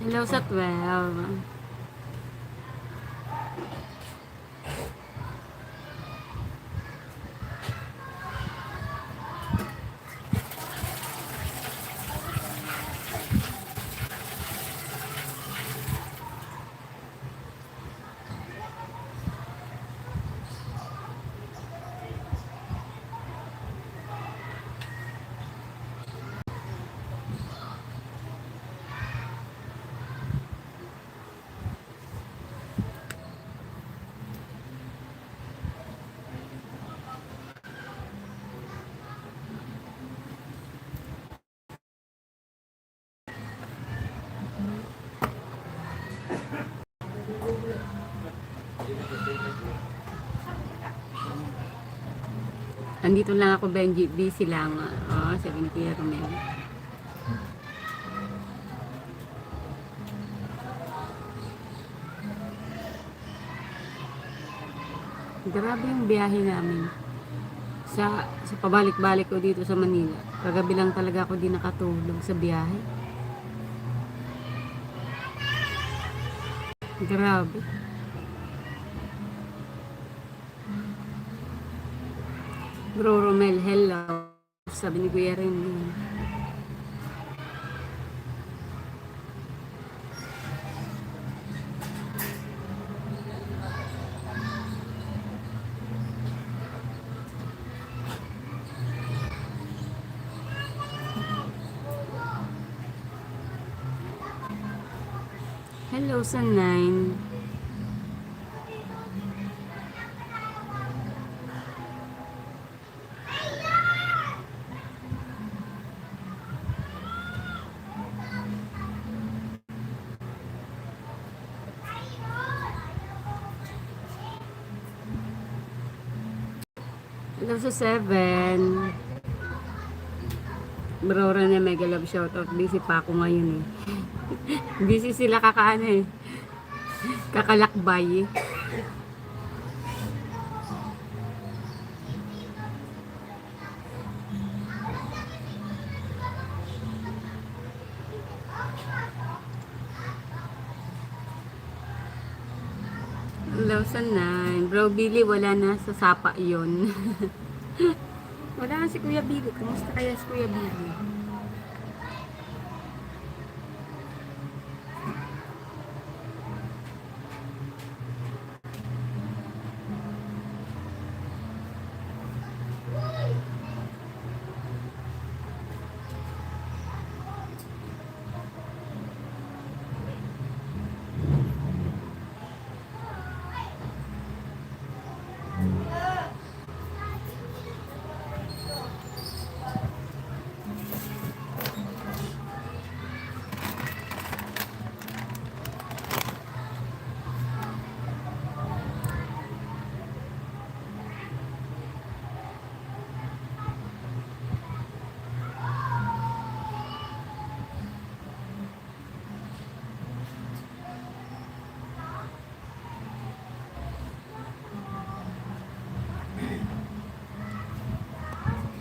Hello sa 12. Andito lang ako, Benji. Busy lang. Sabi ni Kuya Romel. Grabe yung biyahe namin. Sa pabalik-balik ko dito sa Manila. Kagabi lang talaga ako di nakatulog sa biyahe. Grabe. Bro Romel, hello. Sabi ni Kuya rin. Hello sa 9. Hello sa 7. Bro Rene, mega love shoutout. Busy pa ako ngayon eh. Busy sila kakaano eh. Kakalakbay. Hello sa 9. Bro Billy, wala na sa sapa yon. Wala nga si Kuya Billy. Kamusta kaya si Kuya Billy?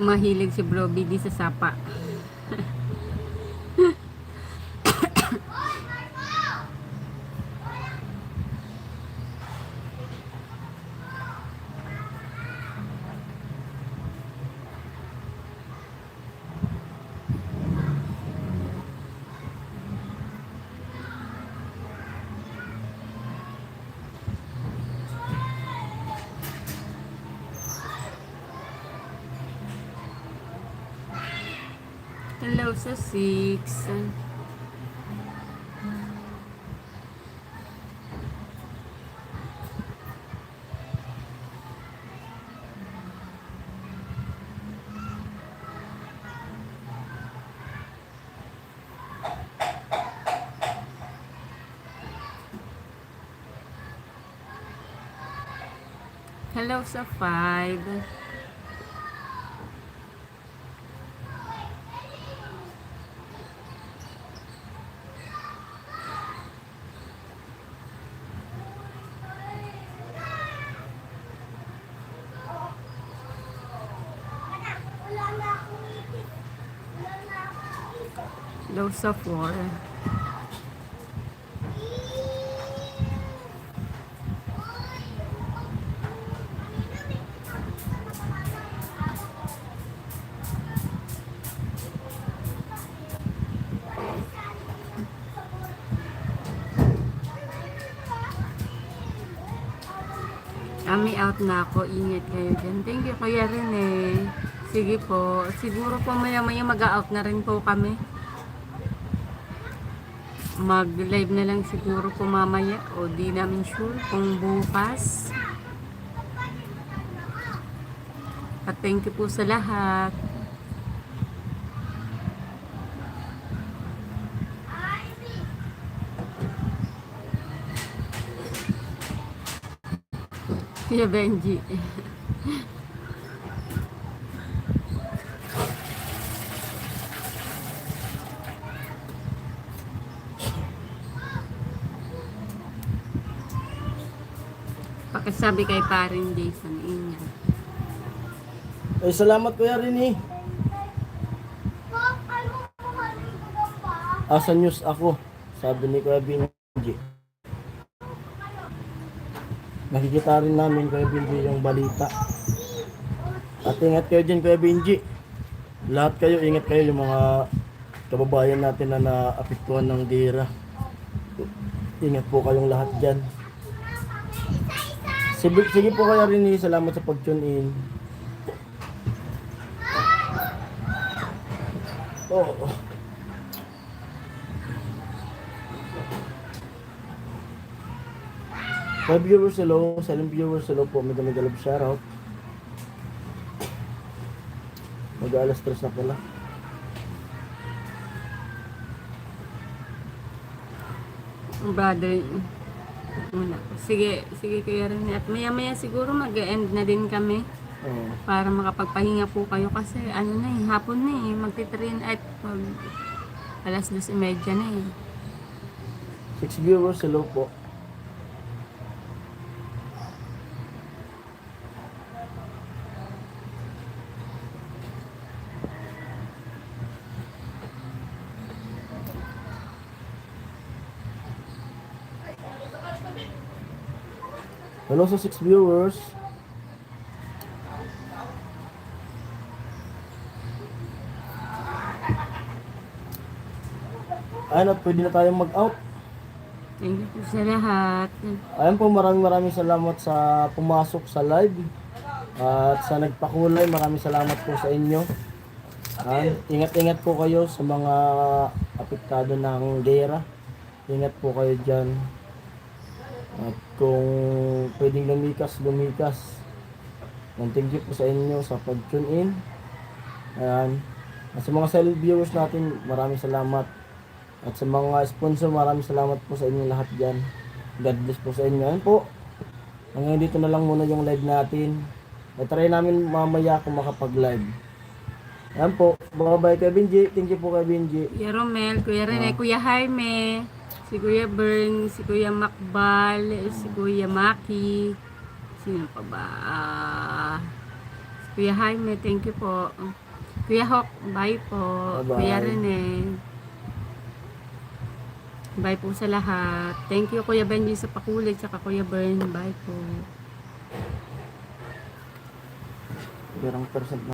Mahilig si Bro Billy sa sapa. Hello sa 6. Hello sa 5. Hello sa 4. Kami out na ako. Ingat kayo dyan. Thank you, Kuya Rene. Sige po. Siguro po maya-maya mag-out na rin po kami. Mag-live na lang siguro po mamaya. O di namin sure kung bukas. At thank you po sa lahat. Kuya Benji. Pakisabi kay paring Jason, ingat. Ay, salamat Kuya Rini. Asa news ako, sabi ni Kuya Benji. Nakikita rin namin Kuya Benji yung balita. At ingat kayo dyan Kuya Benji. Lahat kayo, ingat kayo yung mga kababayan natin na naapektuhan ng gera. Ingat po kayong lahat dyan. Sige po Kuya Rini, salamat sa pag-tune in. Oh. 5 viewers hello, 7 viewers hello po, mega mega love shoutout. Mag-alas 3 na pala. Brother, muna. Sige, sige Kuya Rene. At maya maya siguro mag-end na din kami. Oo. Para makapagpahinga po kayo kasi ano na eh, hapon na eh. Magtitrin at alas 2:30 na eh. 6 viewers hello po. Hello sa 6 viewers. Ayun, at pwede na tayong mag-out. Thank you po sa lahat. Ayun po, maraming salamat sa pumasok sa live. At sa nagpakulay, maraming salamat po sa inyo. Ingat-ingat po kayo sa mga apektado ng gera. Ingat po kayo dyan. At kung pwedeng lumikas. And thank you po sa inyo sa pag-tune in. Ayan. At sa mga silent viewers natin, maraming salamat. At sa mga sponsor, maraming salamat po sa inyo lahat dyan. God bless po sa inyo. Ayan po. Hanggang dito na lang muna yung live natin. Try namin mamaya kung makapag-live. Ayan po. Bye-bye kay Benji. Thank you po kay Benji. Kuya Romel, Kuya Rene, Kuya Jaime, si Kuya Bern, si Kuya Makbal, si Kuya Maki. Sino pa ba? Si Kuya Jaime, thank you po. Kuya Hawk, bye po. Bye-bye. Kuya Rene. Bye po sa lahat. Thank you Kuya Benji sa pakulay, tsaka Kuya Bern. Bye po. Perang percent na.